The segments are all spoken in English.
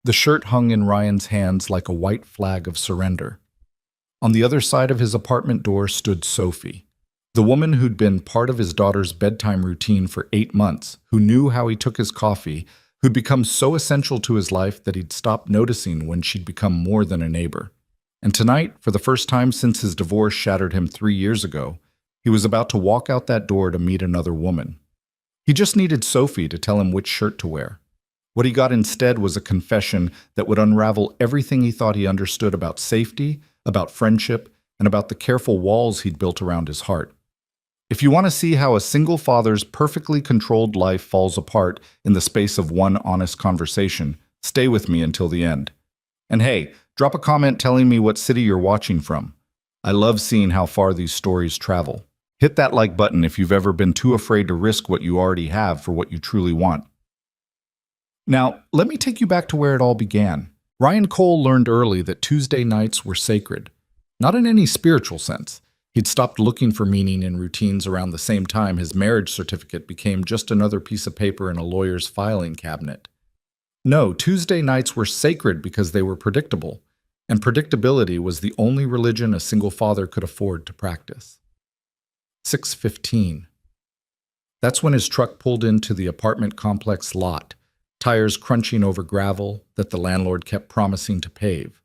The shirt hung in Ryan's hands like a white flag of surrender. On the other side of his apartment door stood Sophie, the woman who'd been part of his daughter's bedtime routine for 8 months, who knew how he took his coffee, who'd become so essential to his life that he'd stopped noticing when she'd become more than a neighbor. And tonight, for the first time since his divorce shattered him 3 years ago, he was about to walk out that door to meet another woman. He just needed Sophie to tell him which shirt to wear. What he got instead was a confession that would unravel everything he thought he understood about safety, about friendship, and about the careful walls he'd built around his heart. If you want to see how a single father's perfectly controlled life falls apart in the space of one honest conversation, stay with me until the end. And hey, drop a comment telling me what city you're watching from. I love seeing how far these stories travel. Hit that like button if you've ever been too afraid to risk what you already have for what you truly want. Now, let me take you back to where it all began. Ryan Cole learned early that Tuesday nights were sacred. Not in any spiritual sense. He'd stopped looking for meaning in routines around the same time his marriage certificate became just another piece of paper in a lawyer's filing cabinet. No, Tuesday nights were sacred because they were predictable, and predictability was the only religion a single father could afford to practice. 6:15. That's when his truck pulled into the apartment complex lot, tires crunching over gravel that the landlord kept promising to pave.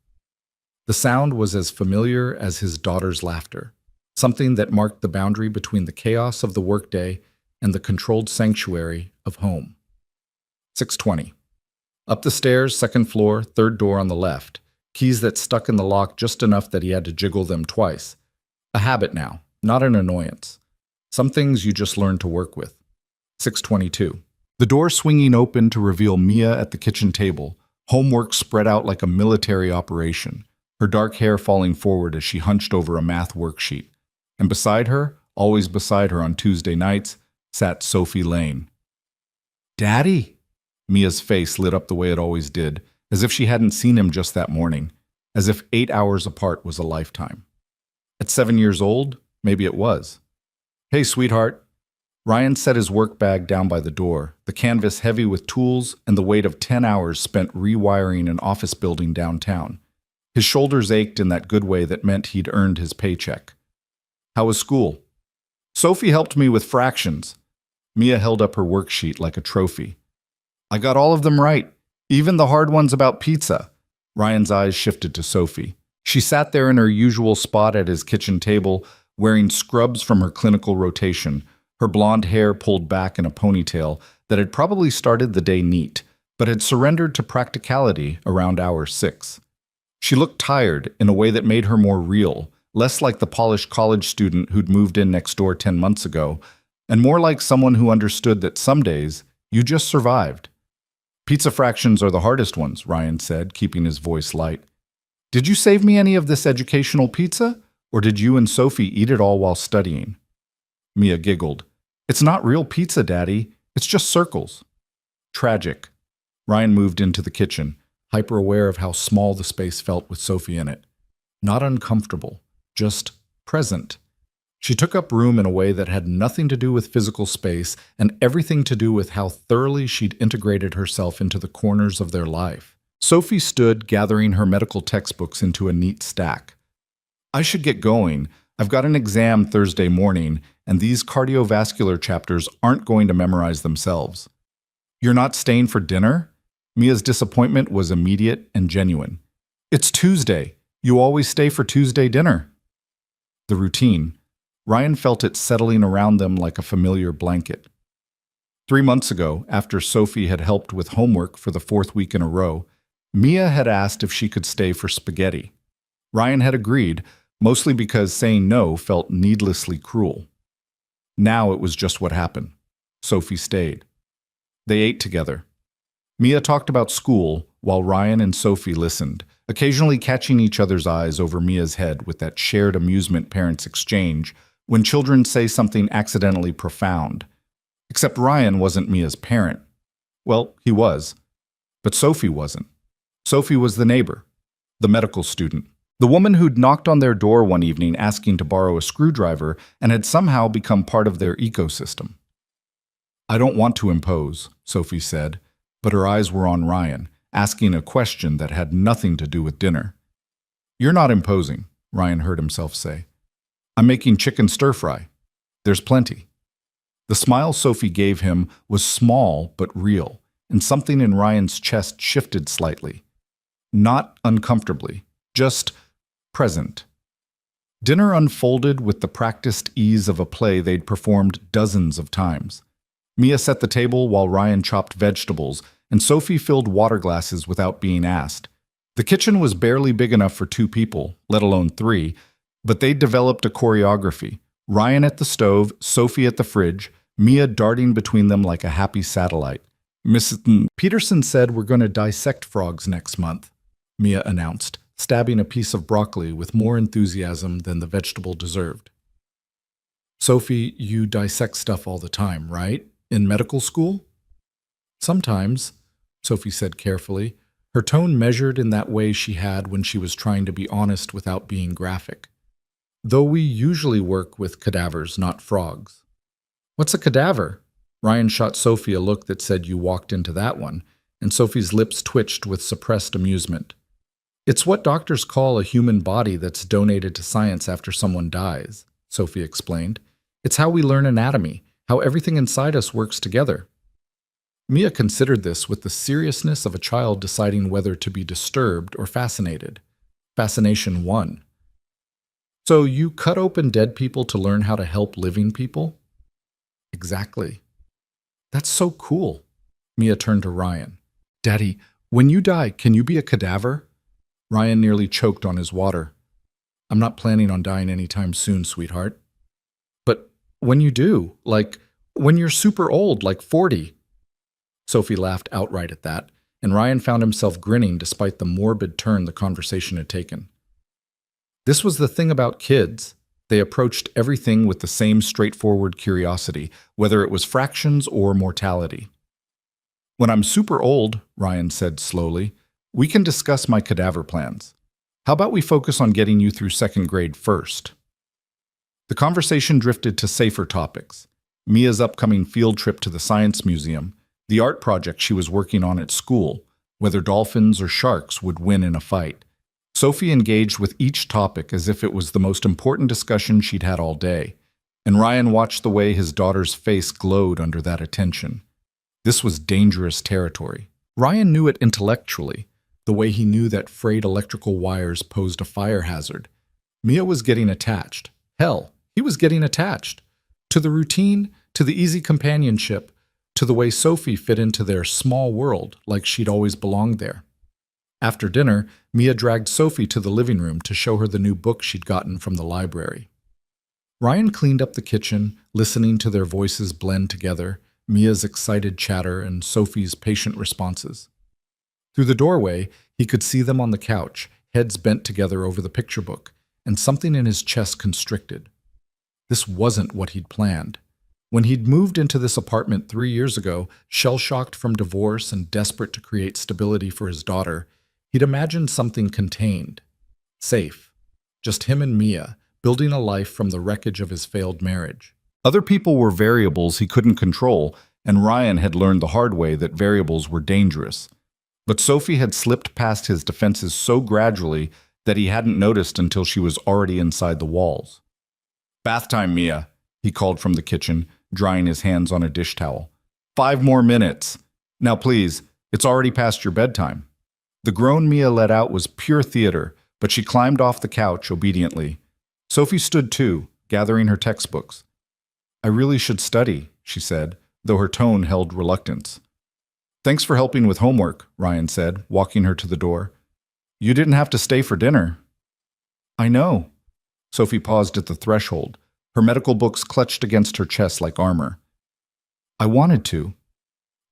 The sound was as familiar as his daughter's laughter, something that marked the boundary between the chaos of the workday and the controlled sanctuary of home. 6:20. Up the stairs, second floor, third door on the left, keys that stuck in the lock just enough that he had to jiggle them twice. A habit now, not an annoyance. Some things you just learn to work with. 6:22. The door swinging open to reveal Mia at the kitchen table, homework spread out like a military operation, her dark hair falling forward as she hunched over a math worksheet. And beside her, always beside her on Tuesday nights, sat Sophie Lane. "Daddy!" Mia's face lit up the way it always did, as if she hadn't seen him just that morning, as if 8 hours apart was a lifetime. At 7 years old, maybe it was. "Hey, sweetheart." Ryan set his work bag down by the door, the canvas heavy with tools and the weight of 10 hours spent rewiring an office building downtown. His shoulders ached in that good way that meant he'd earned his paycheck. "How was school?" "Sophie helped me with fractions." Mia held up her worksheet like a trophy. "I got all of them right, even the hard ones about pizza." Ryan's eyes shifted to Sophie. She sat there in her usual spot at his kitchen table, wearing scrubs from her clinical rotation, her blonde hair pulled back in a ponytail that had probably started the day neat, but had surrendered to practicality around hour 6. She looked tired in a way that made her more real, less like the polished college student who'd moved in next door 10 months ago, and more like someone who understood that some days you just survived. "Pizza fractions are the hardest ones," Ryan said, keeping his voice light. "Did you save me any of this educational pizza, or did you and Sophie eat it all while studying?" Mia giggled. "It's not real pizza, Daddy. It's just circles." Tragic. Ryan moved into the kitchen, hyper-aware of how small the space felt with Sophie in it. Not uncomfortable, just present. She took up room in a way that had nothing to do with physical space and everything to do with how thoroughly she'd integrated herself into the corners of their life. Sophie stood, gathering her medical textbooks into a neat stack. "I should get going. I've got an exam Thursday morning, and these cardiovascular chapters aren't going to memorize themselves." "You're not staying for dinner?" Mia's disappointment was immediate and genuine. "It's Tuesday. You always stay for Tuesday dinner." The routine. Ryan felt it settling around them like a familiar blanket. 3 months ago, after Sophie had helped with homework for the 4th week in a row, Mia had asked if she could stay for spaghetti. Ryan had agreed, mostly because saying no felt needlessly cruel. Now it was just what happened. Sophie stayed. They ate together. Mia talked about school while Ryan and Sophie listened, occasionally catching each other's eyes over Mia's head with that shared amusement parents exchange when children say something accidentally profound. Except Ryan wasn't Mia's parent. Well, he was. But Sophie wasn't. Sophie was the neighbor, the medical student, the woman who'd knocked on their door one evening asking to borrow a screwdriver and had somehow become part of their ecosystem. "I don't want to impose," Sophie said, but her eyes were on Ryan, asking a question that had nothing to do with dinner. "You're not imposing," Ryan heard himself say. "I'm making chicken stir-fry. There's plenty." The smile Sophie gave him was small but real, and something in Ryan's chest shifted slightly. Not uncomfortably, just present. Dinner unfolded with the practiced ease of a play they'd performed dozens of times. Mia set the table while Ryan chopped vegetables, and Sophie filled water glasses without being asked. The kitchen was barely big enough for 2 people, let alone 3, but they'd developed a choreography. Ryan at the stove, Sophie at the fridge, Mia darting between them like a happy satellite. "Mrs. Peterson said we're going to dissect frogs next month," Mia announced, stabbing a piece of broccoli with more enthusiasm than the vegetable deserved. "Sophie, you dissect stuff all the time, right? In medical school?" "Sometimes," Sophie said carefully, her tone measured in that way she had when she was trying to be honest without being graphic. "Though we usually work with cadavers, not frogs." "What's a cadaver?" Ryan shot Sophie a look that said you walked into that one, and Sophie's lips twitched with suppressed amusement. "It's what doctors call a human body that's donated to science after someone dies," Sophie explained. "It's how we learn anatomy, how everything inside us works together." Mia considered this with the seriousness of a child deciding whether to be disturbed or fascinated. Fascination won. "So you cut open dead people to learn how to help living people?" "Exactly." "That's so cool." Mia turned to Ryan. "Daddy, when you die, can you be a cadaver?" Ryan nearly choked on his water. "I'm not planning on dying anytime soon, sweetheart." "But when you do, like when you're super old, like 40. Sophie laughed outright at that, and Ryan found himself grinning despite the morbid turn the conversation had taken. This was the thing about kids. They approached everything with the same straightforward curiosity, whether it was fractions or mortality. "When I'm super old," Ryan said slowly, "we can discuss my cadaver plans. How about we focus on getting you through 2nd grade first?" The conversation drifted to safer topics. Mia's upcoming field trip to the science museum, the art project she was working on at school, whether dolphins or sharks would win in a fight. Sophie engaged with each topic as if it was the most important discussion she'd had all day, and Ryan watched the way his daughter's face glowed under that attention. This was dangerous territory. Ryan knew it intellectually, the way he knew that frayed electrical wires posed a fire hazard. Mia was getting attached. Hell, he was getting attached. To the routine, to the easy companionship, to the way Sophie fit into their small world like she'd always belonged there. After dinner, Mia dragged Sophie to the living room to show her the new book she'd gotten from the library. Ryan cleaned up the kitchen, listening to their voices blend together, Mia's excited chatter and Sophie's patient responses. Through the doorway, he could see them on the couch, heads bent together over the picture book, and something in his chest constricted. This wasn't what he'd planned. When he'd moved into this apartment 3 years ago, shell-shocked from divorce and desperate to create stability for his daughter, he'd imagined something contained, safe, just him and Mia, building a life from the wreckage of his failed marriage. Other people were variables he couldn't control, and Ryan had learned the hard way that variables were dangerous. But Sophie had slipped past his defenses so gradually that he hadn't noticed until she was already inside the walls. "Bath time, Mia," he called from the kitchen, drying his hands on a dish towel. 5 more minutes. Now please, it's already past your bedtime." The groan Mia let out was pure theater, but she climbed off the couch obediently. Sophie stood too, gathering her textbooks. "I really should study," she said, though her tone held reluctance. "Thanks for helping with homework," Ryan said, walking her to the door. "You didn't have to stay for dinner." "I know." Sophie paused at the threshold, her medical books clutched against her chest like armor. "I wanted to."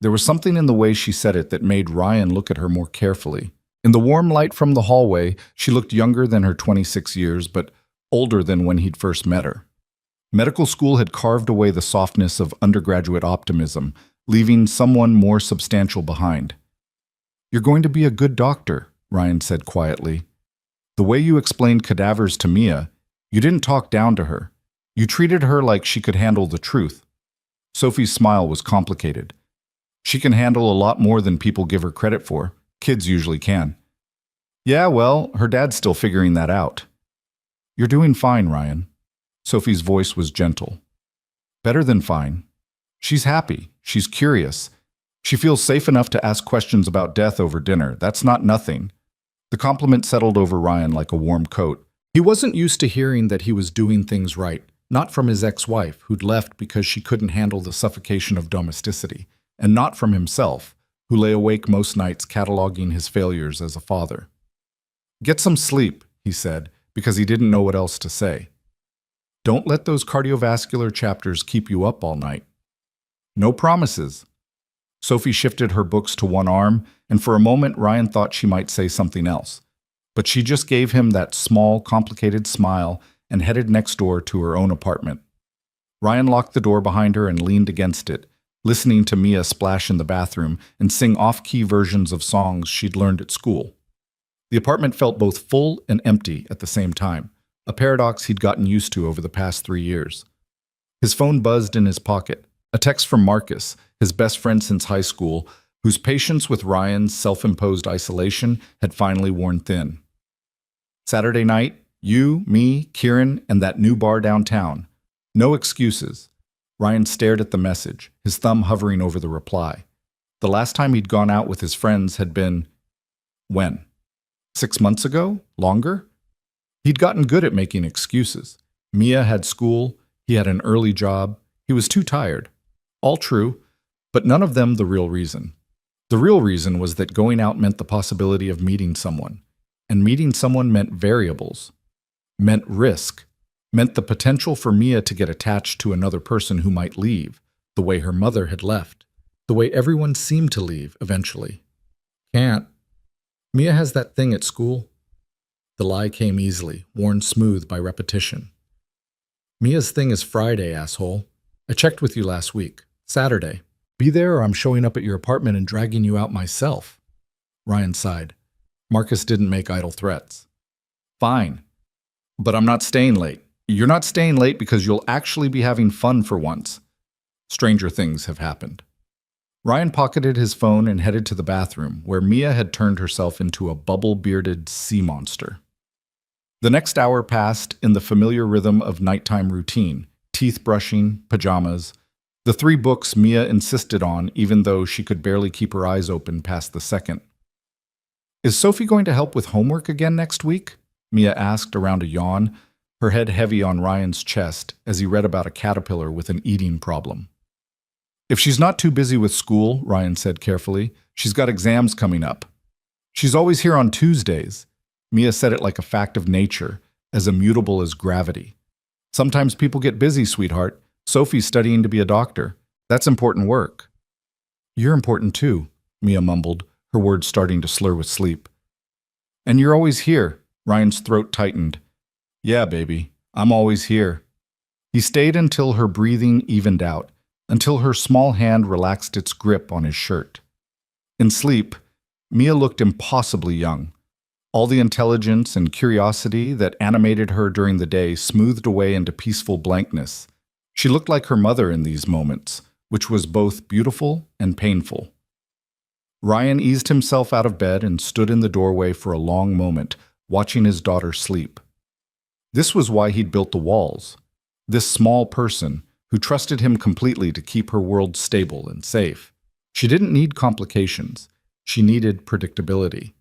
There was something in the way she said it that made Ryan look at her more carefully. In the warm light from the hallway, she looked younger than her 26 years, but older than when he'd first met her. Medical school had carved away the softness of undergraduate optimism, leaving someone more substantial behind. "You're going to be a good doctor," Ryan said quietly. "The way you explained cadavers to Mia, you didn't talk down to her. You treated her like she could handle the truth." Sophie's smile was complicated. "She can handle a lot more than people give her credit for. Kids usually can. Yeah, well, her dad's still figuring that out. You're doing fine, Ryan. Sophie's voice was gentle. Better than fine. She's happy. She's curious. She feels safe enough to ask questions about death over dinner. That's not nothing. The compliment settled over Ryan like a warm coat. He wasn't used to hearing that he was doing things right, not from his ex-wife, who'd left because she couldn't handle the suffocation of domesticity, and not from himself, who lay awake most nights cataloging his failures as a father. Get some sleep, he said, because he didn't know what else to say. Don't let those cardiovascular chapters keep you up all night. No promises. Sophie shifted her books to one arm, and for a moment Ryan thought she might say something else. But she just gave him that small, complicated smile and headed next door to her own apartment. Ryan locked the door behind her and leaned against it, listening to Mia splash in the bathroom and sing off-key versions of songs she'd learned at school. The apartment felt both full and empty at the same time, a paradox he'd gotten used to over the past 3 years. His phone buzzed in his pocket, a text from Marcus, his best friend since high school, whose patience with Ryan's self-imposed isolation had finally worn thin. Saturday night, you, me, Kieran, and that new bar downtown. No excuses. Ryan stared at the message, his thumb hovering over the reply. The last time he'd gone out with his friends had been… when? 6 months ago? Longer? He'd gotten good at making excuses. Mia had school, he had an early job, he was too tired. All true, but none of them the real reason. The real reason was that going out meant the possibility of meeting someone. And meeting someone meant variables, meant risk, meant the potential for Mia to get attached to another person who might leave, the way her mother had left, the way everyone seemed to leave eventually. Can't. Mia has that thing at school. The lie came easily, worn smooth by repetition. Mia's thing is Friday, asshole. I checked with you last week. Saturday. Be there or I'm showing up at your apartment and dragging you out myself. Ryan sighed. Marcus didn't make idle threats. Fine. But I'm not staying late. You're not staying late because you'll actually be having fun for once. Stranger things have happened. Ryan pocketed his phone and headed to the bathroom, where Mia had turned herself into a bubble-bearded sea monster. The next hour passed in the familiar rhythm of nighttime routine, teeth brushing, pajamas, the 3 books Mia insisted on even though she could barely keep her eyes open past the second. Is Sophie going to help with homework again next week? Mia asked around a yawn, her head heavy on Ryan's chest as he read about a caterpillar with an eating problem. If she's not too busy with school, Ryan said carefully, she's got exams coming up. She's always here on Tuesdays. Mia said it like a fact of nature, as immutable as gravity. Sometimes people get busy, sweetheart. Sophie's studying to be a doctor. That's important work. You're important too, Mia mumbled, her words starting to slur with sleep. And you're always here. Ryan's throat tightened. Yeah, baby, I'm always here. He stayed until her breathing evened out, until her small hand relaxed its grip on his shirt. In sleep, Mia looked impossibly young. All the intelligence and curiosity that animated her during the day smoothed away into peaceful blankness. She looked like her mother in these moments, which was both beautiful and painful. Ryan eased himself out of bed and stood in the doorway for a long moment, watching his daughter sleep. This was why he'd built the walls. This small person, who trusted him completely to keep her world stable and safe. She didn't need complications. She needed predictability.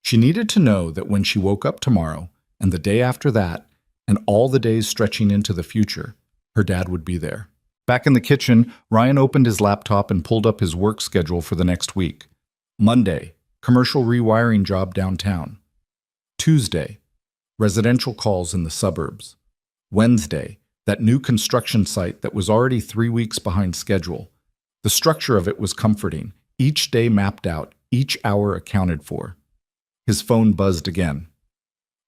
She needed to know that when she woke up tomorrow, and the day after that, and all the days stretching into the future, her dad would be there. Back in the kitchen, Ryan opened his laptop and pulled up his work schedule for the next week. Monday, commercial rewiring job downtown. Tuesday, residential calls in the suburbs. Wednesday, that new construction site that was already 3 weeks behind schedule. The structure of it was comforting, each day mapped out, each hour accounted for. His phone buzzed again.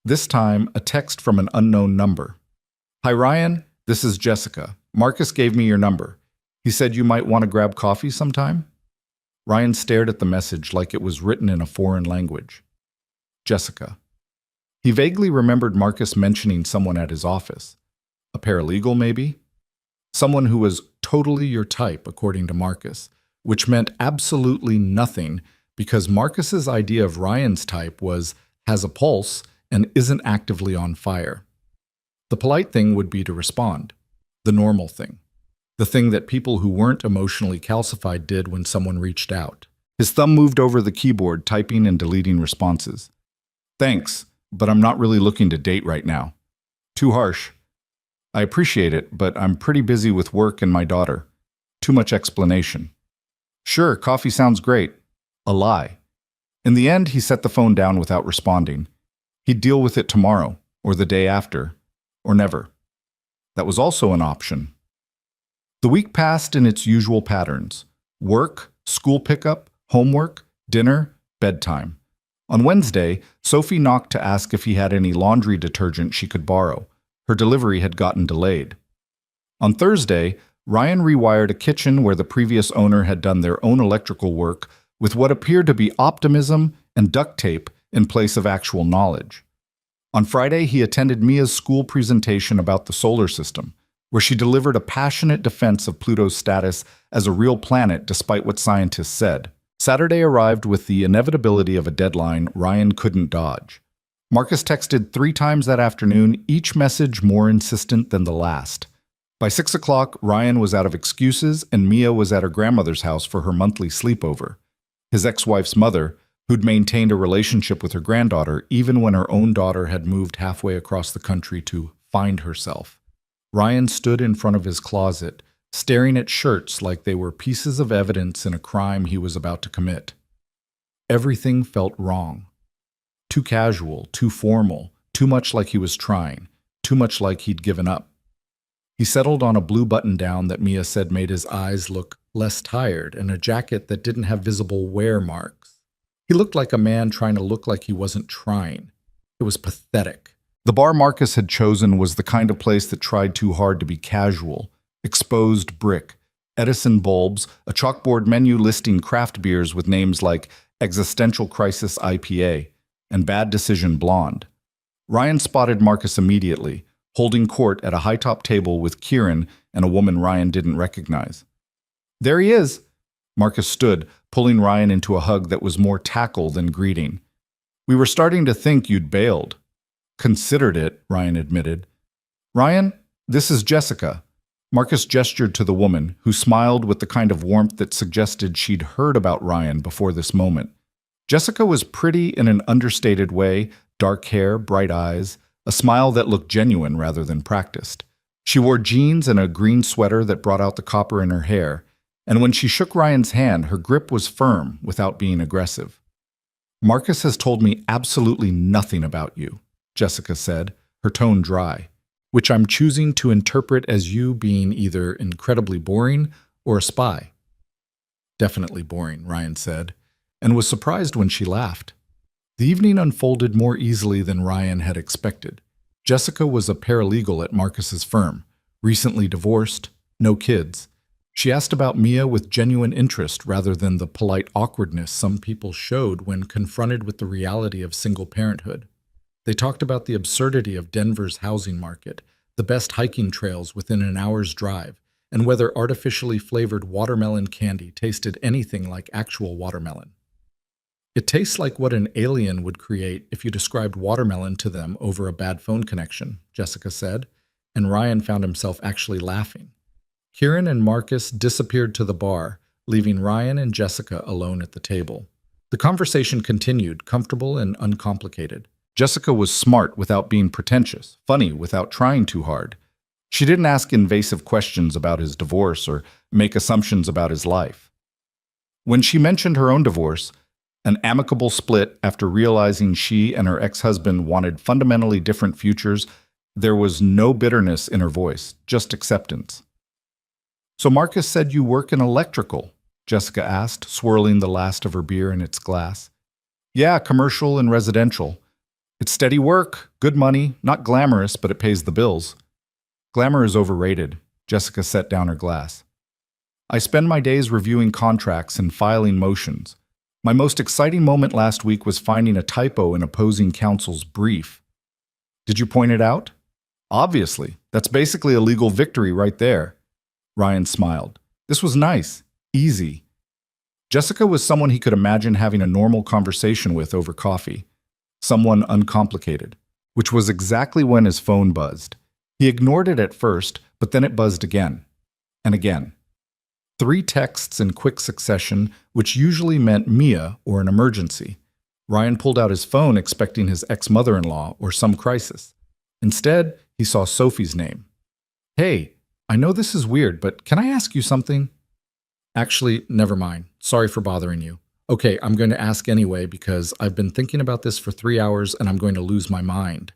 This time, a text from an unknown number. Hi Ryan, this is Jessica. Marcus gave me your number. He said you might want to grab coffee sometime? Ryan stared at the message like it was written in a foreign language. Jessica. He vaguely remembered Marcus mentioning someone at his office. A paralegal, maybe? Someone who was totally your type, according to Marcus, which meant absolutely nothing because Marcus's idea of Ryan's type was has a pulse and isn't actively on fire. The polite thing would be to respond, the normal thing, the thing that people who weren't emotionally calcified did when someone reached out. His thumb moved over the keyboard, typing and deleting responses. Thanks, but I'm not really looking to date right now. Too harsh. I appreciate it, but I'm pretty busy with work and my daughter. Too much explanation. Sure, coffee sounds great. A lie. In the end, he set the phone down without responding. He'd deal with it tomorrow, or the day after, or never. That was also an option. The week passed in its usual patterns. Work, school pickup, homework, dinner, bedtime. On Wednesday, Sophie knocked to ask if he had any laundry detergent she could borrow. Her delivery had gotten delayed. On Thursday, Ryan rewired a kitchen where the previous owner had done their own electrical work with what appeared to be optimism and duct tape in place of actual knowledge. On Friday, he attended Mia's school presentation about the solar system, where she delivered a passionate defense of Pluto's status as a real planet despite what scientists said. Saturday arrived with the inevitability of a deadline Ryan couldn't dodge. Marcus texted 3 times that afternoon, each message more insistent than the last. By 6 o'clock, Ryan was out of excuses and Mia was at her grandmother's house for her monthly sleepover. His ex-wife's mother, who'd maintained a relationship with her granddaughter even when her own daughter had moved halfway across the country to find herself. Ryan stood in front of his closet, staring at shirts like they were pieces of evidence in a crime he was about to commit. Everything felt wrong. Too casual, too formal, too much like he was trying, too much like he'd given up. He settled on a blue button-down that Mia said made his eyes look less tired and a jacket that didn't have visible wear marks. He looked like a man trying to look like he wasn't trying. It was pathetic. The bar Marcus had chosen was the kind of place that tried too hard to be casual. Exposed brick, Edison bulbs, a chalkboard menu listing craft beers with names like Existential Crisis IPA and Bad Decision Blonde. Ryan spotted Marcus immediately, holding court at a high-top table with Kieran and a woman Ryan didn't recognize. There he is! Marcus stood, pulling Ryan into a hug that was more tackle than greeting. We were starting to think you'd bailed. Considered it, Ryan admitted. Ryan, this is Jessica. Marcus gestured to the woman, who smiled with the kind of warmth that suggested she'd heard about Ryan before this moment. Jessica was pretty in an understated way, dark hair, bright eyes, a smile that looked genuine rather than practiced. She wore jeans and a green sweater that brought out the copper in her hair, and when she shook Ryan's hand, her grip was firm without being aggressive. Marcus has told me absolutely nothing about you, Jessica said, her tone dry, which I'm choosing to interpret as you being either incredibly boring or a spy. Definitely boring, Ryan said, and was surprised when she laughed. The evening unfolded more easily than Ryan had expected. Jessica was a paralegal at Marcus's firm, recently divorced, no kids. She asked about Mia with genuine interest rather than the polite awkwardness some people showed when confronted with the reality of single parenthood. They talked about the absurdity of Denver's housing market, the best hiking trails within an hour's drive, and whether artificially flavored watermelon candy tasted anything like actual watermelon. It tastes like what an alien would create if you described watermelon to them over a bad phone connection, Jessica said, and Ryan found himself actually laughing. Kieran and Marcus disappeared to the bar, leaving Ryan and Jessica alone at the table. The conversation continued, comfortable and uncomplicated. Jessica was smart without being pretentious, funny without trying too hard. She didn't ask invasive questions about his divorce or make assumptions about his life. When she mentioned her own divorce, an amicable split after realizing she and her ex-husband wanted fundamentally different futures, there was no bitterness in her voice, just acceptance. So Marcus said you work in electrical, Jessica asked, swirling the last of her beer in its glass. Yeah, commercial and residential. It's steady work, good money, not glamorous, but it pays the bills. Glamour is overrated, Jessica set down her glass. I spend my days reviewing contracts and filing motions. My most exciting moment last week was finding a typo in opposing counsel's brief. Did you point it out? Obviously, that's basically a legal victory right there. Ryan smiled. This was nice, easy. Jessica was someone he could imagine having a normal conversation with over coffee. Someone uncomplicated, which was exactly when his phone buzzed. He ignored it at first, but then it buzzed again and again. 3 texts in quick succession, which usually meant Mia or an emergency. Ryan pulled out his phone expecting his ex-mother-in-law or some crisis. Instead, he saw Sophie's name. "Hey, I know this is weird, but can I ask you something?" "Actually, never mind. Sorry for bothering you." "Okay, I'm going to ask anyway because I've been thinking about this for 3 hours and I'm going to lose my mind."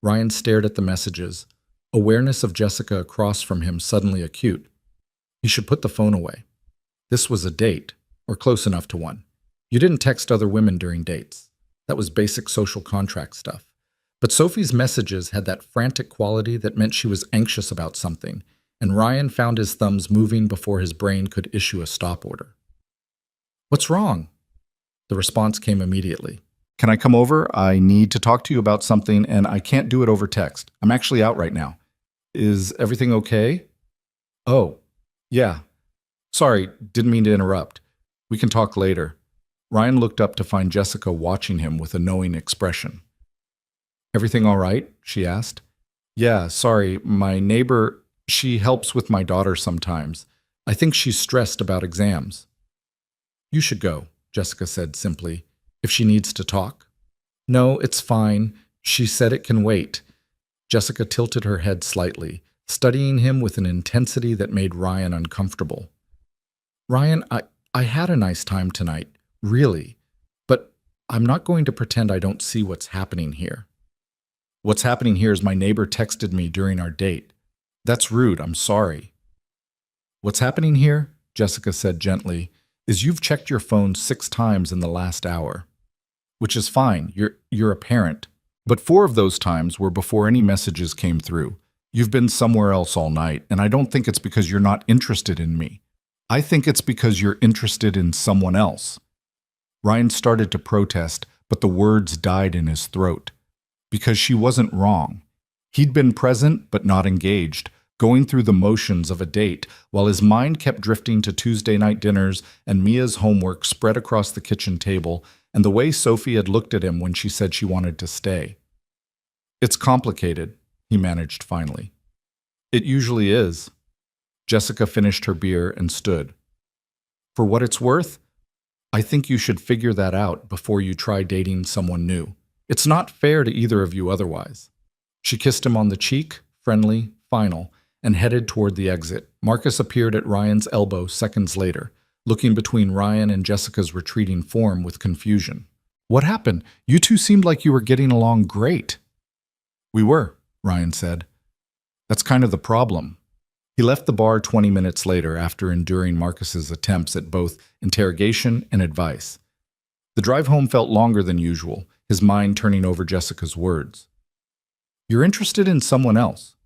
Ryan stared at the messages, awareness of Jessica across from him suddenly acute. He should put the phone away. This was a date, or close enough to one. You didn't text other women during dates. That was basic social contract stuff. But Sophie's messages had that frantic quality that meant she was anxious about something, and Ryan found his thumbs moving before his brain could issue a stop order. "What's wrong?" The response came immediately. "Can I come over? I need to talk to you about something, and I can't do it over text. I'm actually out right now. Is everything okay?" "Oh, yeah. Sorry, didn't mean to interrupt. We can talk later." Ryan looked up to find Jessica watching him with a knowing expression. "Everything all right?" she asked. "Yeah, sorry, my neighbor, she helps with my daughter sometimes. I think she's stressed about exams." "You should go," Jessica said simply, "if she needs to talk." "No, it's fine. She said it can wait." Jessica tilted her head slightly, studying him with an intensity that made Ryan uncomfortable. "Ryan, I had a nice time tonight, really, but I'm not going to pretend I don't see what's happening here." "What's happening here is my neighbor texted me during our date. That's rude, I'm sorry." "What's happening here," Jessica said gently, "is you've checked your phone 6 times in the last hour. Which is fine, you're a parent. But 4 of those times were before any messages came through. You've been somewhere else all night, and I don't think it's because you're not interested in me. I think it's because you're interested in someone else." Ryan started to protest, but the words died in his throat. Because she wasn't wrong. He'd been present but not engaged, going through the motions of a date, while his mind kept drifting to Tuesday night dinners and Mia's homework spread across the kitchen table, and the way Sophie had looked at him when she said she wanted to stay. "It's complicated," he managed finally. "It usually is." Jessica finished her beer and stood. "For what it's worth, I think you should figure that out before you try dating someone new. It's not fair to either of you otherwise." She kissed him on the cheek, friendly, final, and headed toward the exit. Marcus appeared at Ryan's elbow seconds later, looking between Ryan and Jessica's retreating form with confusion. "What happened? You two seemed like you were getting along great." "We were," Ryan said. "That's kind of the problem." He left the bar 20 minutes later after enduring Marcus's attempts at both interrogation and advice. The drive home felt longer than usual, his mind turning over Jessica's words. "You're interested in someone else."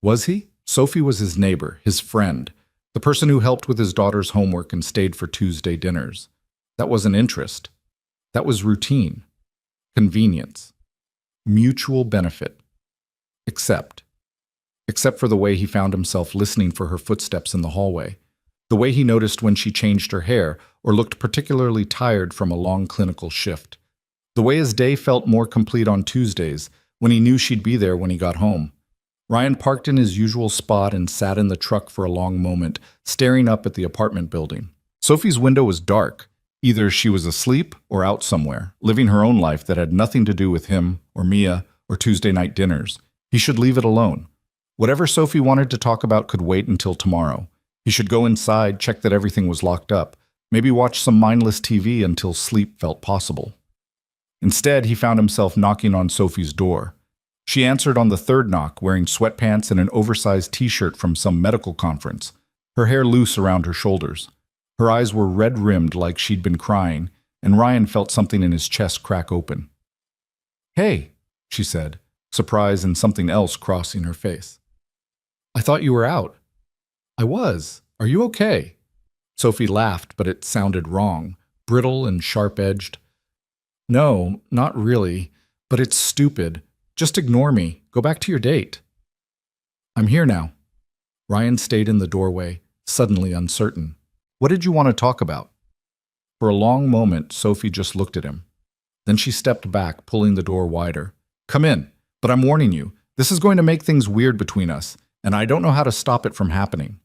Was he? Sophie was his neighbor, his friend, the person who helped with his daughter's homework and stayed for Tuesday dinners. That wasn't interest. That was routine, convenience, mutual benefit. Except for the way he found himself listening for her footsteps in the hallway, the way he noticed when she changed her hair or looked particularly tired from a long clinical shift, the way his day felt more complete on Tuesdays when he knew she'd be there when he got home. Ryan parked in his usual spot and sat in the truck for a long moment, staring up at the apartment building. Sophie's window was dark. Either she was asleep or out somewhere, living her own life that had nothing to do with him or Mia or Tuesday night dinners. He should leave it alone. Whatever Sophie wanted to talk about could wait until tomorrow. He should go inside, check that everything was locked up, maybe watch some mindless TV until sleep felt possible. Instead, he found himself knocking on Sophie's door. She answered on the 3rd knock, wearing sweatpants and an oversized t-shirt from some medical conference, her hair loose around her shoulders. Her eyes were red-rimmed like she'd been crying, and Ryan felt something in his chest crack open. "Hey," she said, surprise and something else crossing her face. "I thought you were out." "I was. Are you okay?" Sophie laughed, but it sounded wrong, brittle and sharp-edged. "No, not really, but it's stupid. Just ignore me. Go back to your date." "I'm here now." Ryan stayed in the doorway, suddenly uncertain. "What did you want to talk about?" For a long moment, Sophie just looked at him. Then she stepped back, pulling the door wider. "Come in, but I'm warning you, this is going to make things weird between us, and I don't know how to stop it from happening."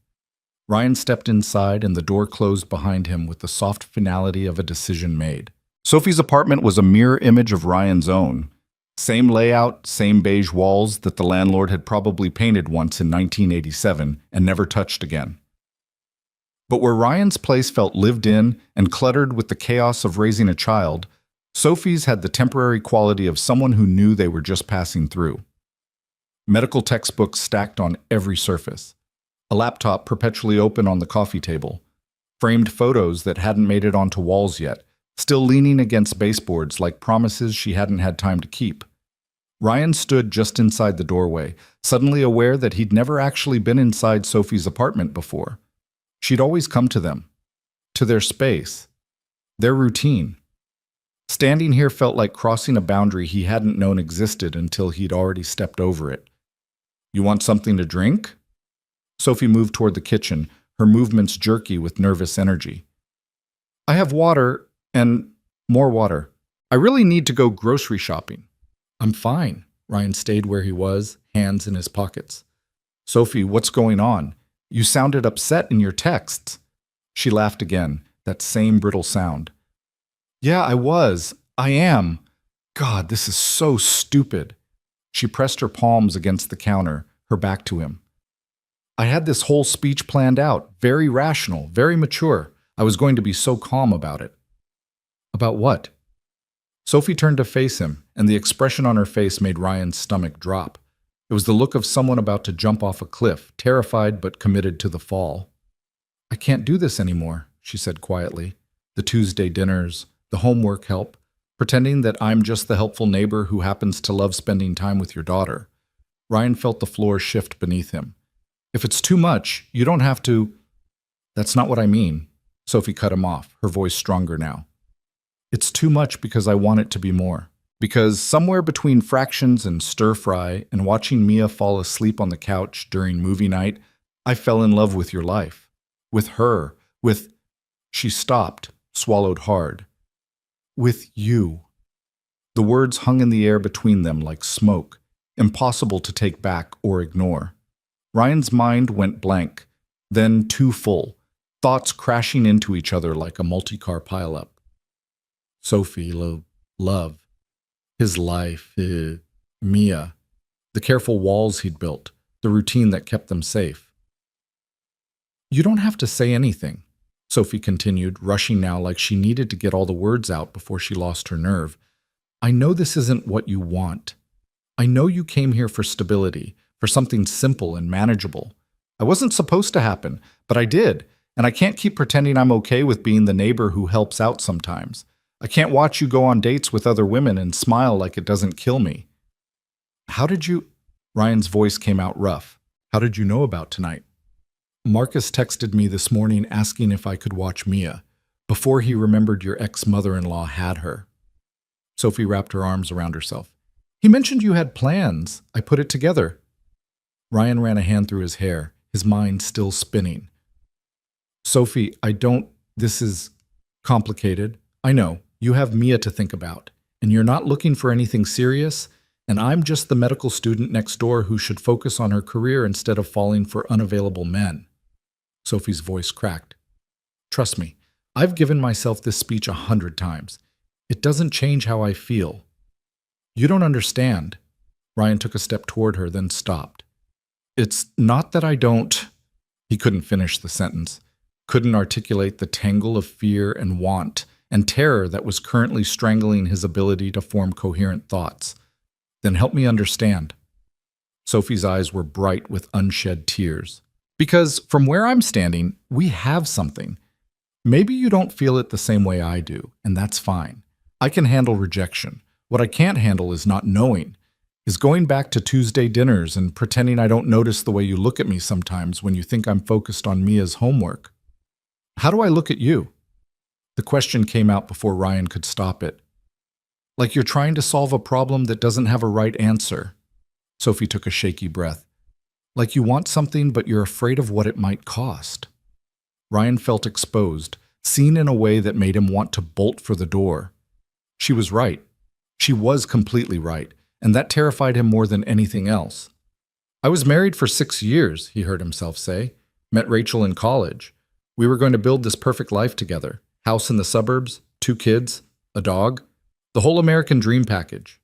Ryan stepped inside, and the door closed behind him with the soft finality of a decision made. Sophie's apartment was a mirror image of Ryan's own. Same layout, same beige walls that the landlord had probably painted once in 1987 and never touched again. But where Ryan's place felt lived in and cluttered with the chaos of raising a child, Sophie's had the temporary quality of someone who knew they were just passing through. Medical textbooks stacked on every surface. A laptop perpetually open on the coffee table. Framed photos that hadn't made it onto walls yet, still leaning against baseboards like promises she hadn't had time to keep. Ryan stood just inside the doorway, suddenly aware that he'd never actually been inside Sophie's apartment before. She'd always come to them, to their space, their routine. Standing here felt like crossing a boundary he hadn't known existed until he'd already stepped over it. "You want something to drink?" Sophie moved toward the kitchen, her movements jerky with nervous energy. "I have water, and more water. I really need to go grocery shopping." "I'm fine." Ryan stayed where he was, hands in his pockets. "Sophie, what's going on? You sounded upset in your texts." She laughed again, that same brittle sound. "Yeah, I am. God, this is so stupid." She pressed her palms against the counter, her back to him. "I had this whole speech planned out, very rational, very mature. I was going to be so calm about it." "About what?" Sophie turned to face him, and the expression on her face made Ryan's stomach drop. It was the look of someone about to jump off a cliff, terrified but committed to the fall. "I can't do this anymore," she said quietly. "The Tuesday dinners, the homework help, pretending that I'm just the helpful neighbor who happens to love spending time with your daughter." Ryan felt the floor shift beneath him. "If it's too much, you don't have to—" "That's not what I mean." Sophie cut him off, her voice stronger now. "It's too much because I want it to be more. Because somewhere between fractions and stir-fry and watching Mia fall asleep on the couch during movie night, I fell in love with your life. With her. With—" She stopped, swallowed hard. "With you." The words hung in the air between them like smoke, impossible to take back or ignore. Ryan's mind went blank, then too full, thoughts crashing into each other like a multi-car pileup. Sophie, love. His life, Mia. The careful walls he'd built, the routine that kept them safe. "You don't have to say anything," Sophie continued, rushing now like she needed to get all the words out before she lost her nerve. "I know this isn't what you want. I know you came here for stability, for something simple and manageable. I wasn't supposed to happen, but I did, and I can't keep pretending I'm okay with being the neighbor who helps out sometimes. I can't watch you go on dates with other women and smile like it doesn't kill me." "How did you—" Ryan's voice came out rough. "How did you know about tonight?" "Marcus texted me this morning asking if I could watch Mia, before he remembered your ex-mother-in-law had her." Sophie wrapped her arms around herself. "He mentioned you had plans. I put it together." Ryan ran a hand through his hair, his mind still spinning. "Sophie, this is complicated. I know, you have Mia to think about, and you're not looking for anything serious, and I'm just the medical student next door who should focus on her career instead of falling for unavailable men." Sophie's voice cracked. "Trust me, I've given myself this speech 100 times. It doesn't change how I feel. You don't understand." Ryan took a step toward her, then stopped. "It's not that I don't—" He couldn't finish the sentence, couldn't articulate the tangle of fear and want and terror that was currently strangling his ability to form coherent thoughts. "Then help me understand." Sophie's eyes were bright with unshed tears. "Because from where I'm standing, we have something. Maybe you don't feel it the same way I do, and that's fine. I can handle rejection. What I can't handle is not knowing, is going back to Tuesday dinners and pretending I don't notice the way you look at me sometimes when you think I'm focused on Mia's homework. How do I look at you?" The question came out before Ryan could stop it. "Like you're trying to solve a problem that doesn't have a right answer." Sophie took a shaky breath. "Like you want something but you're afraid of what it might cost." Ryan felt exposed, seen in a way that made him want to bolt for the door. She was right. She was completely right, and that terrified him more than anything else. I was married for 6 years, he heard himself say. Met Rachel in college. We were going to build this perfect life together. House in the suburbs, 2 kids, a dog, the whole American dream package.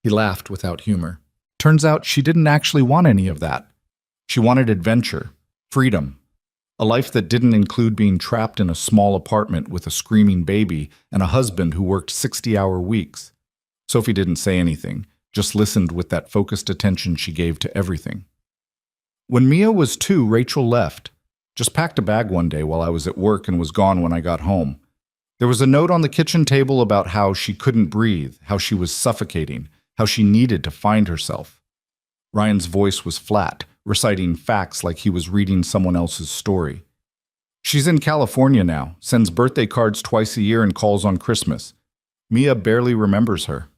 He laughed without humor. Turns out she didn't actually want any of that. She wanted adventure, freedom, a life that didn't include being trapped in a small apartment with a screaming baby and a husband who worked 60-hour weeks. Sophie didn't say anything, just listened with that focused attention she gave to everything. When Mia was 2, Rachel left. Just packed a bag one day while I was at work and was gone when I got home. There was a note on the kitchen table about how she couldn't breathe, how she was suffocating, how she needed to find herself. Ryan's voice was flat, reciting facts like he was reading someone else's story. She's in California now, sends birthday cards twice a year and calls on Christmas. Mia barely remembers her.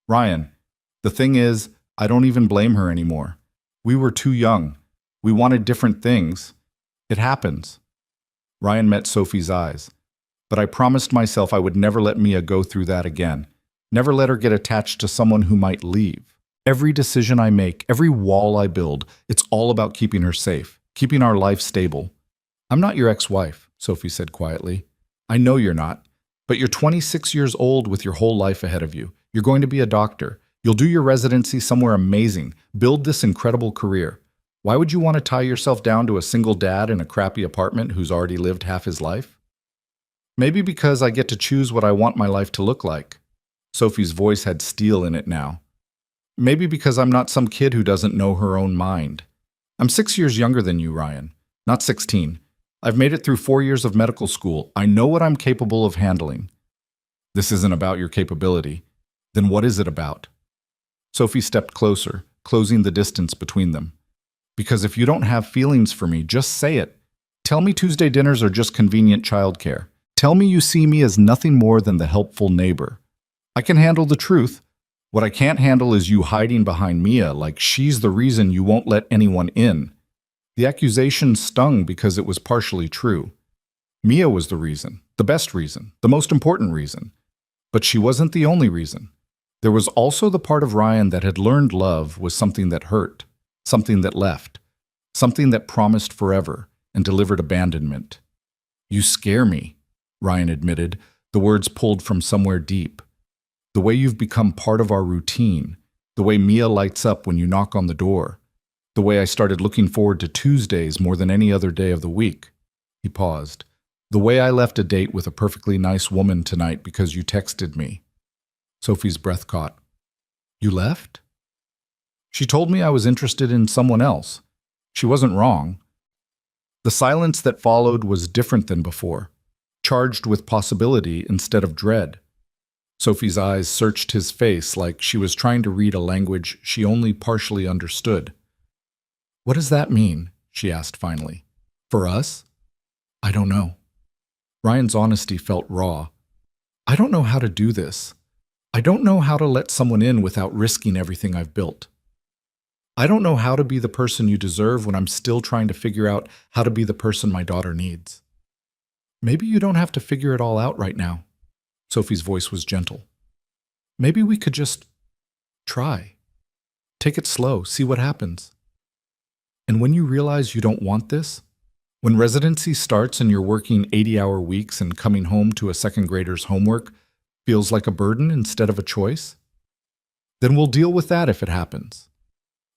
Ryan, the thing is, I don't even blame her anymore. We were too young. We wanted different things. It happens. Ryan met Sophie's eyes. But I promised myself I would never let Mia go through that again. Never let her get attached to someone who might leave. Every decision I make, every wall I build, it's all about keeping her safe, keeping our life stable. I'm not your ex-wife, Sophie said quietly. I know you're not. But you're 26 years old with your whole life ahead of you. You're going to be a doctor. You'll do your residency somewhere amazing. Build this incredible career. Why would you want to tie yourself down to a single dad in a crappy apartment who's already lived half his life? Maybe because I get to choose what I want my life to look like. Sophie's voice had steel in it now. Maybe because I'm not some kid who doesn't know her own mind. I'm 6 years younger than you, Ryan. Not 16. I've made it through 4 years of medical school. I know what I'm capable of handling. This isn't about your capability. Then what is it about? Sophie stepped closer, closing the distance between them. Because if you don't have feelings for me, just say it. Tell me Tuesday dinners are just convenient childcare. Tell me you see me as nothing more than the helpful neighbor. I can handle the truth. What I can't handle is you hiding behind Mia like she's the reason you won't let anyone in. The accusation stung because it was partially true. Mia was the reason, the best reason, the most important reason. But she wasn't the only reason. There was also the part of Ryan that had learned love was something that hurt, something that left, something that promised forever and delivered abandonment. You scare me, Ryan admitted, the words pulled from somewhere deep. The way you've become part of our routine, the way Mia lights up when you knock on the door, the way I started looking forward to Tuesdays more than any other day of the week. He paused. The way I left a date with a perfectly nice woman tonight because you texted me. Sophie's breath caught. You left? She told me I was interested in someone else. She wasn't wrong. The silence that followed was different than before, charged with possibility instead of dread. Sophie's eyes searched his face like she was trying to read a language she only partially understood. What does that mean? She asked finally. For us? I don't know. Ryan's honesty felt raw. I don't know how to do this. I don't know how to let someone in without risking everything I've built. I don't know how to be the person you deserve when I'm still trying to figure out how to be the person my daughter needs. Maybe you don't have to figure it all out right now. Sophie's voice was gentle. Maybe we could just try. Take it slow, see what happens. And when you realize you don't want this, when residency starts and you're working 80-hour weeks and coming home to a second grader's homework feels like a burden instead of a choice, then we'll deal with that if it happens.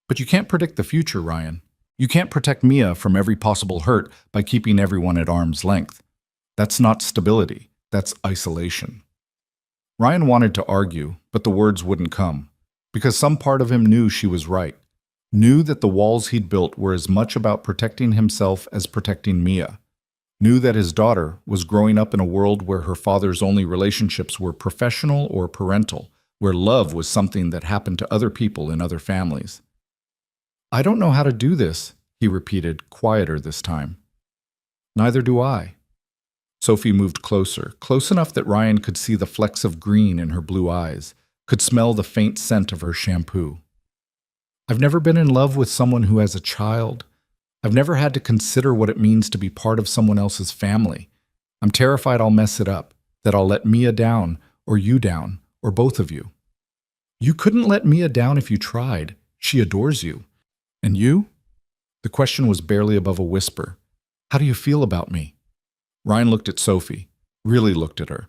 But you can't predict the future, Ryan. You can't protect Mia from every possible hurt by keeping everyone at arm's length. That's not stability. That's isolation. Ryan wanted to argue, but the words wouldn't come, because some part of him knew she was right, knew that the walls he'd built were as much about protecting himself as protecting Mia, knew that his daughter was growing up in a world where her father's only relationships were professional or parental, where love was something that happened to other people in other families. I don't know how to do this, he repeated, quieter this time. Neither do I. Sophie moved closer, close enough that Ryan could see the flecks of green in her blue eyes, could smell the faint scent of her shampoo. I've never been in love with someone who has a child. I've never had to consider what it means to be part of someone else's family. I'm terrified I'll mess it up, that I'll let Mia down, or you down, or both of you. You couldn't let Mia down if you tried. She adores you. And you? The question was barely above a whisper. How do you feel about me? Ryan looked at Sophie, really looked at her.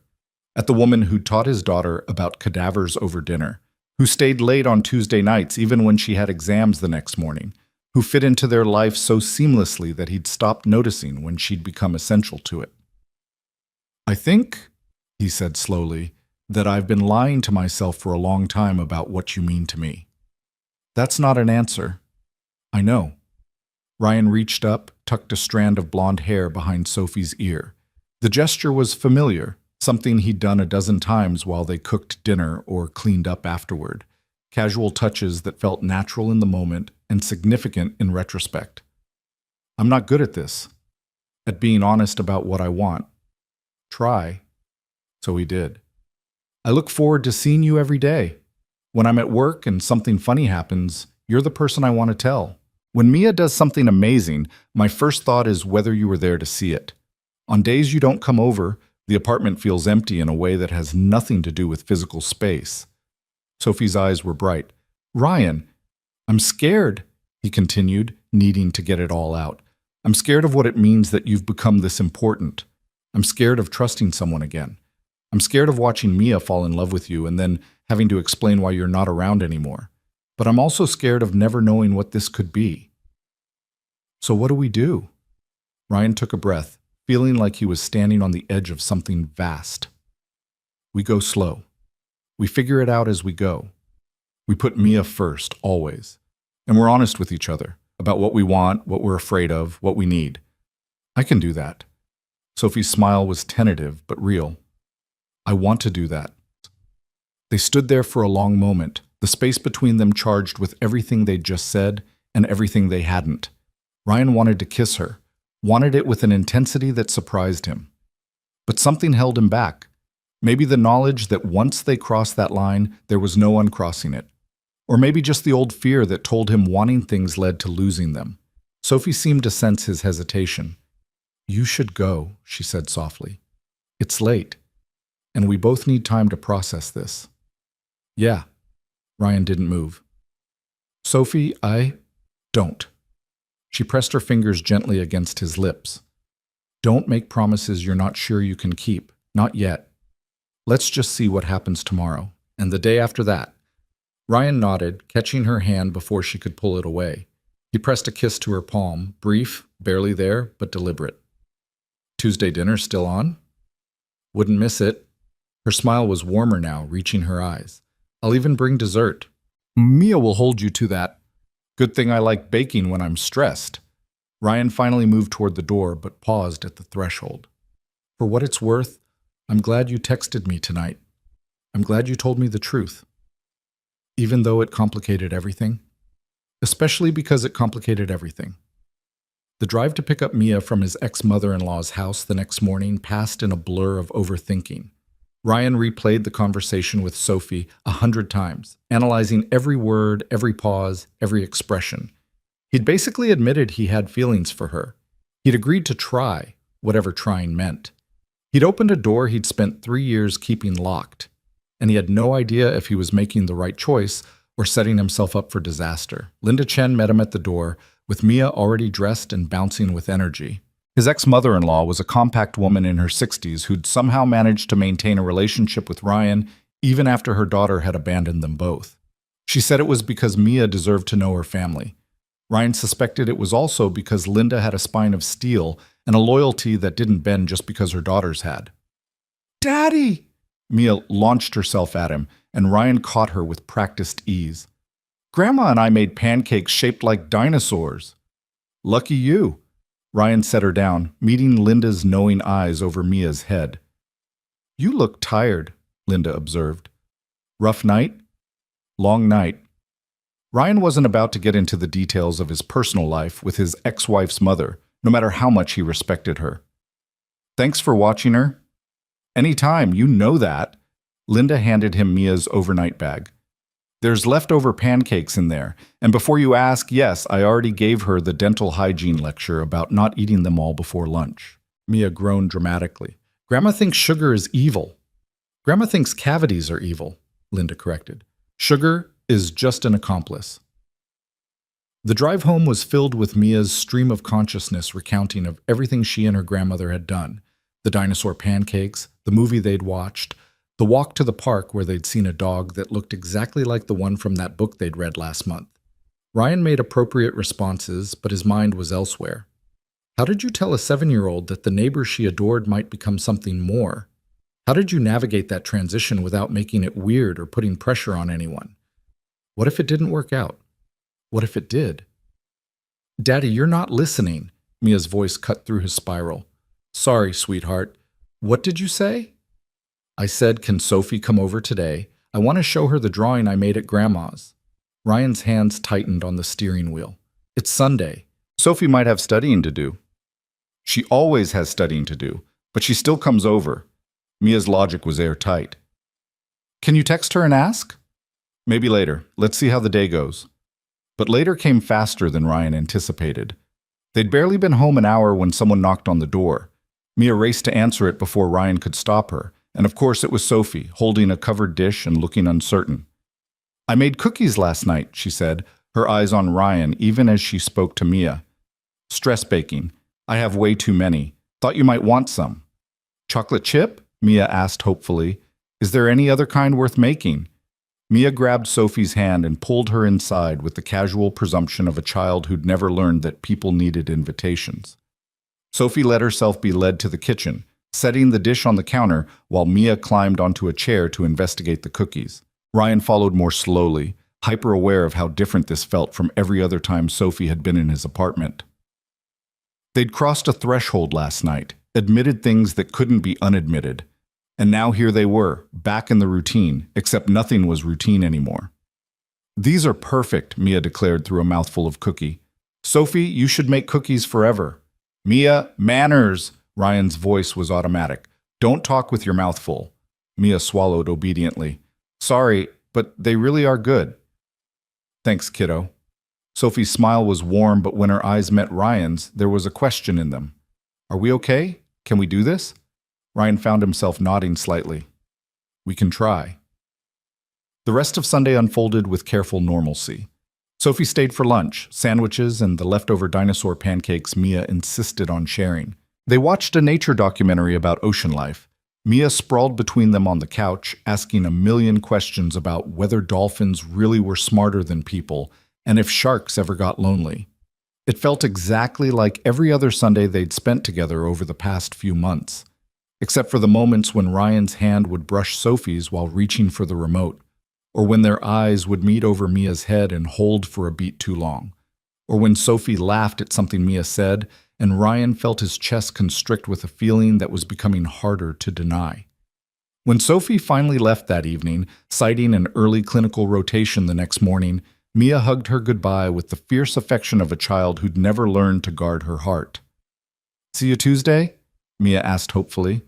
At the woman who taught his daughter about cadavers over dinner, who stayed late on Tuesday nights even when she had exams the next morning, who fit into their life so seamlessly that he'd stopped noticing when she'd become essential to it. I think, he said slowly, that I've been lying to myself for a long time about what you mean to me. That's not an answer. I know. Ryan reached up, tucked a strand of blonde hair behind Sophie's ear. The gesture was familiar, something he'd done a dozen times while they cooked dinner or cleaned up afterward. Casual touches that felt natural in the moment and significant in retrospect. I'm not good at this, at being honest about what I want. Try. So he did. I look forward to seeing you every day. When I'm at work and something funny happens, you're the person I want to tell. When Mia does something amazing, my first thought is whether you were there to see it. On days you don't come over, the apartment feels empty in a way that has nothing to do with physical space. Sophie's eyes were bright. Ryan, I'm scared, he continued, needing to get it all out. I'm scared of what it means that you've become this important. I'm scared of trusting someone again. I'm scared of watching Mia fall in love with you and then having to explain why you're not around anymore. But I'm also scared of never knowing what this could be. So what do we do? Ryan took a breath, feeling like he was standing on the edge of something vast. We go slow. We figure it out as we go. We put Mia first, always. And we're honest with each other about what we want, what we're afraid of, what we need. I can do that. Sophie's smile was tentative but real. I want to do that. They stood there for a long moment, the space between them charged with everything they'd just said and everything they hadn't. Ryan wanted to kiss her, wanted it with an intensity that surprised him. But something held him back. Maybe the knowledge that once they crossed that line, there was no uncrossing it. Or maybe just the old fear that told him wanting things led to losing them. Sophie seemed to sense his hesitation. You should go, she said softly. It's late, and we both need time to process this. Yeah. Ryan didn't move. Sophie, I don't. She pressed her fingers gently against his lips. Don't make promises you're not sure you can keep. Not yet. Let's just see what happens tomorrow, and the day after that. Ryan nodded, catching her hand before she could pull it away. He pressed a kiss to her palm, brief, barely there, but deliberate. Tuesday dinner still on? Wouldn't miss it. Her smile was warmer now, reaching her eyes. I'll even bring dessert. Mia will hold you to that. Good thing I like baking when I'm stressed. Ryan finally moved toward the door, but paused at the threshold. For what it's worth, I'm glad you texted me tonight. I'm glad you told me the truth. Even though it complicated everything. Especially because it complicated everything. The drive to pick up Mia from his ex-mother-in-law's house the next morning passed in a blur of overthinking. Ryan replayed the conversation with Sophie 100 times, analyzing every word, every pause, every expression. He'd basically admitted he had feelings for her. He'd agreed to try, whatever trying meant. He'd opened a door he'd spent 3 years keeping locked, and he had no idea if he was making the right choice or setting himself up for disaster. Linda Chen met him at the door, with Mia already dressed and bouncing with energy. His ex-mother-in-law was a compact woman in her 60s who'd somehow managed to maintain a relationship with Ryan even after her daughter had abandoned them both. She said it was because Mia deserved to know her family. Ryan suspected it was also because Linda had a spine of steel and a loyalty that didn't bend just because her daughters had. Daddy! Mia launched herself at him, and Ryan caught her with practiced ease. Grandma and I made pancakes shaped like dinosaurs. Lucky you. Ryan set her down, meeting Linda's knowing eyes over Mia's head. You look tired, Linda observed. Rough night? Long night. Ryan wasn't about to get into the details of his personal life with his ex-wife's mother, no matter how much he respected her. Thanks for watching her. Anytime, you know that. Linda handed him Mia's overnight bag. There's leftover pancakes in there, and before you ask, yes, I already gave her the dental hygiene lecture about not eating them all before lunch. Mia groaned dramatically. Grandma thinks sugar is evil. Grandma thinks cavities are evil, Linda corrected. Sugar is just an accomplice. The drive home was filled with Mia's stream of consciousness recounting of everything she and her grandmother had done. The dinosaur pancakes, the movie they'd watched, the walk to the park where they'd seen a dog that looked exactly like the one from that book they'd read last month. Ryan made appropriate responses, but his mind was elsewhere. How did you tell a 7-year-old that the neighbor she adored might become something more? How did you navigate that transition without making it weird or putting pressure on anyone? What if it didn't work out? What if it did? Daddy, you're not listening, Mia's voice cut through his spiral. Sorry, sweetheart. What did you say? I said, can Sophie come over today? I want to show her the drawing I made at Grandma's. Ryan's hands tightened on the steering wheel. It's Sunday. Sophie might have studying to do. She always has studying to do, but she still comes over. Mia's logic was airtight. Can you text her and ask? Maybe later. Let's see how the day goes. But later came faster than Ryan anticipated. They'd barely been home an hour when someone knocked on the door. Mia raced to answer it before Ryan could stop her, and of course it was Sophie, holding a covered dish and looking uncertain. I made cookies last night, she said, her eyes on Ryan even as she spoke to Mia. Stress baking. I have way too many. Thought you might want some. Chocolate chip? Mia asked hopefully. Is there any other kind worth making? Mia grabbed Sophie's hand and pulled her inside with the casual presumption of a child who'd never learned that people needed invitations. Sophie let herself be led to the kitchen, setting the dish on the counter while Mia climbed onto a chair to investigate the cookies. Ryan followed more slowly, hyper-aware of how different this felt from every other time Sophie had been in his apartment. They'd crossed a threshold last night, admitted things that couldn't be unadmitted. And now here they were, back in the routine, except nothing was routine anymore. These are perfect, Mia declared through a mouthful of cookie. Sophie, you should make cookies forever. Mia, manners! Ryan's voice was automatic. Don't talk with your mouth full. Mia swallowed obediently. Sorry, but they really are good. Thanks, kiddo. Sophie's smile was warm, but when her eyes met Ryan's, there was a question in them. Are we okay? Can we do this? Ryan found himself nodding slightly. We can try. The rest of Sunday unfolded with careful normalcy. Sophie stayed for lunch, sandwiches, and the leftover dinosaur pancakes Mia insisted on sharing. They watched a nature documentary about ocean life. Mia sprawled between them on the couch, asking a million questions about whether dolphins really were smarter than people and if sharks ever got lonely. It felt exactly like every other Sunday they'd spent together over the past few months, except for the moments when Ryan's hand would brush Sophie's while reaching for the remote, or when their eyes would meet over Mia's head and hold for a beat too long, or when Sophie laughed at something Mia said and Ryan felt his chest constrict with a feeling that was becoming harder to deny. When Sophie finally left that evening, citing an early clinical rotation the next morning, Mia hugged her goodbye with the fierce affection of a child who'd never learned to guard her heart. See you Tuesday? Mia asked hopefully.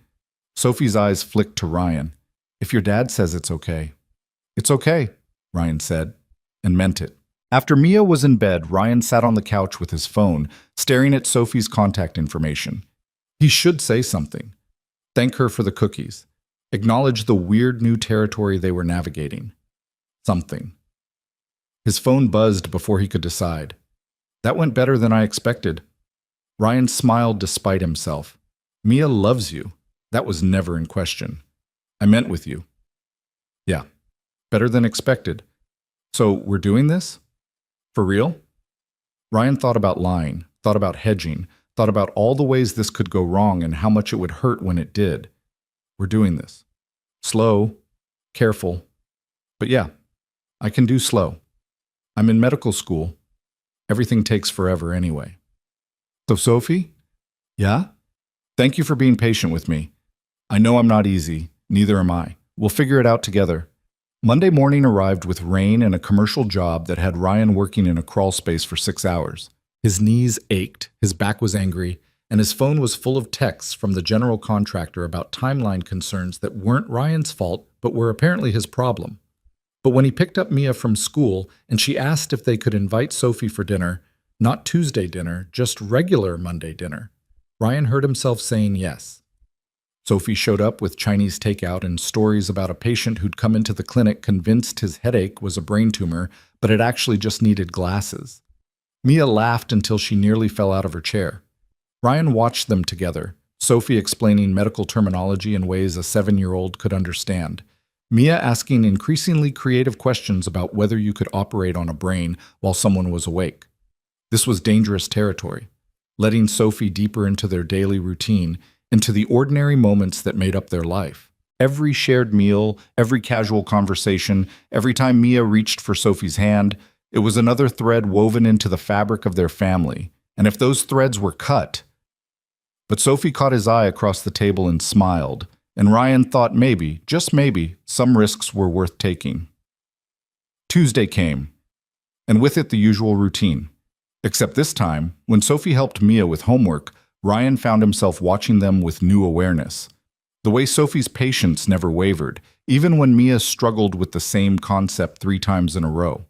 Sophie's eyes flicked to Ryan. If your dad says it's okay. It's okay, Ryan said, and meant it. After Mia was in bed, Ryan sat on the couch with his phone, staring at Sophie's contact information. He should say something. Thank her for the cookies. Acknowledge the weird new territory they were navigating. Something. His phone buzzed before he could decide. That went better than I expected. Ryan smiled despite himself. Mia loves you. That was never in question. I meant with you. Yeah, better than expected. So we're doing this? For real? Ryan thought about lying, thought about hedging, thought about all the ways this could go wrong and how much it would hurt when it did. We're doing this. Slow, careful. But yeah, I can do slow. I'm in medical school. Everything takes forever anyway. So Sophie? Yeah? Thank you for being patient with me. I know I'm not easy, neither am I. We'll figure it out together. Monday morning arrived with rain and a commercial job that had Ryan working in a crawl space for 6 hours. His knees ached, his back was angry, and his phone was full of texts from the general contractor about timeline concerns that weren't Ryan's fault, but were apparently his problem. But when he picked up Mia from school and she asked if they could invite Sophie for dinner, not Tuesday dinner, just regular Monday dinner, Ryan heard himself saying yes. Sophie showed up with Chinese takeout and stories about a patient who'd come into the clinic convinced his headache was a brain tumor, but it actually just needed glasses. Mia laughed until she nearly fell out of her chair. Ryan watched them together, Sophie explaining medical terminology in ways a 7-year-old could understand. Mia asking increasingly creative questions about whether you could operate on a brain while someone was awake. This was dangerous territory, letting Sophie deeper into their daily routine, into the ordinary moments that made up their life. Every shared meal, every casual conversation, every time Mia reached for Sophie's hand, it was another thread woven into the fabric of their family. And if those threads were cut... But Sophie caught his eye across the table and smiled, and Ryan thought maybe, just maybe, some risks were worth taking. Tuesday came, and with it the usual routine. Except this time, when Sophie helped Mia with homework, Ryan found himself watching them with new awareness. The way Sophie's patience never wavered, even when Mia struggled with the same concept 3 times in a row.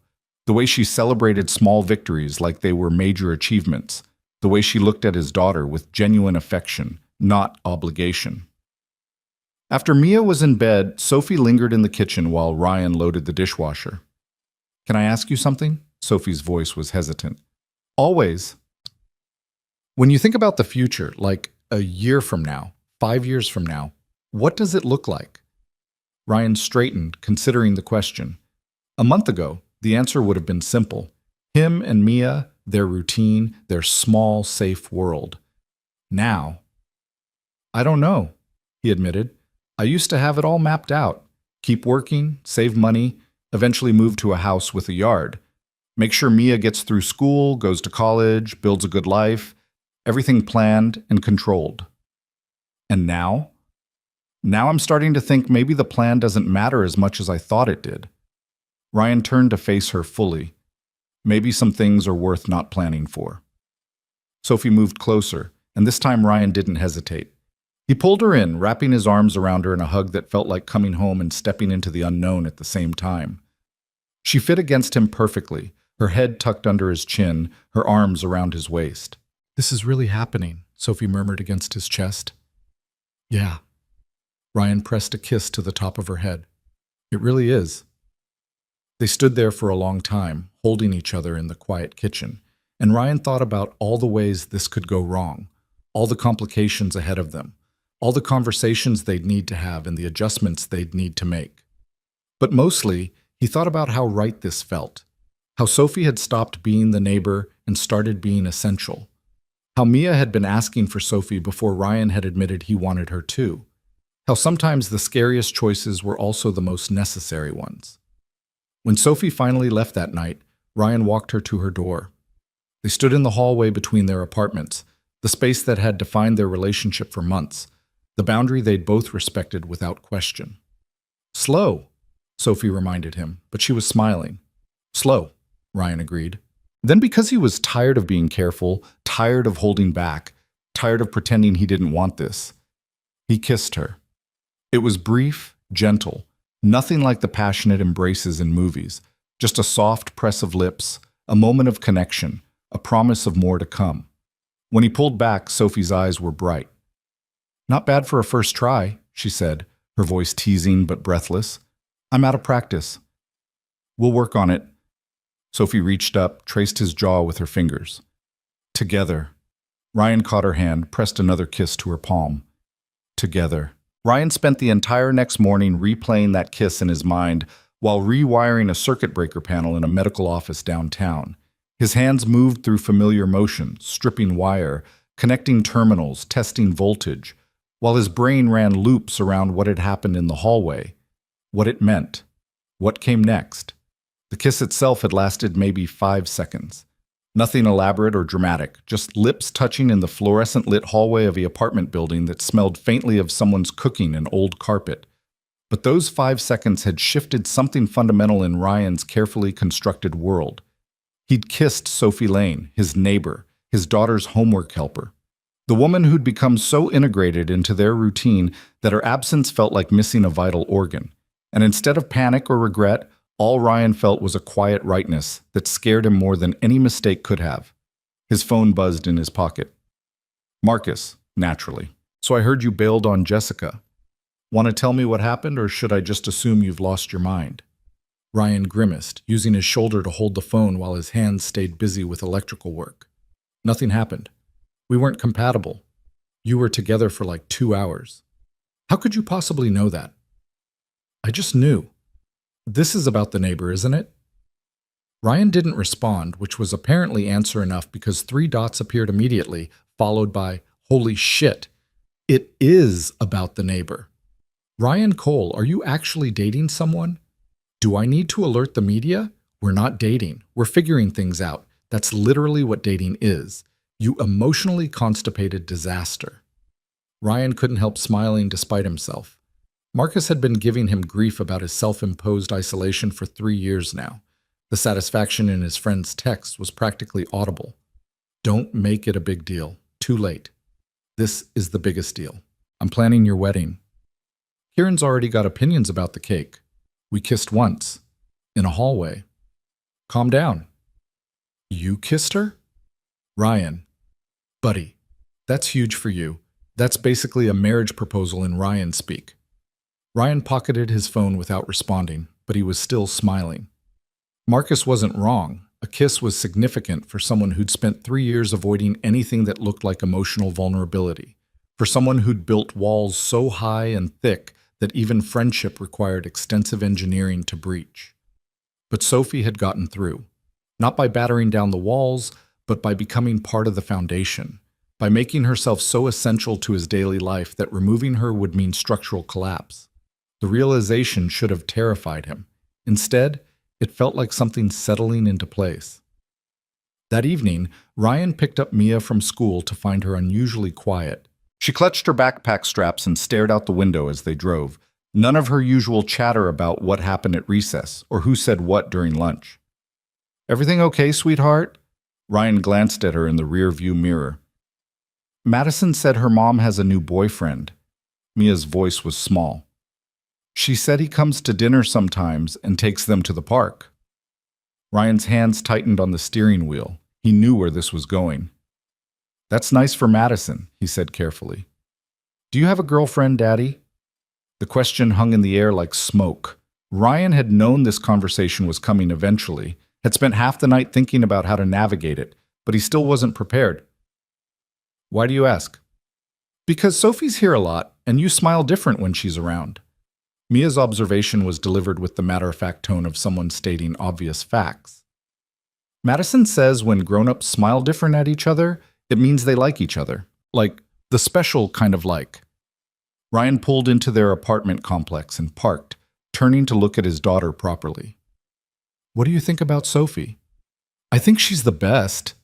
The way she celebrated small victories like they were major achievements. The way she looked at his daughter with genuine affection, not obligation. After Mia was in bed, Sophie lingered in the kitchen while Ryan loaded the dishwasher. "Can I ask you something?" Sophie's voice was hesitant. "Always. When you think about the future, like a year from now, 5 years from now, what does it look like?" Ryan straightened, considering the question. A month ago, the answer would have been simple. Him and Mia, their routine, their small, safe world. Now, "I don't know," he admitted. "I used to have it all mapped out. Keep working, save money, eventually move to a house with a yard. Make sure Mia gets through school, goes to college, builds a good life. Everything planned and controlled. And now? Now I'm starting to think maybe the plan doesn't matter as much as I thought it did." Ryan turned to face her fully. Maybe some things are worth not planning for. Sophie moved closer, and this time Ryan didn't hesitate. He pulled her in, wrapping his arms around her in a hug that felt like coming home and stepping into the unknown at the same time. She fit against him perfectly, her head tucked under his chin, her arms around his waist. "This is really happening," Sophie murmured against his chest. "Yeah." Ryan pressed a kiss to the top of her head. "It really is." They stood there for a long time, holding each other in the quiet kitchen, and Ryan thought about all the ways this could go wrong, all the complications ahead of them, all the conversations they'd need to have and the adjustments they'd need to make. But mostly, he thought about how right this felt, how Sophie had stopped being the neighbor and started being essential, how Mia had been asking for Sophie before Ryan had admitted he wanted her too, how sometimes the scariest choices were also the most necessary ones. When Sophie finally left that night, Ryan walked her to her door. They stood in the hallway between their apartments, the space that had defined their relationship for months, the boundary they'd both respected without question. "Slow," Sophie reminded him, but she was smiling. "Slow," Ryan agreed. Then, because he was tired of being careful, tired of holding back, tired of pretending he didn't want this, he kissed her. It was brief, gentle, nothing like the passionate embraces in movies, just a soft press of lips, a moment of connection, a promise of more to come. When he pulled back, Sophie's eyes were bright. "Not bad for a first try," she said, her voice teasing but breathless. "I'm out of practice." "We'll work on it." Sophie reached up, traced his jaw with her fingers. "Together." Ryan caught her hand, pressed another kiss to her palm. "Together." Ryan spent the entire next morning replaying that kiss in his mind while rewiring a circuit breaker panel in a medical office downtown. His hands moved through familiar motions, stripping wire, connecting terminals, testing voltage, while his brain ran loops around what had happened in the hallway, what it meant, what came next. The kiss itself had lasted maybe 5 seconds. Nothing elaborate or dramatic, just lips touching in the fluorescent-lit hallway of the apartment building that smelled faintly of someone's cooking and old carpet. But those 5 seconds had shifted something fundamental in Ryan's carefully constructed world. He'd kissed Sophie Lane, his neighbor, his daughter's homework helper, the woman who'd become so integrated into their routine that her absence felt like missing a vital organ. And instead of panic or regret, all Ryan felt was a quiet rightness that scared him more than any mistake could have. His phone buzzed in his pocket. "Marcus," Naturally. So I heard you bailed on Jessica. Want to tell me what happened, or should I just assume you've lost your mind? Ryan grimaced, using his shoulder to hold the phone while his hands stayed busy with electrical work. Nothing happened. We weren't compatible. You were together for like 2 hours. How could you possibly know that? I just knew. This is about the neighbor, isn't it? Ryan didn't respond, which was apparently answer enough because 3 dots appeared immediately, followed by, holy shit. It is about the neighbor. Ryan Cole, are you actually dating someone? Do I need to alert the media? We're not dating. We're figuring things out. That's literally what dating is. You emotionally constipated disaster. Ryan couldn't help smiling despite himself. Marcus had been giving him grief about his self-imposed isolation for 3 years now. The satisfaction in his friend's text was practically audible. Don't make it a big deal. Too late. This is the biggest deal. I'm planning your wedding. Kieran's already got opinions about the cake. We kissed once. In a hallway. Calm down. You kissed her? Ryan. Buddy, that's huge for you. That's basically a marriage proposal in Ryan speak. Ryan pocketed his phone without responding, but he was still smiling. Marcus wasn't wrong. A kiss was significant for someone who'd spent 3 years avoiding anything that looked like emotional vulnerability, for someone who'd built walls so high and thick that even friendship required extensive engineering to breach. But Sophie had gotten through, not by battering down the walls, but by becoming part of the foundation, by making herself so essential to his daily life that removing her would mean structural collapse. The realization should have terrified him. Instead, it felt like something settling into place. That evening, Ryan picked up Mia from school to find her unusually quiet. She clutched her backpack straps and stared out the window as they drove. None of her usual chatter about what happened at recess or who said what during lunch. Everything okay, sweetheart? Ryan glanced at her in the rear-view mirror. Madison said her mom has a new boyfriend. Mia's voice was small. She said he comes to dinner sometimes and takes them to the park. Ryan's hands tightened on the steering wheel. He knew where this was going. That's nice for Madison, he said carefully. Do you have a girlfriend, Daddy? The question hung in the air like smoke. Ryan had known this conversation was coming eventually, had spent half the night thinking about how to navigate it, but he still wasn't prepared. Why do you ask? Because Sophie's here a lot, and you smile different when she's around. Mia's observation was delivered with the matter-of-fact tone of someone stating obvious facts. Madison says when grown-ups smile different at each other, it means they like each other. Like, the special kind of like. Ryan pulled into their apartment complex and parked, turning to look at his daughter properly. What do you think about Sophie? I think she's the best.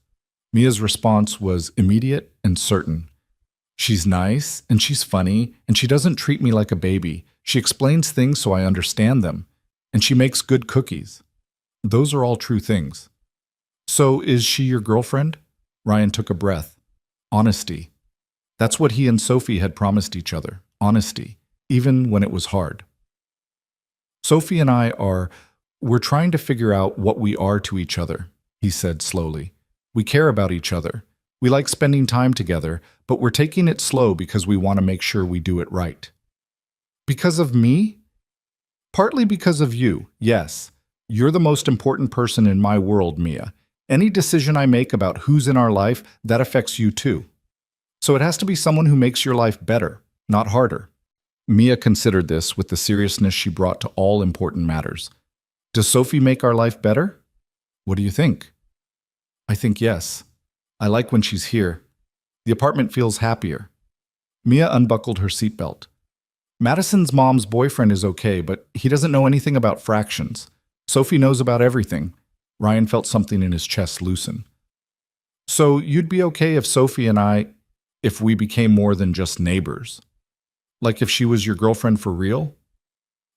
Mia's response was immediate and certain. She's nice, and she's funny, and she doesn't treat me like a baby. She explains things so I understand them, and she makes good cookies. Those are all true things. So is she your girlfriend? Ryan took a breath. Honesty. That's what he and Sophie had promised each other. Honesty, even when it was hard. Sophie and we're trying to figure out what we are to each other, he said slowly. We care about each other. We like spending time together, but we're taking it slow because we want to make sure we do it right. Because of me? Partly because of you, yes. You're the most important person in my world, Mia. Any decision I make about who's in our life, that affects you too. So it has to be someone who makes your life better, not harder. Mia considered this with the seriousness she brought to all important matters. Does Sophie make our life better? What do you think? I think yes. I like when she's here. The apartment feels happier. Mia unbuckled her seatbelt. Madison's mom's boyfriend is okay, but he doesn't know anything about fractions. Sophie knows about everything. Ryan felt something in his chest loosen. So you'd be okay if Sophie and if we became more than just neighbors? Like if she was your girlfriend for real?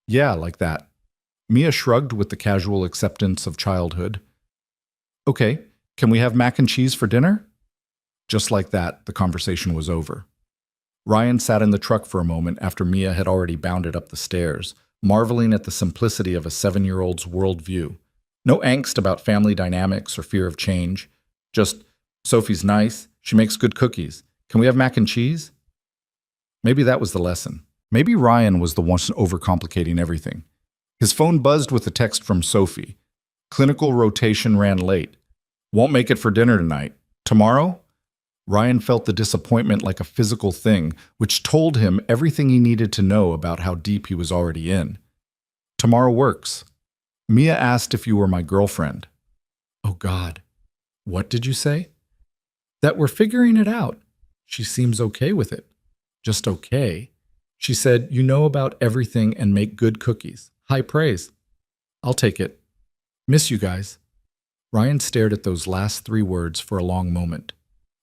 Yeah, like that. Mia shrugged with the casual acceptance of childhood. Okay, can we have mac and cheese for dinner? Just like that, the conversation was over. Ryan sat in the truck for a moment after Mia had already bounded up the stairs, marveling at the simplicity of a 7-year-old's worldview. No angst about family dynamics or fear of change. Just, Sophie's nice, she makes good cookies, Can we have mac and cheese? Maybe that was the lesson. Maybe Ryan was the one overcomplicating everything. His phone buzzed with a text from Sophie. Clinical rotation ran late. Won't make it for dinner tonight. Tomorrow? Ryan felt the disappointment like a physical thing, which told him everything he needed to know about how deep he was already in. Tomorrow works. Mia asked if you were my girlfriend. Oh God. What did you say? That we're figuring it out. She seems okay with it. Just okay. She said, you know about everything and make good cookies. High praise. I'll take it. Miss you guys. Ryan stared at those last 3 words for a long moment.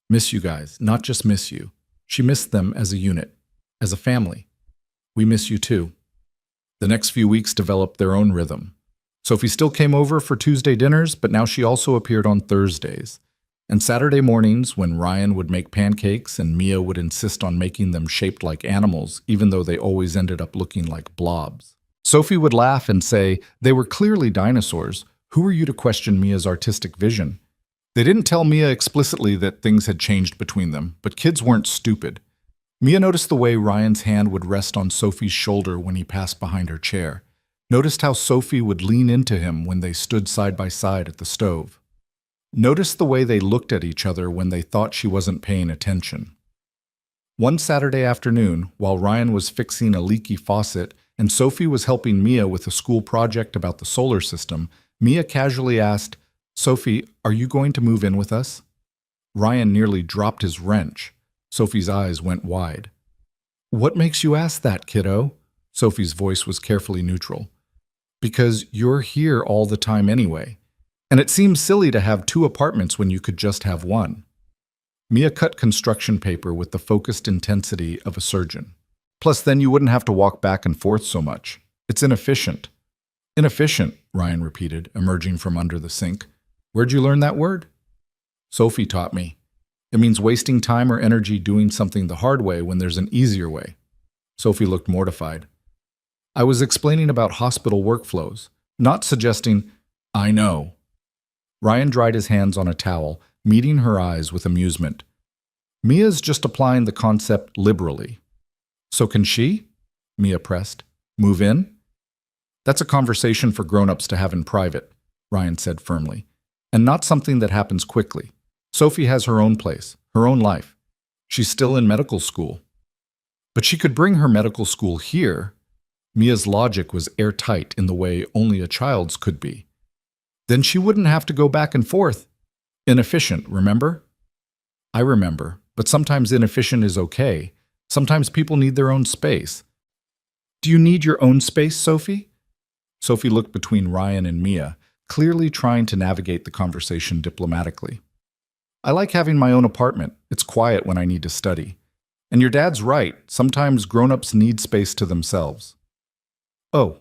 Miss you guys, not just miss you. She missed them as a unit, as a family. We miss you too. The next few weeks developed their own rhythm. Sophie still came over for Tuesday dinners, but now she also appeared on Thursdays. And Saturday mornings, when Ryan would make pancakes and Mia would insist on making them shaped like animals, even though they always ended up looking like blobs. Sophie would laugh and say, they were clearly dinosaurs. Who are you to question Mia's artistic vision? They didn't tell Mia explicitly that things had changed between them, but kids weren't stupid. Mia noticed the way Ryan's hand would rest on Sophie's shoulder when he passed behind her chair. Noticed how Sophie would lean into him when they stood side by side at the stove. Noticed the way they looked at each other when they thought she wasn't paying attention. One Saturday afternoon, while Ryan was fixing a leaky faucet and Sophie was helping Mia with a school project about the solar system, Mia casually asked, Sophie, are you going to move in with us? Ryan nearly dropped his wrench. Sophie's eyes went wide. What makes you ask that, kiddo? Sophie's voice was carefully neutral. Because you're here all the time anyway. And it seems silly to have 2 apartments when you could just have 1. Mia cut construction paper with the focused intensity of a surgeon. Plus, then you wouldn't have to walk back and forth so much. It's inefficient. Inefficient, Ryan repeated, emerging from under the sink. Where'd you learn that word? Sophie taught me. It means wasting time or energy doing something the hard way when there's an easier way. Sophie looked mortified. I was explaining about hospital workflows, not suggesting, I know. Ryan dried his hands on a towel, meeting her eyes with amusement. Mia's just applying the concept liberally. So can she? Mia pressed. Move in? That's a conversation for grown-ups to have in private, Ryan said firmly, and not something that happens quickly. Sophie has her own place, her own life. She's still in medical school. But she could bring her medical school here. Mia's logic was airtight in the way only a child's could be. Then she wouldn't have to go back and forth. Inefficient, remember? I remember, but sometimes inefficient is okay. Sometimes people need their own space. Do you need your own space, Sophie? Sophie looked between Ryan and Mia, clearly trying to navigate the conversation diplomatically. I like having my own apartment. It's quiet when I need to study. And your dad's right. Sometimes grown-ups need space to themselves. Oh.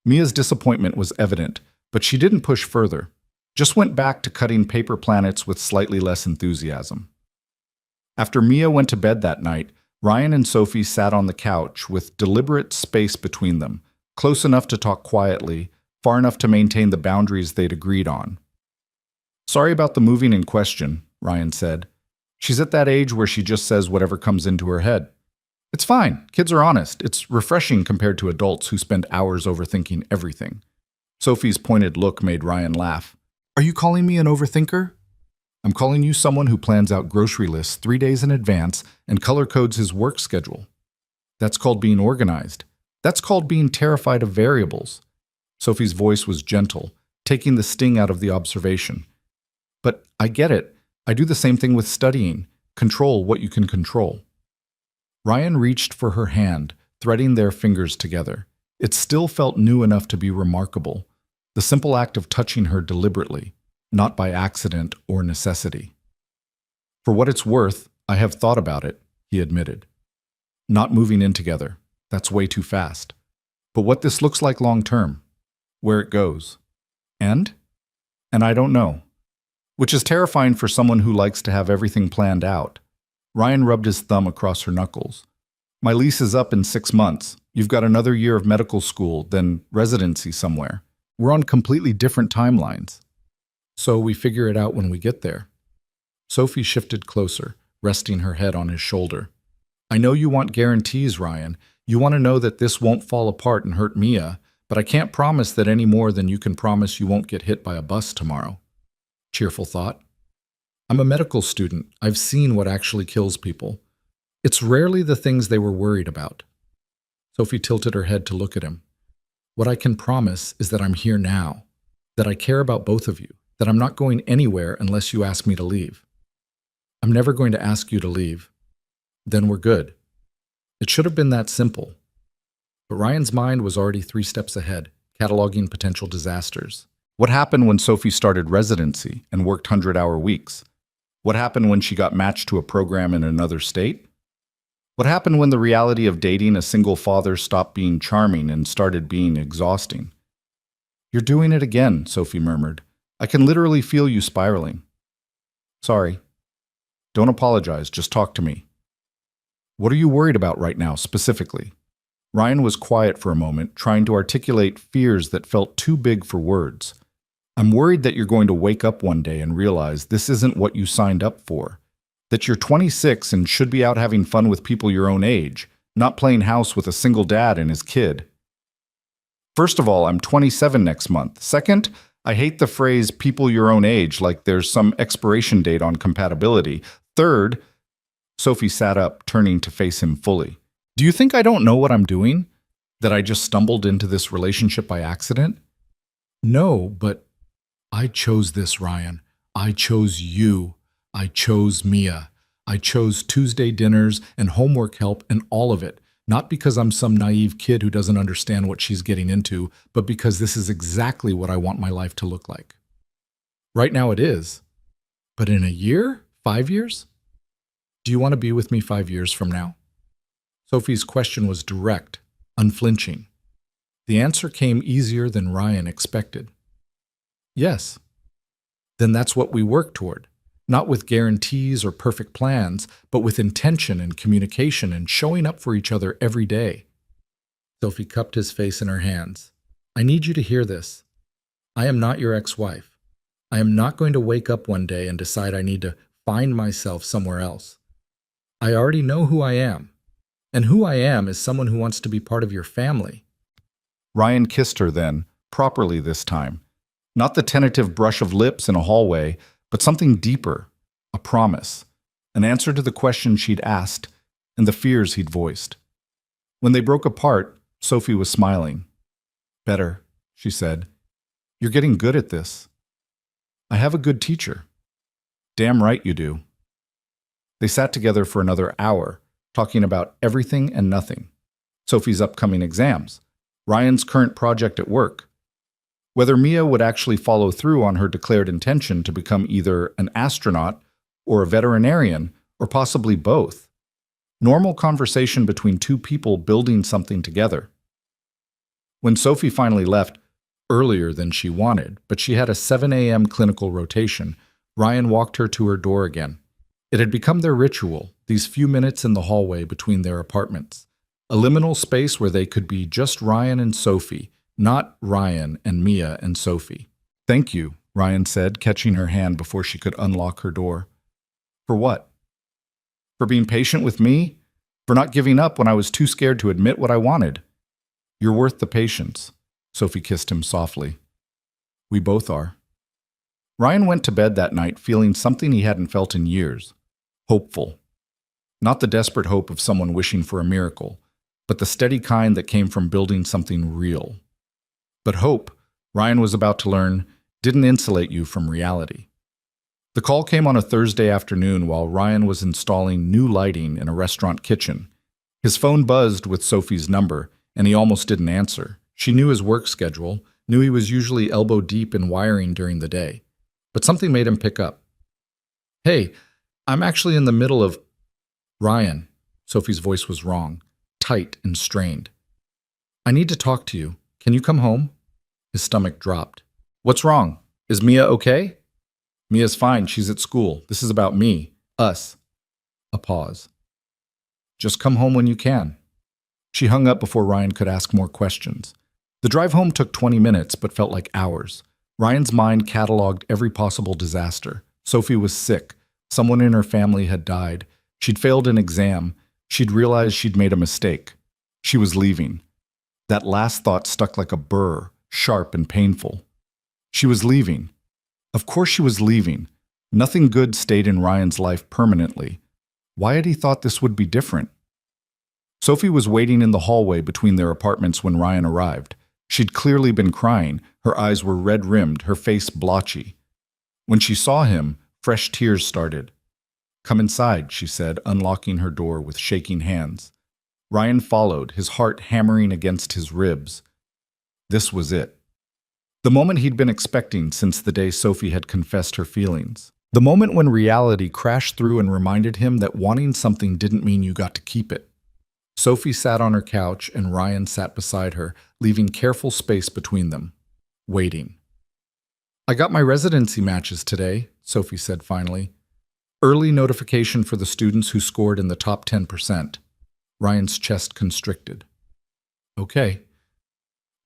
Mia's disappointment was evident, but she didn't push further. Just went back to cutting paper planets with slightly less enthusiasm. After Mia went to bed that night, Ryan and Sophie sat on the couch with deliberate space between them, close enough to talk quietly, far enough to maintain the boundaries they'd agreed on. Sorry about the moving in question, Ryan said. She's at that age where she just says whatever comes into her head. It's fine. Kids are honest. It's refreshing compared to adults who spend hours overthinking everything. Sophie's pointed look made Ryan laugh. Are you calling me an overthinker? I'm calling you someone who plans out grocery lists 3 days in advance and color codes his work schedule. That's called being organized. That's called being terrified of variables. Sophie's voice was gentle, taking the sting out of the observation. But I get it. I do the same thing with studying. Control what you can control. Ryan reached for her hand, threading their fingers together. It still felt new enough to be remarkable. The simple act of touching her deliberately, not by accident or necessity. For what it's worth, I have thought about it, he admitted. Not moving in together. That's way too fast. But what this looks like long term. Where it goes. And I don't know. Which is terrifying for someone who likes to have everything planned out. Ryan rubbed his thumb across her knuckles. My lease is up in 6 months. You've got another year of medical school, then residency somewhere. We're on completely different timelines. So we figure it out when we get there. Sophie shifted closer, resting her head on his shoulder. I know you want guarantees, Ryan. You want to know that this won't fall apart and hurt Mia, but I can't promise that any more than you can promise you won't get hit by a bus tomorrow. Cheerful thought. I'm a medical student. I've seen what actually kills people. It's rarely the things they were worried about. Sophie tilted her head to look at him. What I can promise is that I'm here now, that I care about both of you, that I'm not going anywhere unless you ask me to leave. I'm never going to ask you to leave. Then we're good. It should have been that simple. But Ryan's mind was already 3 steps ahead, cataloging potential disasters. What happened when Sophie started residency and worked 100-hour weeks? What happened when she got matched to a program in another state? What happened when the reality of dating a single father stopped being charming and started being exhausting? You're doing it again, Sophie murmured. I can literally feel you spiraling. Sorry. Don't apologize, just talk to me. What are you worried about right now, specifically? Ryan was quiet for a moment, trying to articulate fears that felt too big for words. I'm worried that you're going to wake up one day and realize this isn't what you signed up for. That you're 26 and should be out having fun with people your own age, not playing house with a single dad and his kid. First of all, I'm 27 next month. Second, I hate the phrase people your own age like there's some expiration date on compatibility. Third, Sophie sat up, turning to face him fully. Do you think I don't know what I'm doing? That I just stumbled into this relationship by accident? No, but I chose this, Ryan. I chose you. I chose Mia. I chose Tuesday dinners and homework help and all of it. Not because I'm some naive kid who doesn't understand what she's getting into, but because this is exactly what I want my life to look like. Right now it is. But in a year? 5 years? Do you want to be with me 5 years from now? Sophie's question was direct, unflinching. The answer came easier than Ryan expected. Yes. Then that's what we work toward. Not with guarantees or perfect plans, but with intention and communication and showing up for each other every day. Sophie cupped his face in her hands. I need you to hear this. I am not your ex-wife. I am not going to wake up one day and decide I need to find myself somewhere else. I already know who I am. And who I am is someone who wants to be part of your family. Ryan kissed her then, properly this time. Not the tentative brush of lips in a hallway, but something deeper, a promise, an answer to the question she'd asked and the fears he'd voiced. When they broke apart, Sophie was smiling. Better, she said. You're getting good at this. I have a good teacher. Damn right you do. They sat together for another hour, talking about everything and nothing. Sophie's upcoming exams, Ryan's current project at work, whether Mia would actually follow through on her declared intention to become either an astronaut or a veterinarian, or possibly both. Normal conversation between two people building something together. When Sophie finally left, earlier than she wanted, but she had a 7 a.m. clinical rotation, Ryan walked her to her door again. It had become their ritual, these few minutes in the hallway between their apartments. A liminal space where they could be just Ryan and Sophie, not Ryan and Mia and Sophie. Thank you, Ryan said, catching her hand before she could unlock her door. For what? For being patient with me? For not giving up when I was too scared to admit what I wanted? You're worth the patience. Sophie kissed him softly. We both are. Ryan went to bed that night feeling something he hadn't felt in years. Hopeful. Not the desperate hope of someone wishing for a miracle, but the steady kind that came from building something real. But hope, Ryan was about to learn, didn't insulate you from reality. The call came on a Thursday afternoon while Ryan was installing new lighting in a restaurant kitchen. His phone buzzed with Sophie's number, and he almost didn't answer. She knew his work schedule, knew he was usually elbow deep in wiring during the day. But something made him pick up. Hey, I'm actually in the middle of... Ryan. Sophie's voice was wrong, tight and strained. I need to talk to you. Can you come home? His stomach dropped. What's wrong? Is Mia okay? Mia's fine. She's at school. This is about me. Us. A pause. Just come home when you can. She hung up before Ryan could ask more questions. The drive home took 20 minutes, but felt like hours. Ryan's mind cataloged every possible disaster. Sophie was sick, Someone in her family had died. She'd failed an exam. She'd realized she'd made a mistake. She was leaving. That last thought stuck like a burr, sharp and painful. She was leaving. Of course she was leaving. Nothing good stayed in Ryan's life permanently. Why had he thought this would be different? Sophie was waiting in the hallway between their apartments when Ryan arrived. She'd clearly been crying. Her eyes were red-rimmed, her face blotchy. When she saw him, fresh tears started. "Come inside," she said, unlocking her door with shaking hands. Ryan followed, his heart hammering against his ribs. This was it. The moment he'd been expecting since the day Sophie had confessed her feelings. The moment when reality crashed through and reminded him that wanting something didn't mean you got to keep it. Sophie sat on her couch and Ryan sat beside her, leaving careful space between them, waiting. "I got my residency matches today," Sophie said finally. "Early notification for the students who scored in the top 10%. Ryan's chest constricted. "Okay.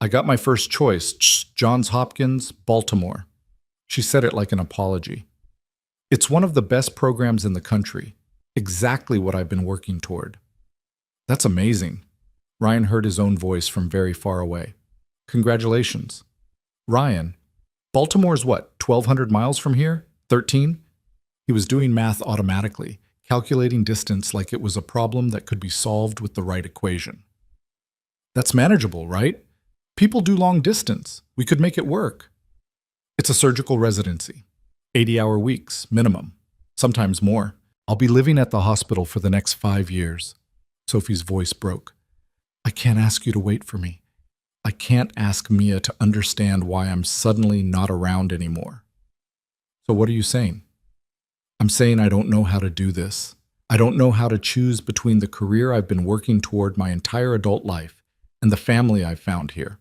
I got my first choice, Johns Hopkins, Baltimore." She said it like an apology. "It's one of the best programs in the country. Exactly what I've been working toward." "That's amazing." Ryan heard his own voice from very far away. "Congratulations." "Ryan, Baltimore's what, 1,200 miles from here? 13? He was doing math automatically, calculating distance like it was a problem that could be solved with the right equation. "That's manageable, right? People do long distance. We could make it work." "It's a surgical residency. 80-hour weeks, minimum. Sometimes more. I'll be living at the hospital for the next 5 years. Sophie's voice broke. "I can't ask you to wait for me. I can't ask Mia to understand why I'm suddenly not around anymore." "So what are you saying?" "I'm saying I don't know how to do this. I don't know how to choose between the career I've been working toward my entire adult life and the family I've found here."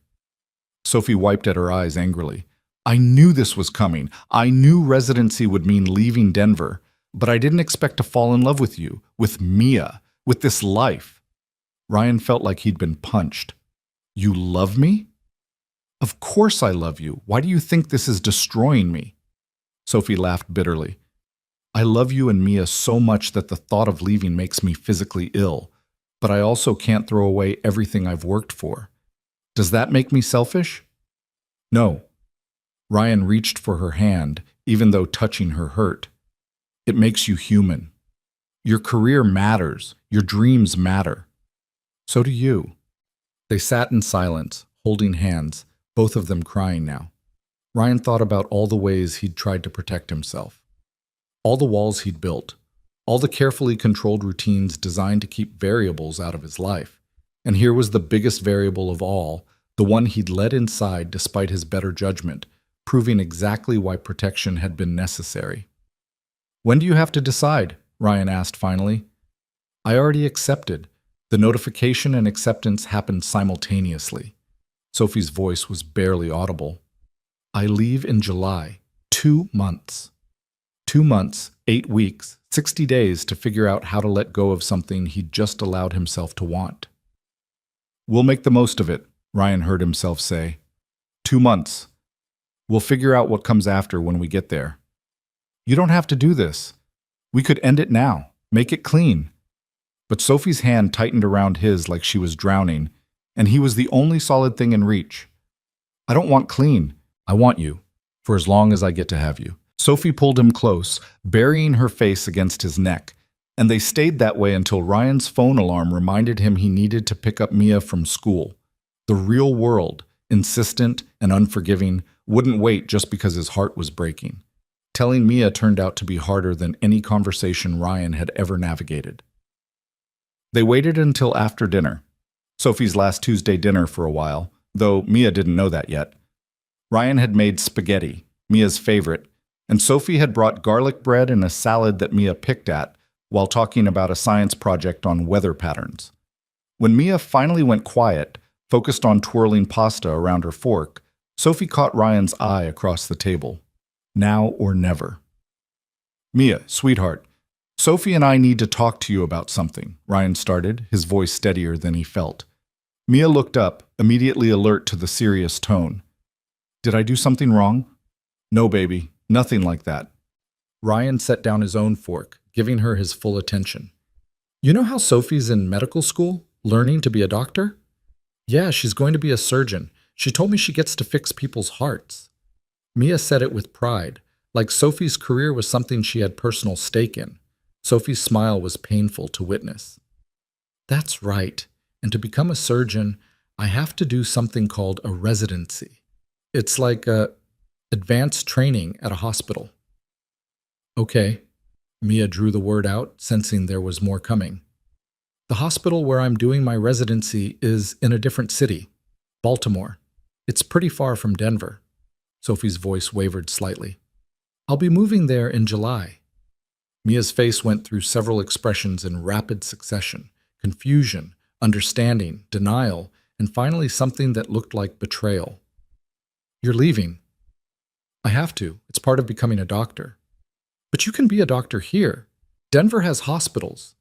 Sophie wiped at her eyes angrily. "I knew this was coming. I knew residency would mean leaving Denver, but I didn't expect to fall in love with you, with Mia, with this life." Ryan felt like he'd been punched. "You love me?" "Of course I love you. Why do you think this is destroying me?" Sophie laughed bitterly. "I love you and Mia so much that the thought of leaving makes me physically ill, but I also can't throw away everything I've worked for. Does that make me selfish?" "No." Ryan reached for her hand, even though touching her hurt. "It makes you human. Your career matters. Your dreams matter. So do you." They sat in silence, holding hands, both of them crying now. Ryan thought about all the ways he'd tried to protect himself. All the walls he'd built. All the carefully controlled routines designed to keep variables out of his life. And here was the biggest variable of all, the one he'd let inside despite his better judgment, proving exactly why protection had been necessary. "When do you have to decide?" Ryan asked finally. "I already accepted." The notification and acceptance happened simultaneously. Sophie's voice was barely audible. "I leave in July. 2 months. 2 months, 8 weeks, 60 days to figure out how to let go of something he'd just allowed himself to want." "We'll make the most of it," Ryan heard himself say. 2 months. We'll figure out what comes after when we get there." "You don't have to do this. We could end it now. Make it clean." But Sophie's hand tightened around his like she was drowning, and he was the only solid thing in reach. "I don't want clean. I want you, for as long as I get to have you." Sophie pulled him close, burying her face against his neck, and they stayed that way until Ryan's phone alarm reminded him he needed to pick up Mia from school. The real world, insistent and unforgiving, wouldn't wait just because his heart was breaking. Telling Mia turned out to be harder than any conversation Ryan had ever navigated. They waited until after dinner, Sophie's last Tuesday dinner for a while, though Mia didn't know that yet. Ryan had made spaghetti, Mia's favorite, and Sophie had brought garlic bread and a salad that Mia picked at while talking about a science project on weather patterns. When Mia finally went quiet, focused on twirling pasta around her fork, Sophie caught Ryan's eye across the table. Now or never. "Mia, sweetheart, Sophie and I need to talk to you about something," Ryan started, his voice steadier than he felt. Mia looked up, immediately alert to the serious tone. "Did I do something wrong?" "No, baby, nothing like that." Ryan set down his own fork, giving her his full attention. You know how Sophie's in medical school, learning to be a doctor? Yeah, she's going to be a surgeon. She told me she gets to fix people's hearts. Mia said it with pride, like Sophie's career was something she had personal stake in. Sophie's smile was painful to witness. That's right. And to become a surgeon, I have to do something called a residency. It's like advanced training at a hospital. Okay. Mia drew the word out, sensing there was more coming. The hospital where I'm doing my residency is in a different city, Baltimore. It's pretty far from Denver. Sophie's voice wavered slightly. I'll be moving there in July. Mia's face went through several expressions in rapid succession: confusion, understanding, denial, and finally something that looked like betrayal. You're leaving. I have to. It's part of becoming a doctor. But you can be a doctor here. Denver has hospitals.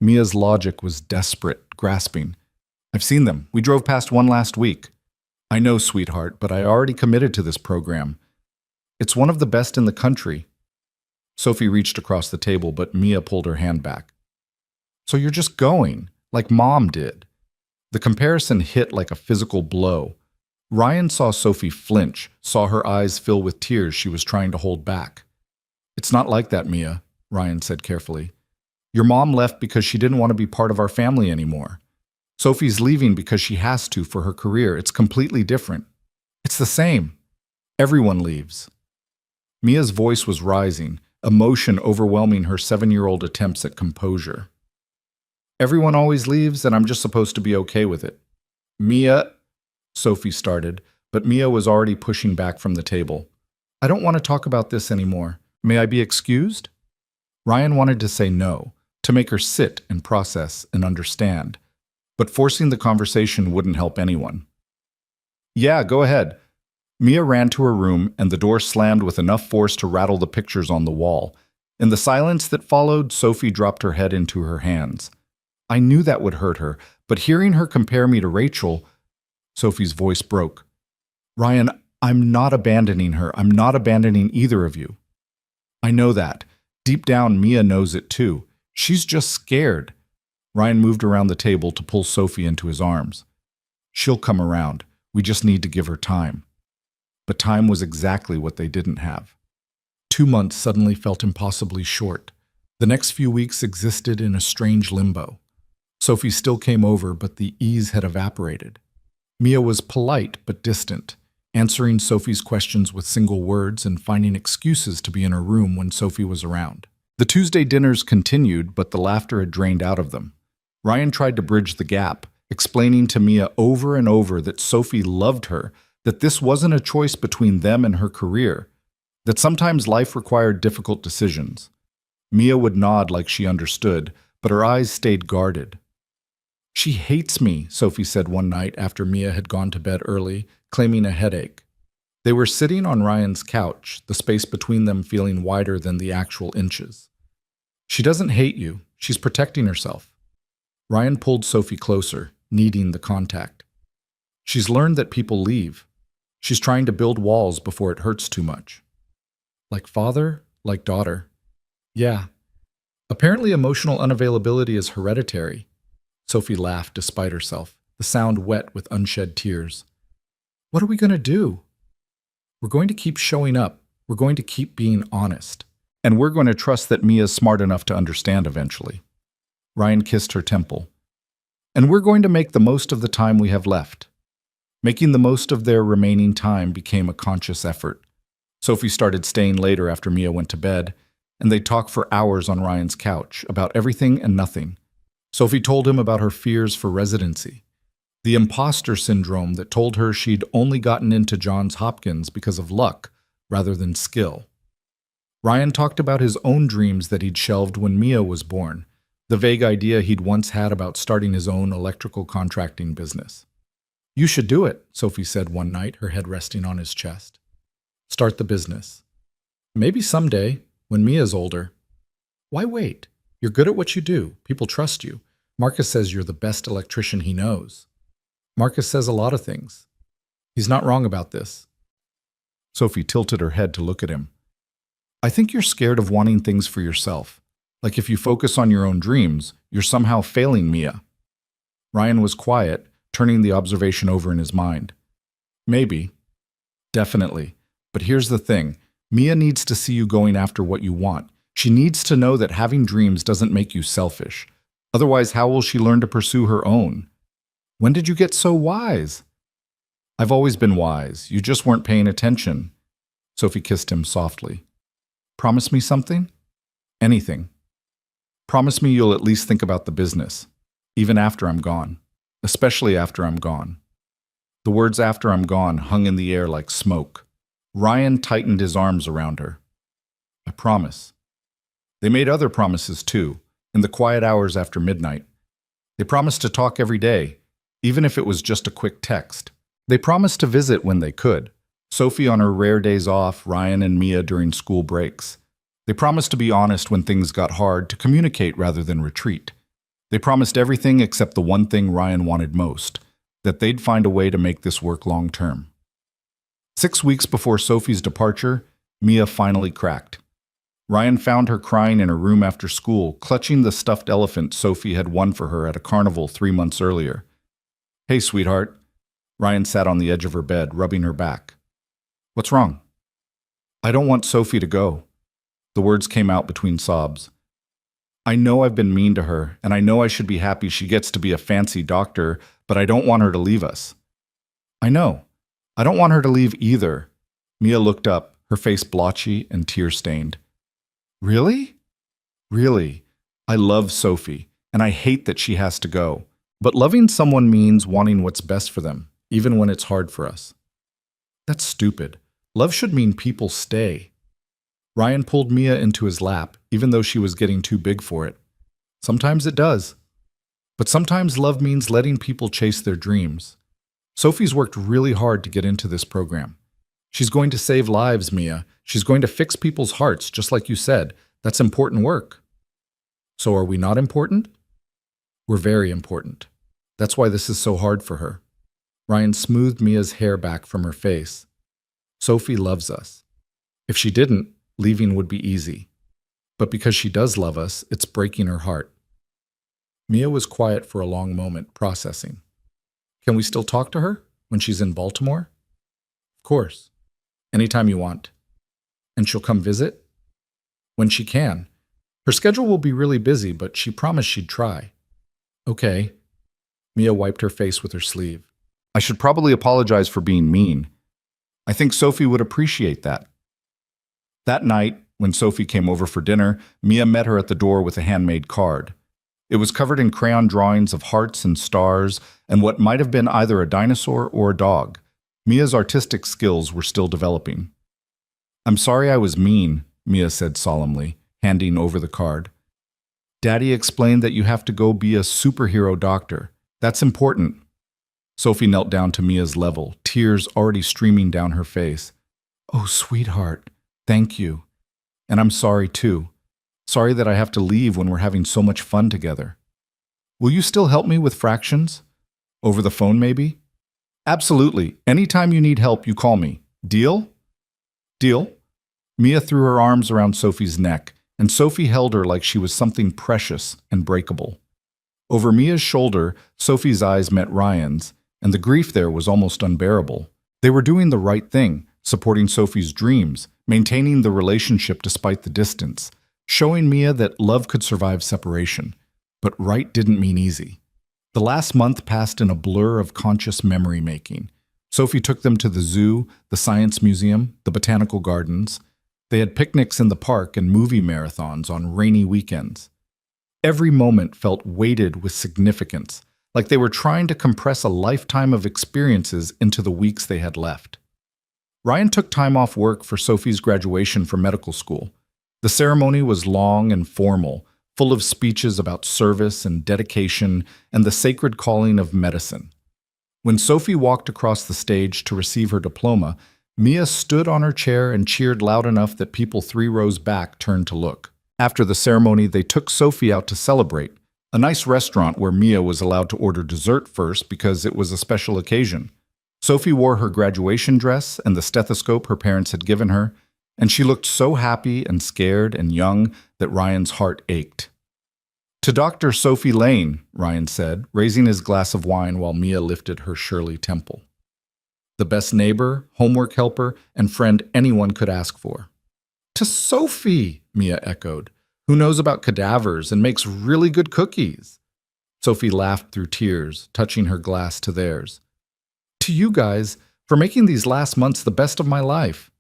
Mia's logic was desperate, grasping. I've seen them. We drove past one last week. I know, sweetheart, but I already committed to this program. It's one of the best in the country. Sophie reached across the table, but Mia pulled her hand back. So you're just going, like Mom did. The comparison hit like a physical blow. Ryan saw Sophie flinch, saw her eyes fill with tears she was trying to hold back. It's not like that, Mia, Ryan said carefully. Your mom left because she didn't want to be part of our family anymore. Sophie's leaving because she has to for her career. It's completely different. It's the same. Everyone leaves. Mia's voice was rising, emotion overwhelming her 7-year-old attempts at composure. Everyone always leaves, and I'm just supposed to be okay with it. Mia, Sophie started, but Mia was already pushing back from the table. I don't want to talk about this anymore. May I be excused? Ryan wanted to say no, to make her sit and process and understand, but forcing the conversation wouldn't help anyone. Yeah, go ahead. Mia ran to her room, and the door slammed with enough force to rattle the pictures on the wall. In the silence that followed, Sophie dropped her head into her hands. I knew that would hurt her, but hearing her compare me to Rachel, Sophie's voice broke. Ryan, I'm not abandoning her. I'm not abandoning either of you. I know that. Deep down, Mia knows it too. She's just scared. Ryan moved around the table to pull Sophie into his arms. She'll come around. We just need to give her time. But time was exactly what they didn't have. 2 months suddenly felt impossibly short. The next few weeks existed in a strange limbo. Sophie still came over, but the ease had evaporated. Mia was polite but distant, answering Sophie's questions with single words and finding excuses to be in her room when Sophie was around. The Tuesday dinners continued, but the laughter had drained out of them. Ryan tried to bridge the gap, explaining to Mia over and over that Sophie loved her, that this wasn't a choice between them and her career, that sometimes life required difficult decisions. Mia would nod like she understood, but her eyes stayed guarded. She hates me, Sophie said one night after Mia had gone to bed early, claiming a headache. They were sitting on Ryan's couch, the space between them feeling wider than the actual inches. She doesn't hate you. She's protecting herself. Ryan pulled Sophie closer, needing the contact. She's learned that people leave. She's trying to build walls before it hurts too much. Like father, like daughter. Yeah. Apparently emotional unavailability is hereditary. Sophie laughed despite herself, the sound wet with unshed tears. What are we going to do? We're going to keep showing up. We're going to keep being honest. And we're going to trust that Mia's smart enough to understand eventually. Ryan kissed her temple. And we're going to make the most of the time we have left. Making the most of their remaining time became a conscious effort. Sophie started staying later after Mia went to bed, and they talked for hours on Ryan's couch about everything and nothing. Sophie told him about her fears for residency, the imposter syndrome that told her she'd only gotten into Johns Hopkins because of luck rather than skill. Ryan talked about his own dreams that he'd shelved when Mia was born, the vague idea he'd once had about starting his own electrical contracting business. You should do it, Sophie said one night, her head resting on his chest. Start the business. Maybe someday, when Mia's older. Why wait? You're good at what you do. People trust you. Marcus says you're the best electrician he knows. Marcus says a lot of things. He's not wrong about this. Sophie tilted her head to look at him. I think you're scared of wanting things for yourself. Like if you focus on your own dreams, you're somehow failing Mia. Ryan was quiet, turning the observation over in his mind. Maybe. Definitely. But here's the thing. Mia needs to see you going after what you want. She needs to know that having dreams doesn't make you selfish. Otherwise, how will she learn to pursue her own? When did you get so wise? I've always been wise. You just weren't paying attention. Sophie kissed him softly. Promise me something? Anything. Promise me you'll at least think about the business, even after I'm gone, especially after I'm gone. The words after I'm gone hung in the air like smoke. Ryan tightened his arms around her. I promise. They made other promises too, in the quiet hours after midnight. They promised to talk every day, even if it was just a quick text. They promised to visit when they could. Sophie on her rare days off, Ryan and Mia during school breaks. They promised to be honest when things got hard, to communicate rather than retreat. They promised everything except the one thing Ryan wanted most, that they'd find a way to make this work long term. 6 weeks before Sophie's departure, Mia finally cracked. Ryan found her crying in her room after school, clutching the stuffed elephant Sophie had won for her at a carnival 3 months earlier. Hey, sweetheart. Ryan sat on the edge of her bed, rubbing her back. What's wrong? I don't want Sophie to go. The words came out between sobs. I know I've been mean to her, and I know I should be happy she gets to be a fancy doctor, but I don't want her to leave us. I know. I don't want her to leave either. Mia looked up, her face blotchy and tear-stained. Really? Really. I love Sophie, and I hate that she has to go. But loving someone means wanting what's best for them, even when it's hard for us. That's stupid. Love should mean people stay. Ryan pulled Mia into his lap, even though she was getting too big for it. Sometimes it does. But sometimes love means letting people chase their dreams. Sophie's worked really hard to get into this program. She's going to save lives, Mia. She's going to fix people's hearts, just like you said. That's important work. So are we not important? We're very important. That's why this is so hard for her. Ryan smoothed Mia's hair back from her face. Sophie loves us. If she didn't, leaving would be easy. But because she does love us, it's breaking her heart. Mia was quiet for a long moment, processing. Can we still talk to her when she's in Baltimore? Of course. Anytime you want. And she'll come visit? When she can. Her schedule will be really busy, but she promised she'd try. Okay. Mia wiped her face with her sleeve. I should probably apologize for being mean. I think Sophie would appreciate that. That night, when Sophie came over for dinner, Mia met her at the door with a handmade card. It was covered in crayon drawings of hearts and stars and what might have been either a dinosaur or a dog. Mia's artistic skills were still developing. I'm sorry I was mean, Mia said solemnly, handing over the card. Daddy explained that you have to go be a superhero doctor. That's important. Sophie knelt down to Mia's level, tears already streaming down her face. Oh, sweetheart, thank you. And I'm sorry too. Sorry that I have to leave when we're having so much fun together. Will you still help me with fractions? Over the phone, maybe? Absolutely. Anytime you need help, you call me. Deal? Deal? Mia threw her arms around Sophie's neck, and Sophie held her like she was something precious and breakable. Over Mia's shoulder, Sophie's eyes met Ryan's, and the grief there was almost unbearable. They were doing the right thing, supporting Sophie's dreams, maintaining the relationship despite the distance, showing Mia that love could survive separation. But right didn't mean easy. The last month passed in a blur of conscious memory-making. Sophie took them to the zoo, the science museum, the botanical gardens. They had picnics in the park and movie marathons on rainy weekends. Every moment felt weighted with significance, like they were trying to compress a lifetime of experiences into the weeks they had left. Ryan took time off work for Sophie's graduation from medical school. The ceremony was long and formal, full of speeches about service and dedication and the sacred calling of medicine. When Sophie walked across the stage to receive her diploma, Mia stood on her chair and cheered loud enough that people 3 rows back turned to look. After the ceremony, they took Sophie out to celebrate, a nice restaurant where Mia was allowed to order dessert first because it was a special occasion. Sophie wore her graduation dress and the stethoscope her parents had given her. and she looked so happy and scared and young that Ryan's heart ached. "To Dr. Sophie Lane," Ryan said, raising his glass of wine while Mia lifted her Shirley Temple. The best neighbor, homework helper, and friend anyone could ask for. "To Sophie," Mia echoed, "who knows about cadavers and makes really good cookies." Sophie laughed through tears, touching her glass to theirs. "To you guys, for making these last months the best of my life."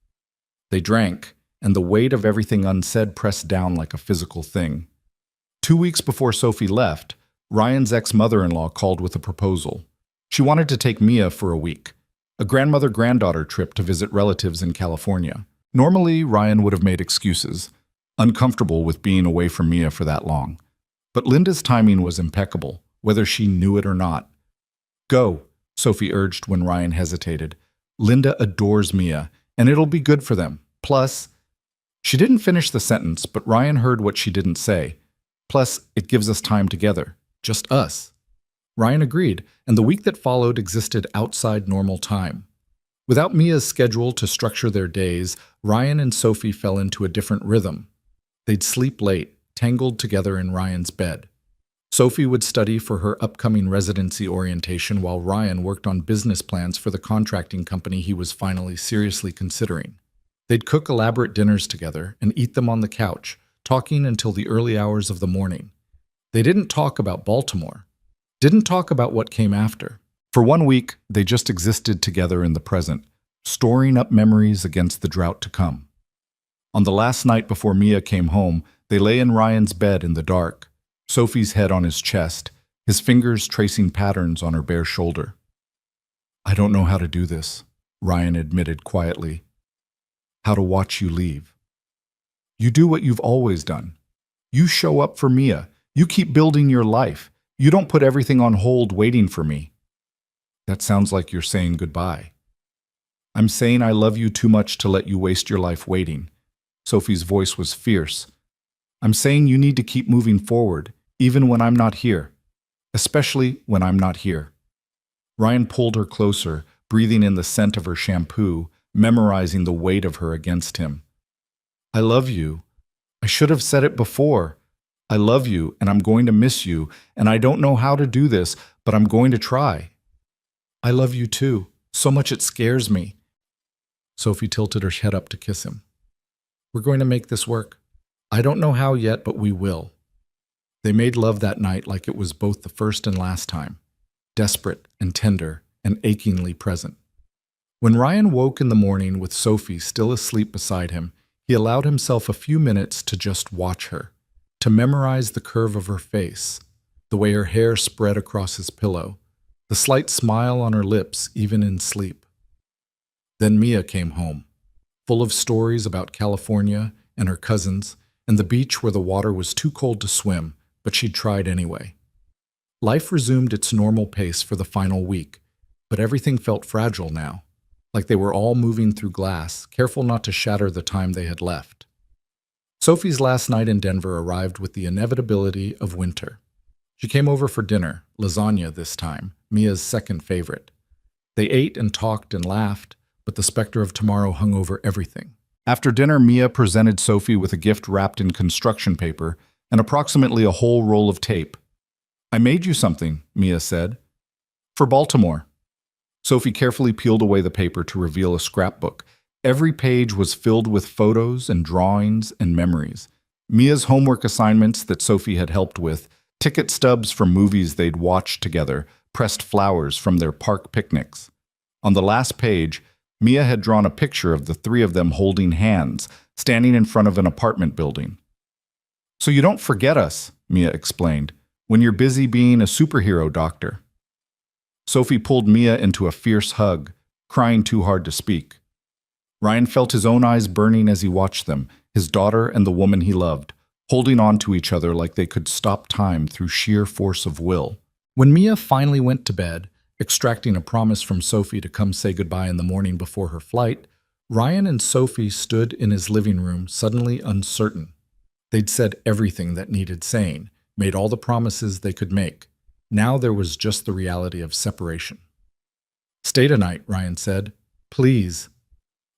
They drank, and the weight of everything unsaid pressed down like a physical thing. 2 weeks before Sophie left, Ryan's ex-mother-in-law called with a proposal. She wanted to take Mia for a week, a grandmother-granddaughter trip to visit relatives in California. Normally, Ryan would have made excuses, uncomfortable with being away from Mia for that long. But Linda's timing was impeccable, whether she knew it or not. "Go," Sophie urged when Ryan hesitated. "Linda adores Mia, and it'll be good for them. Plus," she didn't finish the sentence, but Ryan heard what she didn't say. "Plus, it gives us time together, just us." Ryan agreed, and the week that followed existed outside normal time. Without Mia's schedule to structure their days, Ryan and Sophie fell into a different rhythm. They'd sleep late, tangled together in Ryan's bed. Sophie would study for her upcoming residency orientation while Ryan worked on business plans for the contracting company he was finally seriously considering. They'd cook elaborate dinners together and eat them on the couch, talking until the early hours of the morning. They didn't talk about Baltimore, didn't talk about what came after. For 1 week, they just existed together in the present, storing up memories against the drought to come. On the last night before Mia came home, they lay in Ryan's bed in the dark, Sophie's head on his chest, his fingers tracing patterns on her bare shoulder. "I don't know how to do this," Ryan admitted quietly. "How to watch you leave. You do what you've always done. You show up for Mia. You keep building your life. You don't put everything on hold waiting for me." "That sounds like you're saying goodbye." "I'm saying I love you too much to let you waste your life waiting." Sophie's voice was fierce. "I'm saying you need to keep moving forward, even when I'm not here. Especially when I'm not here." Ryan pulled her closer, breathing in the scent of her shampoo, memorizing the weight of her against him. "I love you. I should have said it before. I love you, and I'm going to miss you, and I don't know how to do this, but I'm going to try." "I love you too. So much it scares me." Sophie tilted her head up to kiss him. "We're going to make this work. I don't know how yet, but we will." They made love that night like it was both the first and last time, desperate and tender and achingly present. When Ryan woke in the morning with Sophie still asleep beside him, he allowed himself a few minutes to just watch her, to memorize the curve of her face, the way her hair spread across his pillow, the slight smile on her lips even in sleep. Then Mia came home, full of stories about California and her cousins and the beach where the water was too cold to swim, but she'd tried anyway. Life resumed its normal pace for the final week, but everything felt fragile now, like they were all moving through glass, careful not to shatter the time they had left. Sophie's last night in Denver arrived with the inevitability of winter. She came over for dinner, lasagna this time, Mia's second favorite. They ate and talked and laughed, but the specter of tomorrow hung over everything. After dinner, Mia presented Sophie with a gift wrapped in construction paper and approximately a whole roll of tape. "I made you something," Mia said. "For Baltimore." Sophie carefully peeled away the paper to reveal a scrapbook. Every page was filled with photos and drawings and memories. Mia's homework assignments that Sophie had helped with, ticket stubs from movies they'd watched together, pressed flowers from their park picnics. On the last page, Mia had drawn a picture of the three of them holding hands, standing in front of an apartment building. "So you don't forget us," Mia explained, "when you're busy being a superhero doctor." Sophie pulled Mia into a fierce hug, crying too hard to speak. Ryan felt his own eyes burning as he watched them, his daughter and the woman he loved, holding on to each other like they could stop time through sheer force of will. When Mia finally went to bed, extracting a promise from Sophie to come say goodbye in the morning before her flight, Ryan and Sophie stood in his living room suddenly uncertain. They'd said everything that needed saying, made all the promises they could make. Now there was just the reality of separation. "Stay tonight," Ryan said. "Please."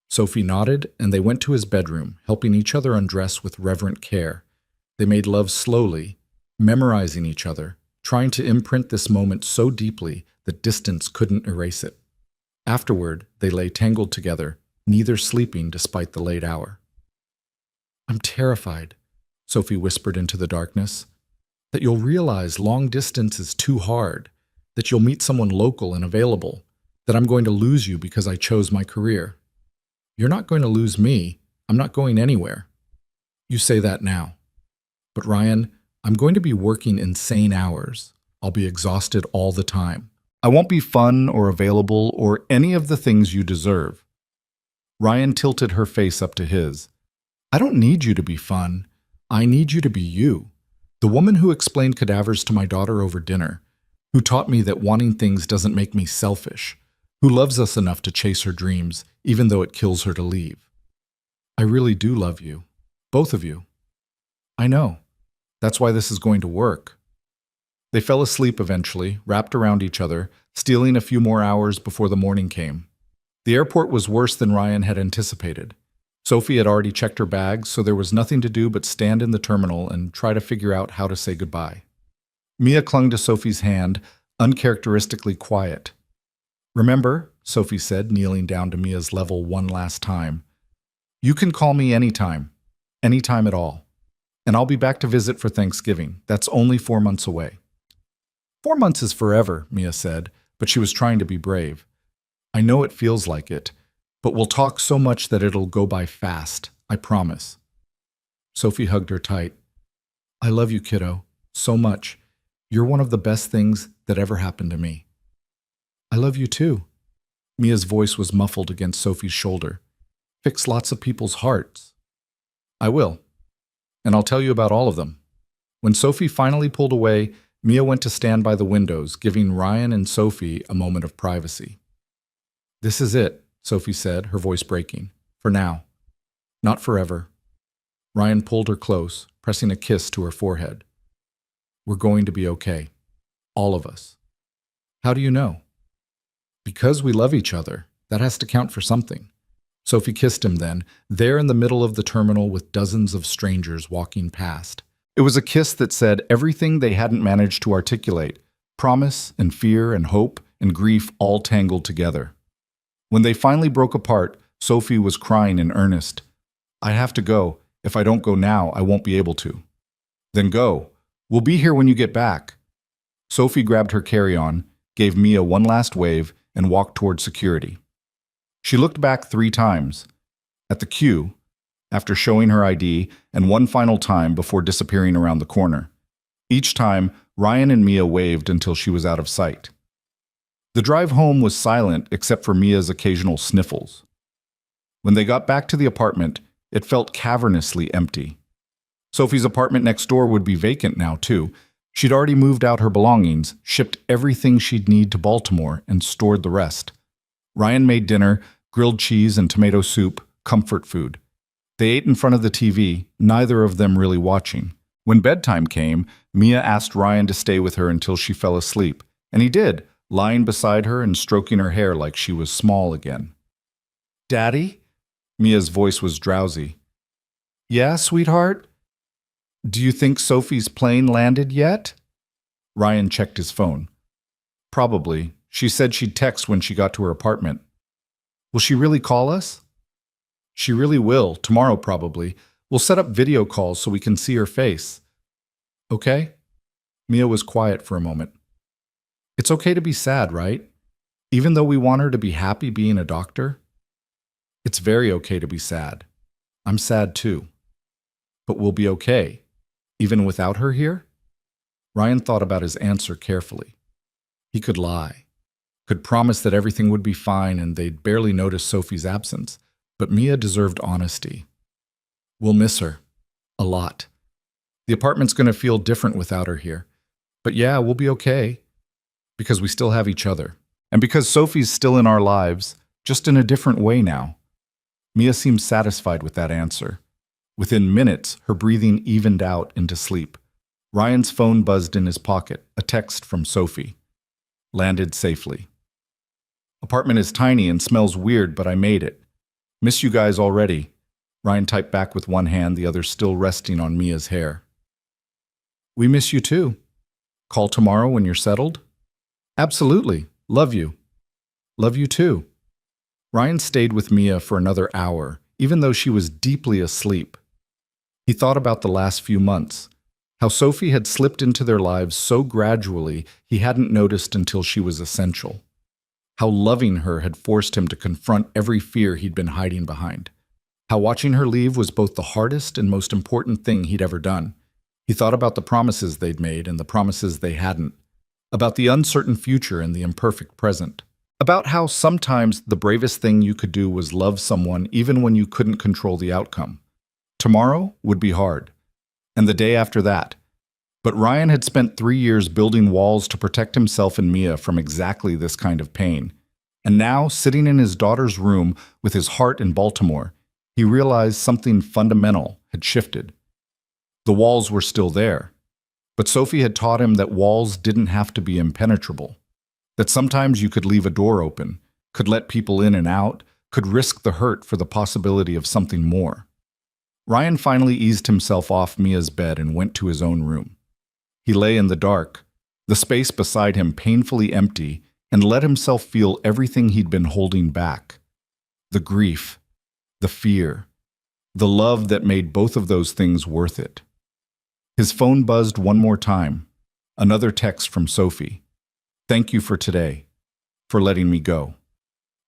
Sophie nodded, and they went to his bedroom, helping each other undress with reverent care. They made love slowly, memorizing each other, trying to imprint this moment so deeply that distance couldn't erase it. Afterward, they lay tangled together, neither sleeping despite the late hour. "I'm terrified," Sophie whispered into the darkness, "that you'll realize long distance is too hard, that you'll meet someone local and available, that I'm going to lose you because I chose my career." "You're not going to lose me. I'm not going anywhere." "You say that now. But Ryan, I'm going to be working insane hours. I'll be exhausted all the time. I won't be fun or available or any of the things you deserve." Ryan tilted her face up to his. "I don't need you to be fun. I need you to be you. The woman who explained cadavers to my daughter over dinner, who taught me that wanting things doesn't make me selfish, who loves us enough to chase her dreams, even though it kills her to leave. I really do love you. Both of you. I know. That's why this is going to work." They fell asleep eventually, wrapped around each other, stealing a few more hours before the morning came. The airport was worse than Ryan had anticipated. Sophie had already checked her bags, so there was nothing to do but stand in the terminal and try to figure out how to say goodbye. Mia clung to Sophie's hand, uncharacteristically quiet. "Remember," Sophie said, kneeling down to Mia's level one last time, "you can call me anytime at all. And I'll be back to visit for Thanksgiving. That's only 4 months away." 4 months is forever," Mia said, but she was trying to be brave. "I know it feels like it, but we'll talk so much that it'll go by fast. I promise." Sophie hugged her tight. "I love you, kiddo, so much. You're one of the best things that ever happened to me." "I love you too." Mia's voice was muffled against Sophie's shoulder. "Fix lots of people's hearts." "I will. And I'll tell you about all of them." When Sophie finally pulled away, Mia went to stand by the windows, giving Ryan and Sophie a moment of privacy. "This is it," Sophie said, her voice breaking. "For now. Not forever." Ryan pulled her close, pressing a kiss to her forehead. "We're going to be okay. All of us." "How do you know?" "Because we love each other. That has to count for something." Sophie kissed him then, there in the middle of the terminal with dozens of strangers walking past. It was a kiss that said everything they hadn't managed to articulate, promise and fear and hope and grief all tangled together. When they finally broke apart, Sophie was crying in earnest. "I have to go. If I don't go now, I won't be able to." "Then go. We'll be here when you get back." Sophie grabbed her carry-on, gave Mia one last wave, and walked toward security. She looked back 3 times. At the queue, after showing her ID, and one final time before disappearing around the corner. Each time, Ryan and Mia waved until she was out of sight. The drive home was silent except for Mia's occasional sniffles. When they got back to the apartment, it felt cavernously empty. Sophie's apartment next door would be vacant now, too. She'd already moved out her belongings, shipped everything she'd need to Baltimore, and stored the rest. Ryan made dinner, grilled cheese and tomato soup, comfort food. They ate in front of the TV, neither of them really watching. When bedtime came, Mia asked Ryan to stay with her until she fell asleep, and he did, lying beside her and stroking her hair like she was small again. "Daddy?" Mia's voice was drowsy. "Yeah, sweetheart? Do you think Sophie's plane landed yet?" Ryan checked his phone. "Probably. She said she'd text when she got to her apartment." "Will she really call us?" "She really will, tomorrow probably. We'll set up video calls so we can see her face." "Okay?" Mia was quiet for a moment. "It's okay to be sad, right? Even though we want her to be happy being a doctor?" "It's very okay to be sad. I'm sad too. But we'll be okay, even without her here?" Ryan thought about his answer carefully. He could lie, could promise that everything would be fine and they'd barely notice Sophie's absence. But Mia deserved honesty. "We'll miss her. A lot. The apartment's going to feel different without her here. But yeah, we'll be okay. Because we still have each other. And because Sophie's still in our lives, just in a different way now." Mia seemed satisfied with that answer. Within minutes, her breathing evened out into sleep. Ryan's phone buzzed in his pocket, a text from Sophie. "Landed safely. Apartment is tiny and smells weird, but I made it. Miss you guys already. Ryan typed back with one hand, the other still resting on Mia's hair. We miss you too. Call tomorrow when you're settled? Absolutely. Love you. Love you too. Ryan stayed with Mia for another hour, even though she was deeply asleep. He thought about the last few months, how Sophie had slipped into their lives so gradually he hadn't noticed until she was essential. How loving her had forced him to confront every fear he'd been hiding behind. How watching her leave was both the hardest and most important thing he'd ever done. He thought about the promises they'd made and the promises they hadn't, about the uncertain future and the imperfect present, about how sometimes the bravest thing you could do was love someone even when you couldn't control the outcome. Tomorrow would be hard, and the day after that. But Ryan had spent 3 years building walls to protect himself and Mia from exactly this kind of pain. And now, sitting in his daughter's room with his heart in Baltimore, he realized something fundamental had shifted. The walls were still there, but Sophie had taught him that walls didn't have to be impenetrable, that sometimes you could leave a door open, could let people in and out, could risk the hurt for the possibility of something more. Ryan finally eased himself off Mia's bed and went to his own room. He lay in the dark, the space beside him painfully empty, and let himself feel everything he'd been holding back. The grief, the fear, the love that made both of those things worth it. His phone buzzed one more time. Another text from Sophie. Thank you for today, for letting me go,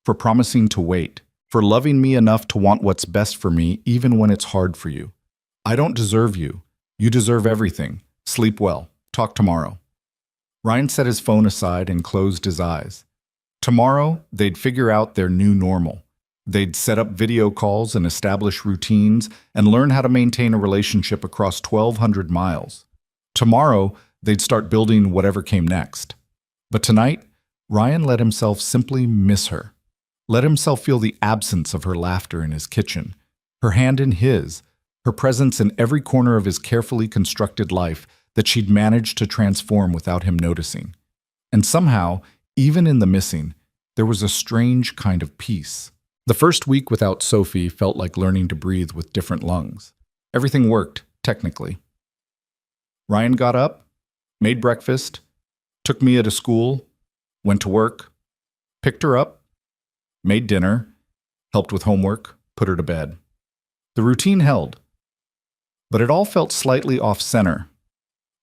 for promising to wait, for loving me enough to want what's best for me even when it's hard for you. I don't deserve you. You deserve everything. Sleep well. Talk tomorrow. Ryan set his phone aside and closed his eyes. Tomorrow, they'd figure out their new normal. They'd set up video calls and establish routines and learn how to maintain a relationship across 1,200 miles. Tomorrow, they'd start building whatever came next. But tonight, Ryan let himself simply miss her. Let himself feel the absence of her laughter in his kitchen, her hand in his, her presence in every corner of his carefully constructed life that she'd managed to transform without him noticing. And somehow, even in the missing, there was a strange kind of peace. The first week without Sophie felt like learning to breathe with different lungs. Everything worked, technically. Ryan got up, made breakfast, took Mia to school, went to work, picked her up, made dinner, helped with homework, put her to bed. The routine held, but it all felt slightly off-center,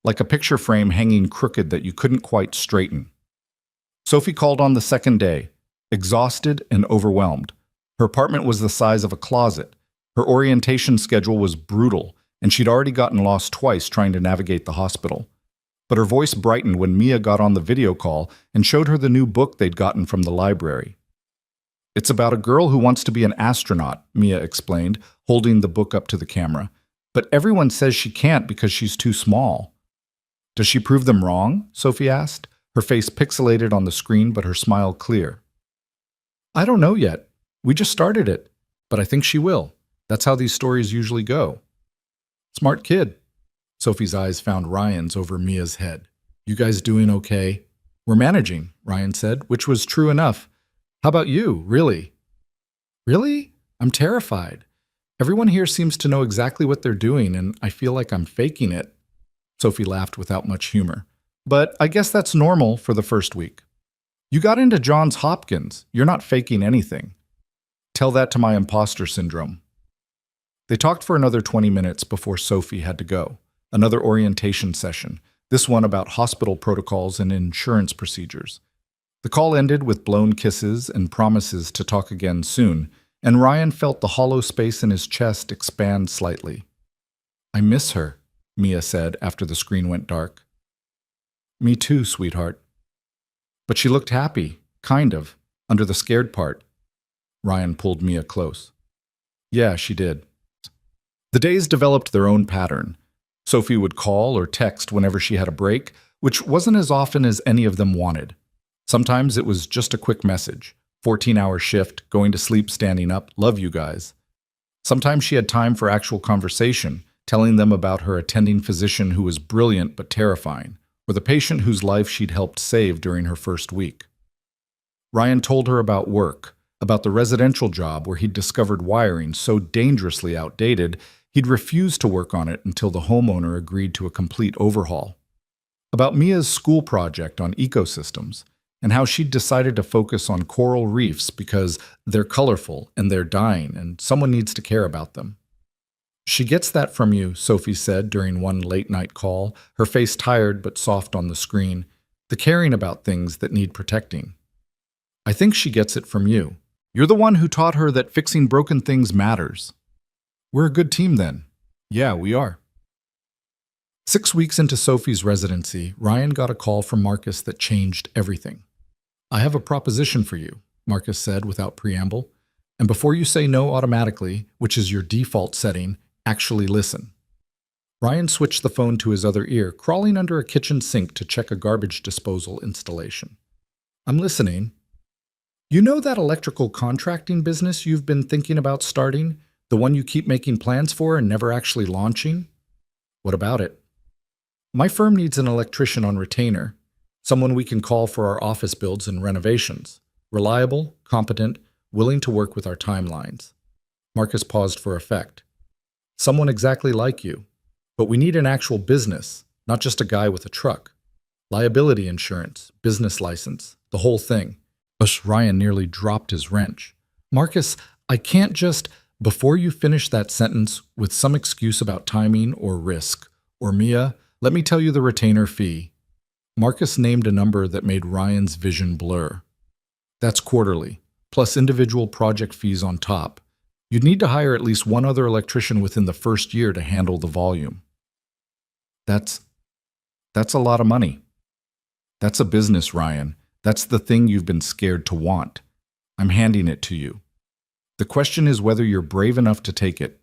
like a picture frame hanging crooked that you couldn't quite straighten. Sophie called on the second day, exhausted and overwhelmed. Her apartment was the size of a closet. Her orientation schedule was brutal, and she'd already gotten lost twice trying to navigate the hospital. But her voice brightened when Mia got on the video call and showed her the new book they'd gotten from the library. It's about a girl who wants to be an astronaut, Mia explained, holding the book up to the camera. But everyone says she can't because she's too small. Does she prove them wrong? Sophie asked, her face pixelated on the screen but her smile clear. I don't know yet. We just started it, but I think she will. That's how these stories usually go. Smart kid. Sophie's eyes found Ryan's over Mia's head. You guys doing okay? We're managing, Ryan said, which was true enough. How about you, really? Really? I'm terrified. Everyone here seems to know exactly what they're doing, and I feel like I'm faking it. Sophie laughed without much humor. But I guess that's normal for the first week. You got into Johns Hopkins. You're not faking anything. Tell that to my imposter syndrome. They talked for another 20 minutes before Sophie had to go. Another orientation session, this one about hospital protocols and insurance procedures. The call ended with blown kisses and promises to talk again soon, and Ryan felt the hollow space in his chest expand slightly. I miss her, Mia said after the screen went dark. Me too, sweetheart. But she looked happy, kind of, under the scared part. Ryan pulled Mia close. Yeah, she did. The days developed their own pattern. Sophie would call or text whenever she had a break, which wasn't as often as any of them wanted. Sometimes it was just a quick message. 14-hour shift, going to sleep standing up, love you guys. Sometimes she had time for actual conversation, telling them about her attending physician who was brilliant but terrifying, or the patient whose life she'd helped save during her first week. Ryan told her about work, about the residential job where he'd discovered wiring so dangerously outdated he'd refused to work on it until the homeowner agreed to a complete overhaul. About Mia's school project on ecosystems, and how she'd decided to focus on coral reefs because they're colorful and they're dying and someone needs to care about them. "She gets that from you," Sophie said during one late-night call, her face tired but soft on the screen, the caring about things that need protecting. "I think she gets it from you. You're the one who taught her that fixing broken things matters." "We're a good team then." "Yeah, we are." 6 weeks into Sophie's residency, Ryan got a call from Marcus that changed everything. "I have a proposition for you," Marcus said without preamble. "And before you say no automatically, which is your default setting, actually listen." Ryan switched the phone to his other ear, crawling under a kitchen sink to check a garbage disposal installation. "I'm listening." "You know that electrical contracting business you've been thinking about starting? The one you keep making plans for and never actually launching?" "What about it?" "My firm needs an electrician on retainer, someone we can call for our office builds and renovations. Reliable, competent, willing to work with our timelines." Marcus paused for effect. "Someone exactly like you. But we need an actual business, not just a guy with a truck. Liability insurance, business license, the whole thing." Ryan nearly dropped his wrench. "Marcus, I can't just—" Before you finish that sentence with some excuse about timing or risk, or Mia, let me tell you the retainer fee. Marcus named a number that made Ryan's vision blur. "That's quarterly, plus individual project fees on top. You'd need to hire at least one other electrician within the first year to handle the volume." That's a lot of money." "That's a business, Ryan. That's the thing you've been scared to want. I'm handing it to you. The question is whether you're brave enough to take it."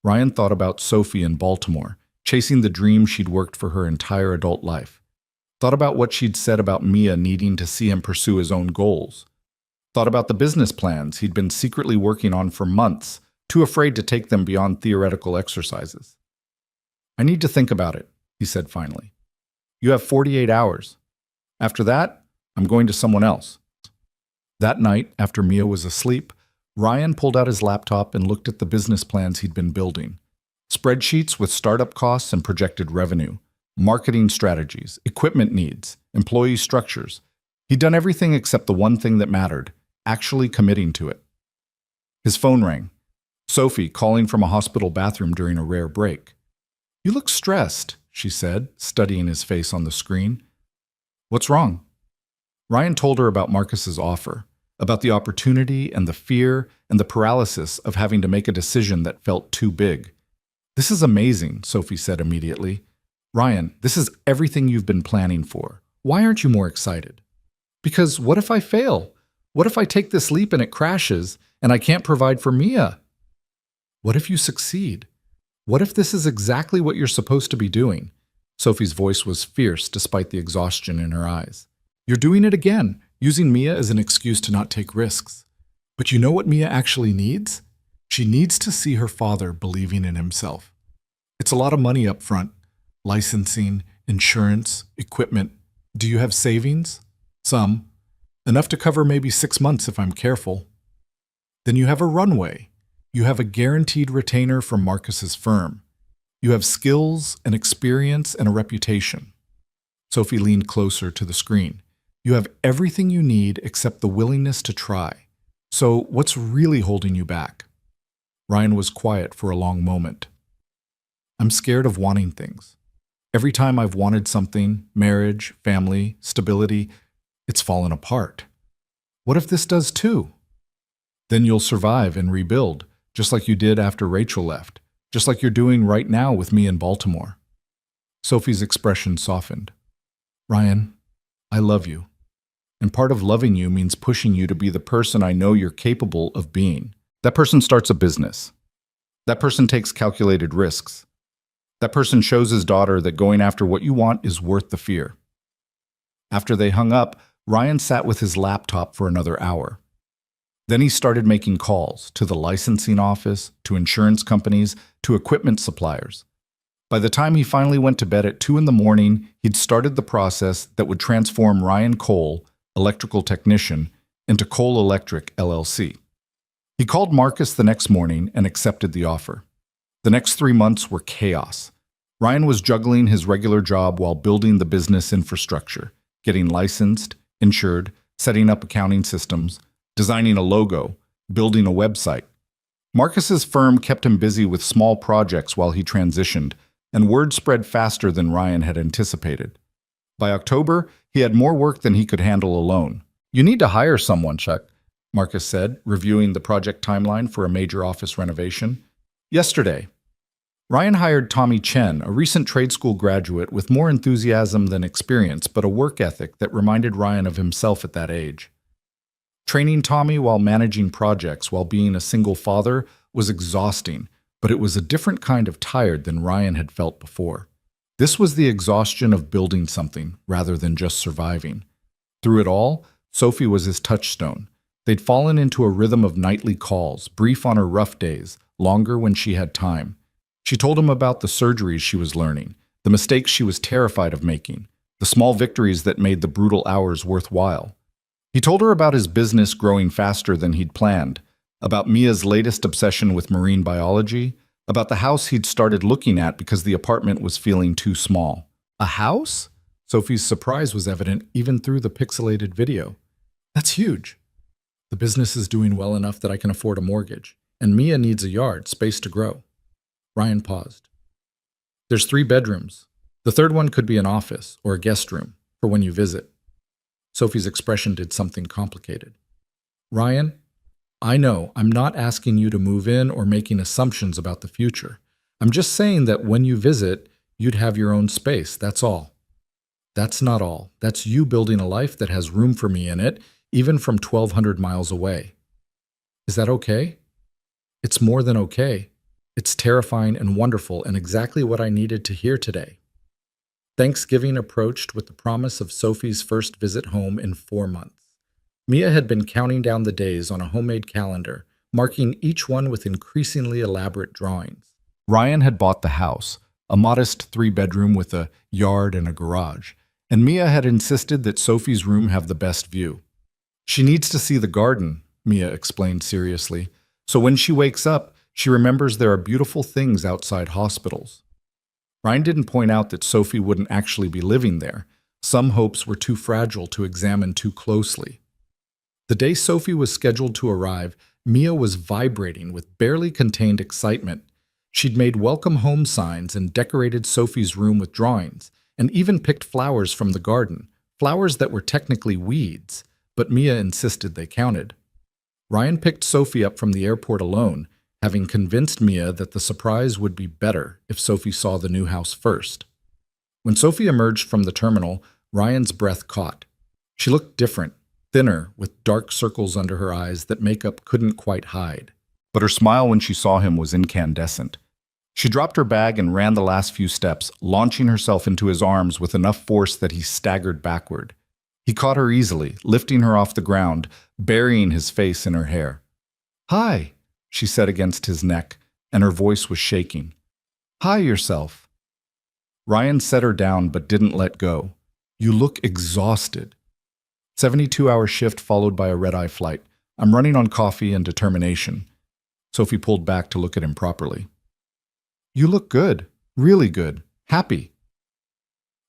Ryan thought about Sophie in Baltimore, chasing the dream she'd worked for her entire adult life. Thought about what she'd said about Mia needing to see him pursue his own goals. Thought about the business plans he'd been secretly working on for months, too afraid to take them beyond theoretical exercises. "I need to think about it," he said finally. "You have 48 hours. After that, I'm going to someone else." That night, after Mia was asleep, Ryan pulled out his laptop and looked at the business plans he'd been building. Spreadsheets with startup costs and projected revenue, marketing strategies, equipment needs, employee structures. He'd done everything except the one thing that mattered, actually committing to it. His phone rang. Sophie calling from a hospital bathroom during a rare break. "You look stressed," she said, studying his face on the screen. "What's wrong?" Ryan told her about Marcus's offer, about the opportunity and the fear and the paralysis of having to make a decision that felt too big. "This is amazing," Sophie said immediately. "Ryan, this is everything you've been planning for. Why aren't you more excited?" "Because what if I fail? What if I take this leap and it crashes and I can't provide for Mia?" "What if you succeed? What if this is exactly what you're supposed to be doing?" Sophie's voice was fierce despite the exhaustion in her eyes. "You're doing it again, using Mia as an excuse to not take risks. But you know what Mia actually needs? She needs to see her father believing in himself. It's a lot of money up front. Licensing, insurance, equipment. Do you have savings?" "Some. Enough to cover maybe 6 months if I'm careful." "Then you have a runway. You have a guaranteed retainer from Marcus's firm. You have skills, an experience, and a reputation." Sophie leaned closer to the screen. "You have everything you need except the willingness to try. So what's really holding you back?" Ryan was quiet for a long moment. "I'm scared of wanting things. Every time I've wanted something, marriage, family, stability, it's fallen apart. What if this does too?" "Then you'll survive and rebuild, just like you did after Rachel left, just like you're doing right now with me in Baltimore." Sophie's expression softened. "Ryan, I love you. And part of loving you means pushing you to be the person I know you're capable of being. That person starts a business. That person takes calculated risks. That person shows his daughter that going after what you want is worth the fear." After they hung up, Ryan sat with his laptop for another hour. Then he started making calls to the licensing office, to insurance companies, to equipment suppliers. By the time he finally went to bed at 2 in the morning, he'd started the process that would transform Ryan Cole, electrical technician, into Coal Electric LLC. He called Marcus the next morning and accepted the offer. The next 3 months were chaos. Ryan was juggling his regular job while building the business infrastructure, getting licensed, insured, setting up accounting systems, designing a logo, building a website. Marcus's firm kept him busy with small projects while he transitioned, and word spread faster than Ryan had anticipated. By October, he had more work than he could handle alone. "You need to hire someone, Chuck," Marcus said, reviewing the project timeline for a major office renovation. "Yesterday." Ryan hired Tommy Chen, a recent trade school graduate with more enthusiasm than experience, but a work ethic that reminded Ryan of himself at that age. Training Tommy while managing projects while being a single father was exhausting, but it was a different kind of tired than Ryan had felt before. This was the exhaustion of building something rather than just surviving. Through it all, Sophie was his touchstone. They'd fallen into a rhythm of nightly calls, brief on her rough days, longer when she had time. She told him about the surgeries she was learning, the mistakes she was terrified of making, the small victories that made the brutal hours worthwhile. He told her about his business growing faster than he'd planned, about Mia's latest obsession with marine biology, about the house he'd started looking at because the apartment was feeling too small. "A house?" Sophie's surprise was evident even through the pixelated video. "That's huge. The business is doing well enough that I can afford a mortgage, and Mia needs a yard, space to grow." Ryan paused. "There's 3 bedrooms. The third one could be an office or a guest room for when you visit." Sophie's expression did something complicated. "Ryan, I know I'm not asking you to move in or making assumptions about the future. I'm just saying that when you visit, you'd have your own space, that's all." "That's not all. That's you building a life that has room for me in it, even from 1,200 miles away." "Is that okay?" "It's more than okay. It's terrifying and wonderful and exactly what I needed to hear today." Thanksgiving approached with the promise of Sophie's first visit home in 4 months. Mia had been counting down the days on a homemade calendar, marking each one with increasingly elaborate drawings. Ryan had bought the house, a modest 3-bedroom with a yard and a garage, and Mia had insisted that Sophie's room have the best view. "She needs to see the garden," Mia explained seriously, "so when she wakes up, she remembers there are beautiful things outside hospitals." Ryan didn't point out that Sophie wouldn't actually be living there. Some hopes were too fragile to examine too closely. The day Sophie was scheduled to arrive, Mia was vibrating with barely contained excitement. She'd made welcome home signs and decorated Sophie's room with drawings, and even picked flowers from the garden, flowers that were technically weeds, but Mia insisted they counted. Ryan picked Sophie up from the airport alone, having convinced Mia that the surprise would be better if Sophie saw the new house first. When Sophie emerged from the terminal, Ryan's breath caught. She looked different, thinner, with dark circles under her eyes that makeup couldn't quite hide. But her smile when she saw him was incandescent. She dropped her bag and ran the last few steps, launching herself into his arms with enough force that he staggered backward. He caught her easily, lifting her off the ground, burying his face in her hair. "Hi," she said against his neck, and her voice was shaking. "Hi yourself." Ryan set her down but didn't let go. "You look exhausted." 72-hour shift followed by a red-eye flight. "I'm running on coffee and determination." Sophie pulled back to look at him properly. "You look good, really good, happy."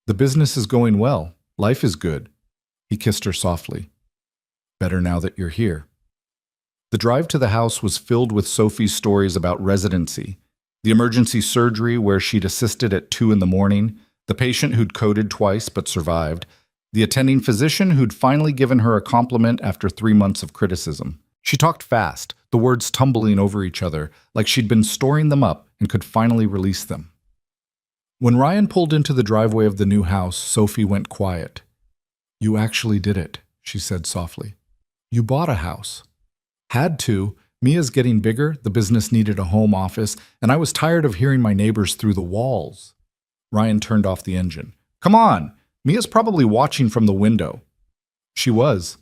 "The business is going well. Life is good." He kissed her softly. "Better now that you're here." The drive to the house was filled with Sophie's stories about residency, the emergency surgery where she'd assisted at 2 a.m, the patient who'd coded twice but survived, the attending physician who'd finally given her a compliment after 3 months of criticism. She talked fast, the words tumbling over each other, like she'd been storing them up and could finally release them. When Ryan pulled into the driveway of the new house, Sophie went quiet. "You actually did it," she said softly. "You bought a house." "Had to. Mia's getting bigger, the business needed a home office, and I was tired of hearing my neighbors through the walls." Ryan turned off the engine. "Come on! Mia's probably watching from the window." She was.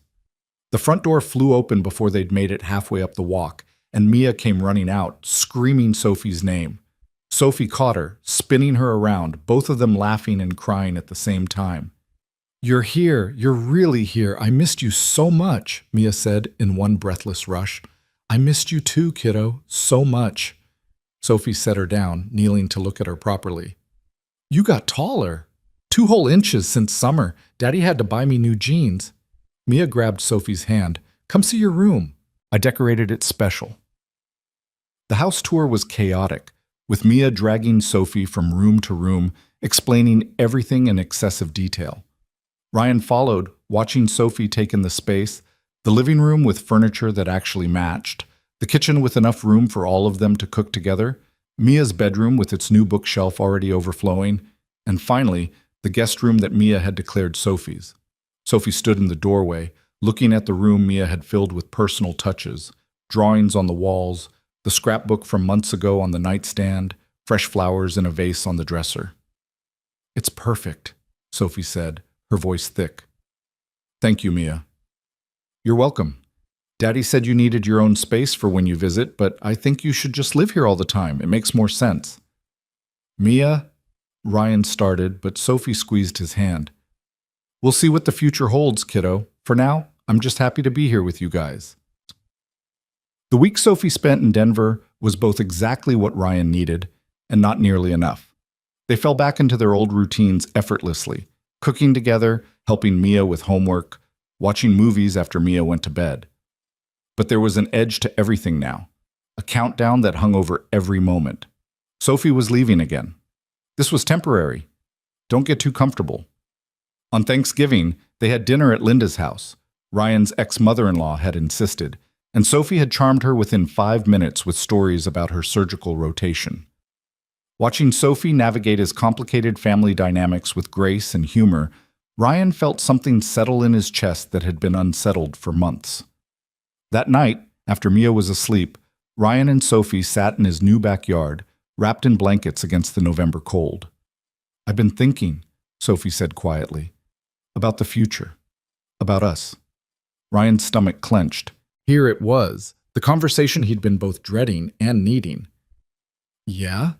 The front door flew open before they'd made it halfway up the walk, and Mia came running out, screaming Sophie's name. Sophie caught her, spinning her around, both of them laughing and crying at the same time. You're here. You're really here. I missed you so much, Mia said in one breathless rush. I missed you too, kiddo, so much. Sophie set her down, kneeling to look at her properly. You got taller. 2 whole inches since summer. Daddy had to buy me new jeans. Mia grabbed Sophie's hand. Come see your room. I decorated it special. The house tour was chaotic, with Mia dragging Sophie from room to room, explaining everything in excessive detail. Ryan followed, watching Sophie take in the space, the living room with furniture that actually matched, the kitchen with enough room for all of them to cook together, Mia's bedroom with its new bookshelf already overflowing, and finally, the guest room that Mia had declared Sophie's. Sophie stood in the doorway, looking at the room Mia had filled with personal touches, drawings on the walls, the scrapbook from months ago on the nightstand, fresh flowers in a vase on the dresser. It's perfect, Sophie said, her voice thick. Thank you, Mia. You're welcome. Daddy said you needed your own space for when you visit, but I think you should just live here all the time. It makes more sense. Mia, Ryan started, but Sophie squeezed his hand. We'll see what the future holds, kiddo. For now, I'm just happy to be here with you guys. The week Sophie spent in Denver was both exactly what Ryan needed and not nearly enough. They fell back into their old routines effortlessly, cooking together, helping Mia with homework, watching movies after Mia went to bed. But there was an edge to everything now, a countdown that hung over every moment. Sophie was leaving again. This was temporary. Don't get too comfortable. On Thanksgiving, they had dinner at Linda's house. Ryan's ex-mother-in-law had insisted, and Sophie had charmed her within 5 minutes with stories about her surgical rotation. Watching Sophie navigate his complicated family dynamics with grace and humor, Ryan felt something settle in his chest that had been unsettled for months. That night, after Mia was asleep, Ryan and Sophie sat in his new backyard, wrapped in blankets against the November cold. I've been thinking, Sophie said quietly, about the future, about us. Ryan's stomach clenched. Here it was, the conversation he'd been both dreading and needing. Yeah?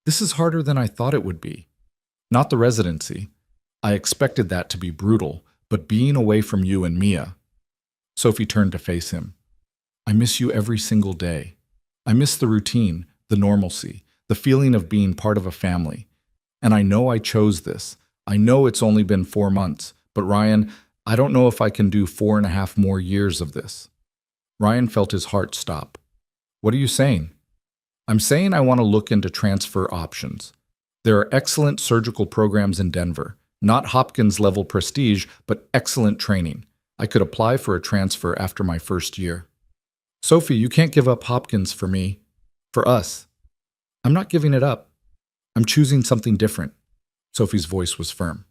This is harder than I thought it would be. Not the residency. I expected that to be brutal, but being away from you and Mia. Sophie turned to face him. I miss you every single day. I miss the routine, the normalcy, the feeling of being part of a family. And I know I chose this. I know it's only been 4 months, but Ryan, I don't know if I can do 4.5 more years of this. Ryan felt his heart stop. What are you saying? I'm saying I want to look into transfer options. There are excellent surgical programs in Denver, not Hopkins-level prestige, but excellent training. I could apply for a transfer after my first year. Sophie, you can't give up Hopkins for me. For us. I'm not giving it up. I'm choosing something different. Sophie's voice was firm.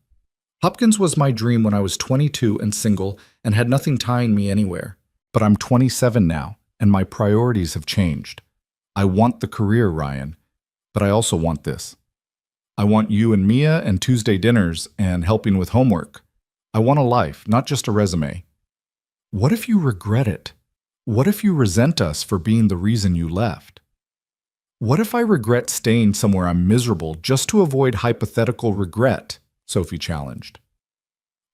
Hopkins was my dream when I was 22 and single and had nothing tying me anywhere. But I'm 27 now, and my priorities have changed. I want the career, Ryan, but I also want this. I want you and Mia and Tuesday dinners and helping with homework. I want a life, not just a resume. What if you regret it? What if you resent us for being the reason you left? What if I regret staying somewhere I'm miserable just to avoid hypothetical regret? Sophie challenged.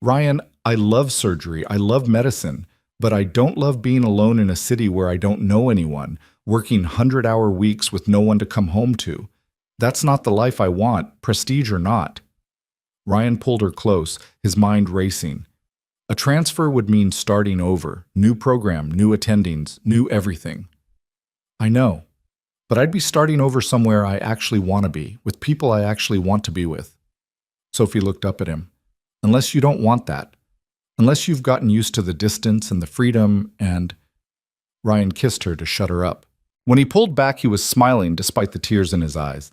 Ryan, I love surgery, I love medicine, but I don't love being alone in a city where I don't know anyone, working 100-hour weeks with no one to come home to. That's not the life I want, prestige or not. Ryan pulled her close, his mind racing. A transfer would mean starting over, new program, new attendings, new everything. I know, but I'd be starting over somewhere I actually want to be, with people I actually want to be with. Sophie looked up at him. Unless you don't want that. Unless you've gotten used to the distance and the freedom and… Ryan kissed her to shut her up. When he pulled back, he was smiling despite the tears in his eyes.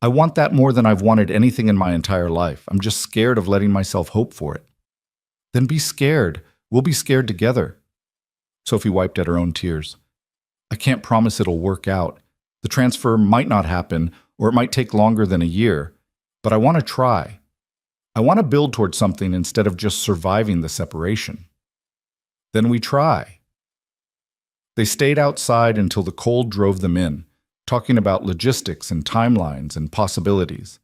I want that more than I've wanted anything in my entire life. I'm just scared of letting myself hope for it. Then be scared. We'll be scared together. Sophie wiped at her own tears. I can't promise it'll work out. The transfer might not happen, or it might take longer than a year, but I want to try. I want to build towards something instead of just surviving the separation. Then we try. They stayed outside until the cold drove them in, talking about logistics and timelines and possibilities.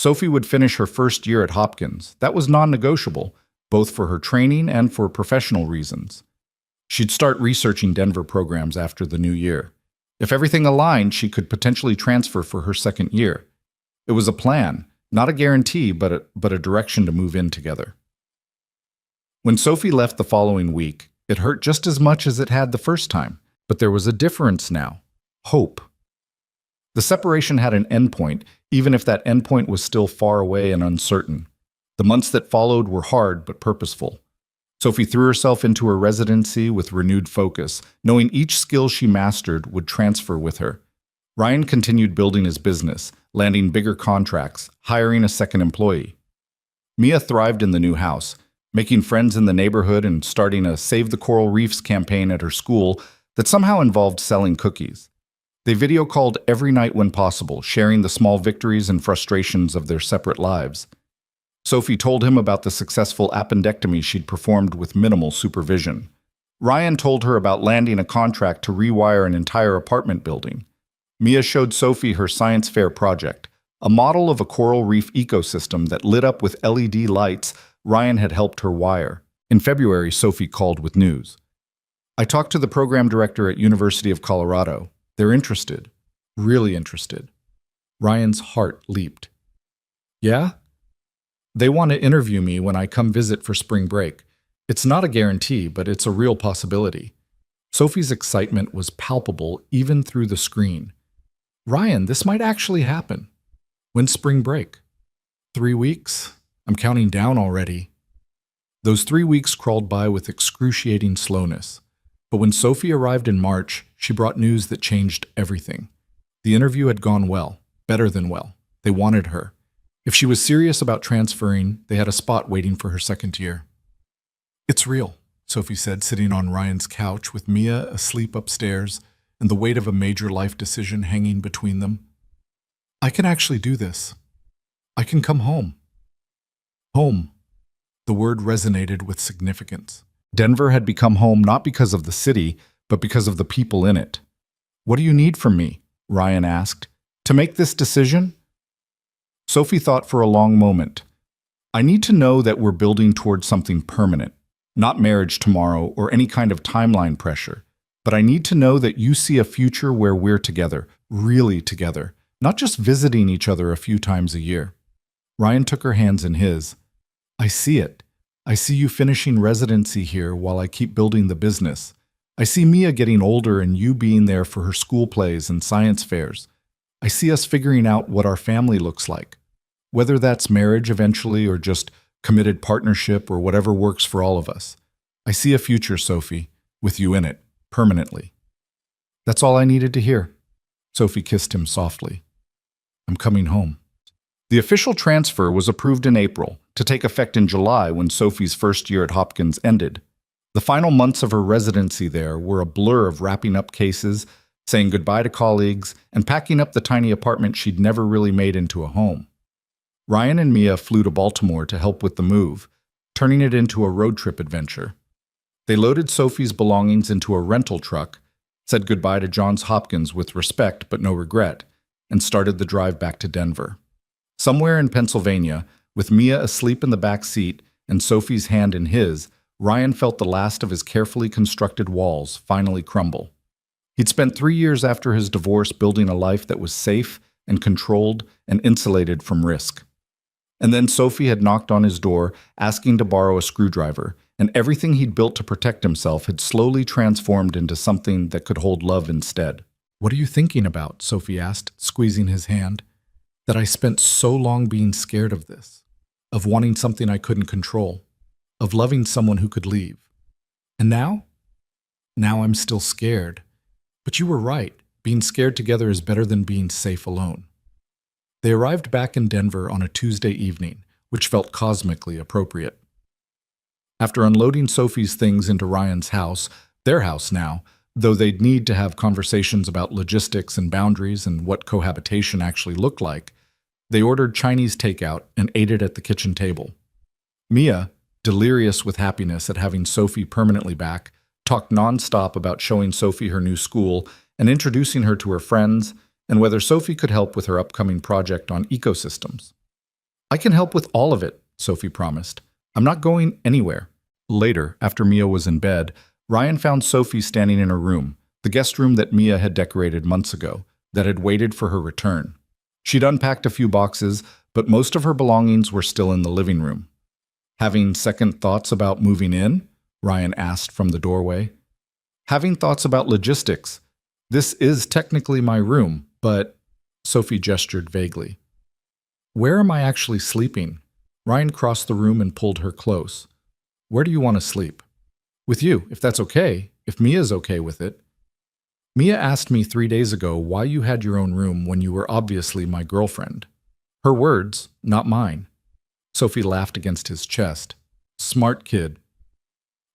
Sophie would finish her first year at Hopkins. That was non-negotiable, both for her training and for professional reasons. She'd start researching Denver programs after the new year. If everything aligned, she could potentially transfer for her second year. It was a plan, not a guarantee, but a direction to move in together. When Sophie left the following week, it hurt just as much as it had the first time, but there was a difference now. Hope. The separation had an endpoint, even if that endpoint was still far away and uncertain. The months that followed were hard but purposeful. Sophie threw herself into her residency with renewed focus, knowing each skill she mastered would transfer with her. Ryan continued building his business, landing bigger contracts, hiring a second employee. Mia thrived in the new house, making friends in the neighborhood and starting a Save the Coral Reefs campaign at her school that somehow involved selling cookies. They video called every night when possible, sharing the small victories and frustrations of their separate lives. Sophie told him about the successful appendectomy she'd performed with minimal supervision. Ryan told her about landing a contract to rewire an entire apartment building. Mia showed Sophie her science fair project, a model of a coral reef ecosystem that lit up with LED lights Ryan had helped her wire. In February, Sophie called with news. "I talked to the program director at University of Colorado. They're interested. Really interested." Ryan's heart leaped. "Yeah? They want to interview me when I come visit for spring break. It's not a guarantee, but it's a real possibility." Sophie's excitement was palpable even through the screen. "Ryan, this might actually happen. When's spring break?" 3 weeks? I'm counting down already." Those 3 weeks crawled by with excruciating slowness. But when Sophie arrived in March, she brought news that changed everything. The interview had gone well, better than well. They wanted her. If she was serious about transferring, they had a spot waiting for her second year. "It's real," Sophie said, sitting on Ryan's couch with Mia asleep upstairs and the weight of a major life decision hanging between them. "I can actually do this. I can come home." Home. The word resonated with significance. Denver had become home not because of the city, but because of the people in it. "What do you need from me?" Ryan asked. "To make this decision?" Sophie thought for a long moment. "I need to know that we're building towards something permanent, not marriage tomorrow or any kind of timeline pressure. But I need to know that you see a future where we're together, really together, not just visiting each other a few times a year." Ryan took her hands in his. "I see it. I see you finishing residency here while I keep building the business. I see Mia getting older and you being there for her school plays and science fairs. I see us figuring out what our family looks like. Whether that's marriage eventually or just committed partnership or whatever works for all of us. I see a future, Sophie, with you in it, permanently." "That's all I needed to hear." Sophie kissed him softly. "I'm coming home." The official transfer was approved in April, to take effect in July when Sophie's first year at Hopkins ended. The final months of her residency there were a blur of wrapping up cases, saying goodbye to colleagues, and packing up the tiny apartment she'd never really made into a home. Ryan and Mia flew to Baltimore to help with the move, turning it into a road trip adventure. They loaded Sophie's belongings into a rental truck, said goodbye to Johns Hopkins with respect but no regret, and started the drive back to Denver. Somewhere in Pennsylvania, with Mia asleep in the back seat and Sophie's hand in his, Ryan felt the last of his carefully constructed walls finally crumble. He'd spent 3 years after his divorce building a life that was safe and controlled and insulated from risk. And then Sophie had knocked on his door, asking to borrow a screwdriver, and everything he'd built to protect himself had slowly transformed into something that could hold love instead. "What are you thinking about?" Sophie asked, squeezing his hand. "That I spent so long being scared of this, of wanting something I couldn't control, of loving someone who could leave. And now? Now I'm still scared. But you were right. Being scared together is better than being safe alone." They arrived back in Denver on a Tuesday evening, which felt cosmically appropriate. After unloading Sophie's things into Ryan's house, their house now, though they'd need to have conversations about logistics and boundaries and what cohabitation actually looked like, they ordered Chinese takeout and ate it at the kitchen table. Mia, delirious with happiness at having Sophie permanently back, talked nonstop about showing Sophie her new school and introducing her to her friends and whether Sophie could help with her upcoming project on ecosystems. I can help with all of it, Sophie promised. I'm not going anywhere. Later, after Mia was in bed, Ryan found Sophie standing in her room, the guest room that Mia had decorated months ago, that had waited for her return. She'd unpacked a few boxes, but most of her belongings were still in the living room. Having second thoughts about moving in? Ryan asked from the doorway. Having thoughts about logistics. This is technically my room, but Sophie gestured vaguely. Where am I actually sleeping? Ryan crossed the room and pulled her close. Where do you want to sleep? With you, if that's okay, if Mia's okay with it. Mia asked me 3 days ago why you had your own room when you were obviously my girlfriend. Her words, not mine. Sophie laughed against his chest. Smart kid.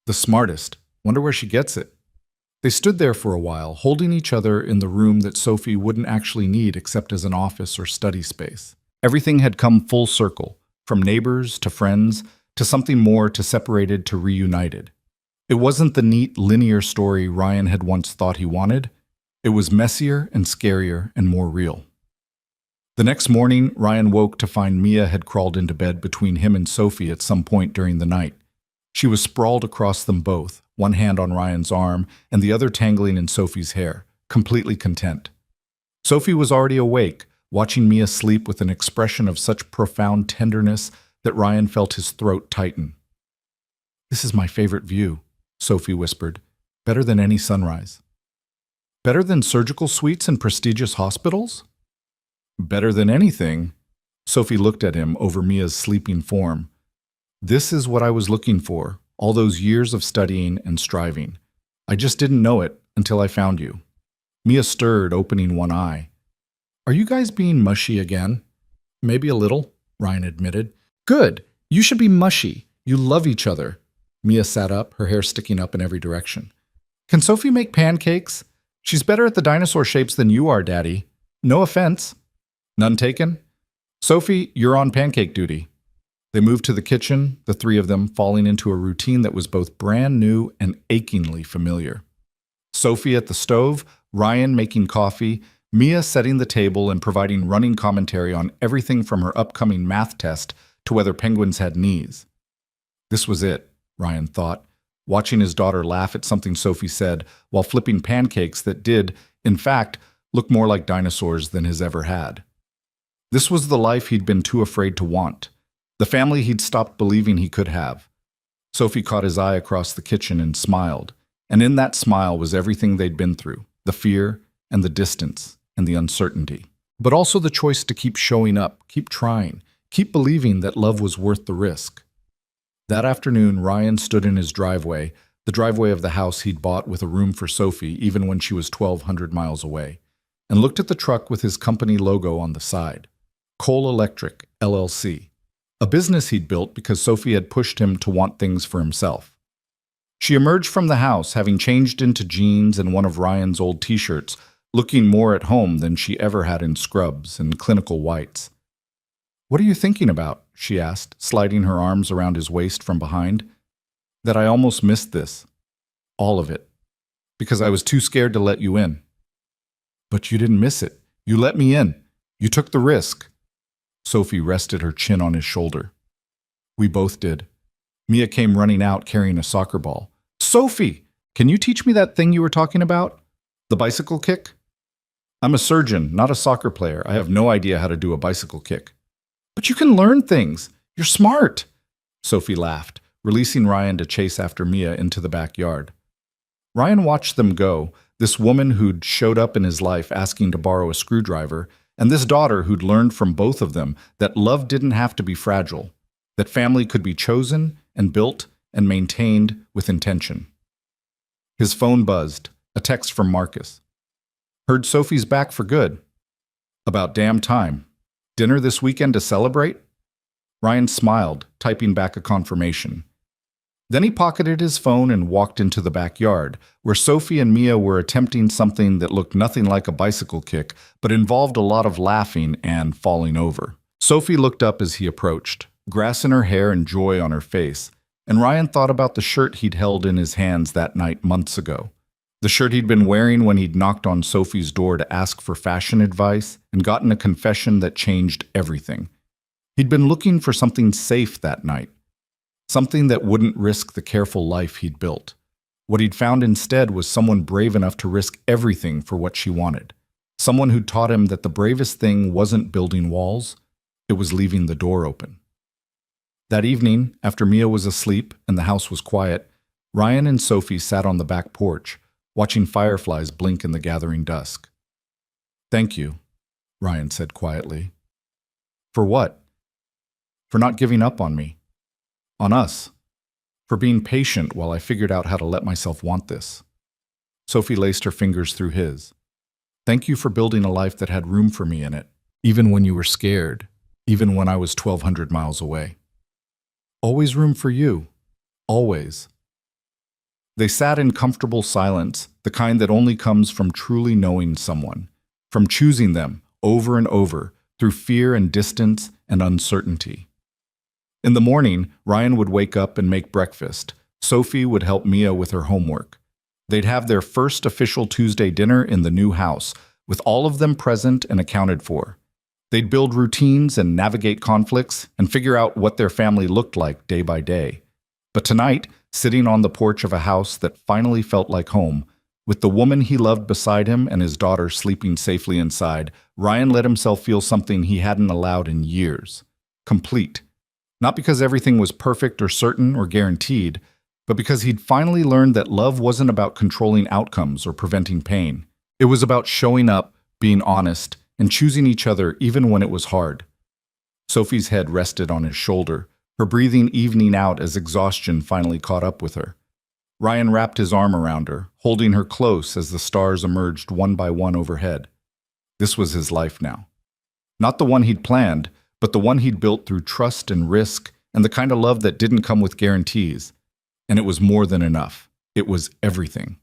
The smartest. Wonder where she gets it. They stood there for a while, holding each other in the room that Sophie wouldn't actually need except as an office or study space. Everything had come full circle, from neighbors to friends to something more to separated to reunited. It wasn't the neat, linear story Ryan had once thought he wanted. It was messier and scarier and more real. The next morning, Ryan woke to find Mia had crawled into bed between him and Sophie at some point during the night. She was sprawled across them both, one hand on Ryan's arm and the other tangling in Sophie's hair, completely content. Sophie was already awake, watching Mia sleep with an expression of such profound tenderness that Ryan felt his throat tighten. This is my favorite view, Sophie whispered. Better than any sunrise. Better than surgical suites in prestigious hospitals? Better than anything. Sophie looked at him over Mia's sleeping form. This is what I was looking for, all those years of studying and striving. I just didn't know it until I found you. Mia stirred, opening one eye. Are you guys being mushy again? Maybe a little, Ryan admitted. Good. You should be mushy. You love each other. Mia sat up, her hair sticking up in every direction. Can Sophie make pancakes? She's better at the dinosaur shapes than you are, Daddy. No offense. None taken? Sophie, you're on pancake duty. They moved to the kitchen, the three of them falling into a routine that was both brand new and achingly familiar. Sophie at the stove, Ryan making coffee, Mia setting the table and providing running commentary on everything from her upcoming math test to whether penguins had knees. This was it, Ryan thought, watching his daughter laugh at something Sophie said while flipping pancakes that did, in fact, look more like dinosaurs than his ever had. This was the life he'd been too afraid to want, the family he'd stopped believing he could have. Sophie caught his eye across the kitchen and smiled, and in that smile was everything they'd been through, the fear and the distance and the uncertainty, but also the choice to keep showing up, keep trying, keep believing that love was worth the risk. That afternoon, Ryan stood in his driveway, the driveway of the house he'd bought with a room for Sophie even when she was 1,200 miles away, and looked at the truck with his company logo on the side. Coal Electric, LLC, a business he'd built because Sophie had pushed him to want things for himself. She emerged from the house, having changed into jeans and one of Ryan's old t-shirts, looking more at home than she ever had in scrubs and clinical whites. What are you thinking about? She asked, sliding her arms around his waist from behind. That I almost missed this. All of it. Because I was too scared to let you in. But you didn't miss it. You let me in. You took the risk. Sophie rested her chin on his shoulder. We both did. Mia came running out carrying a soccer ball. Sophie, can you teach me that thing you were talking about? The bicycle kick? I'm a surgeon, not a soccer player. I have no idea how to do a bicycle kick. But you can learn things. You're smart. Sophie laughed, releasing Ryan to chase after Mia into the backyard. Ryan watched them go, this woman who'd showed up in his life asking to borrow a screwdriver, and this daughter who'd learned from both of them that love didn't have to be fragile, that family could be chosen and built and maintained with intention. His phone buzzed, a text from Marcus. Heard Sophie's back for good. About damn time. Dinner this weekend to celebrate? Ryan smiled, typing back a confirmation. Then he pocketed his phone and walked into the backyard, where Sophie and Mia were attempting something that looked nothing like a bicycle kick, but involved a lot of laughing and falling over. Sophie looked up as he approached, grass in her hair and joy on her face, and Ryan thought about the shirt he'd held in his hands that night months ago. The shirt he'd been wearing when he'd knocked on Sophie's door to ask for fashion advice and gotten a confession that changed everything. He'd been looking for something safe that night, something that wouldn't risk the careful life he'd built. What he'd found instead was someone brave enough to risk everything for what she wanted. Someone who taught him that the bravest thing wasn't building walls, it was leaving the door open. That evening, after Mia was asleep and the house was quiet, Ryan and Sophie sat on the back porch, watching fireflies blink in the gathering dusk. "Thank you," Ryan said quietly. "For what?" "For not giving up on me. On us. For being patient while I figured out how to let myself want this." Sophie laced her fingers through his. "Thank you for building a life that had room for me in it, even when you were scared, even when I was 1,200 miles away. Always room for you. Always." They sat in comfortable silence, the kind that only comes from truly knowing someone, from choosing them over and over through fear and distance and uncertainty. In the morning, Ryan would wake up and make breakfast. Sophie would help Mia with her homework. They'd have their first official Tuesday dinner in the new house, with all of them present and accounted for. They'd build routines and navigate conflicts and figure out what their family looked like day by day. But tonight, sitting on the porch of a house that finally felt like home, with the woman he loved beside him and his daughter sleeping safely inside, Ryan let himself feel something he hadn't allowed in years. Complete. Not because everything was perfect or certain or guaranteed, but because he'd finally learned that love wasn't about controlling outcomes or preventing pain. It was about showing up, being honest, and choosing each other even when it was hard. Sophie's head rested on his shoulder, her breathing evening out as exhaustion finally caught up with her. Ryan wrapped his arm around her, holding her close as the stars emerged one by one overhead. This was his life now. Not the one he'd planned, but the one he'd built through trust and risk and the kind of love that didn't come with guarantees. And it was more than enough. It was everything.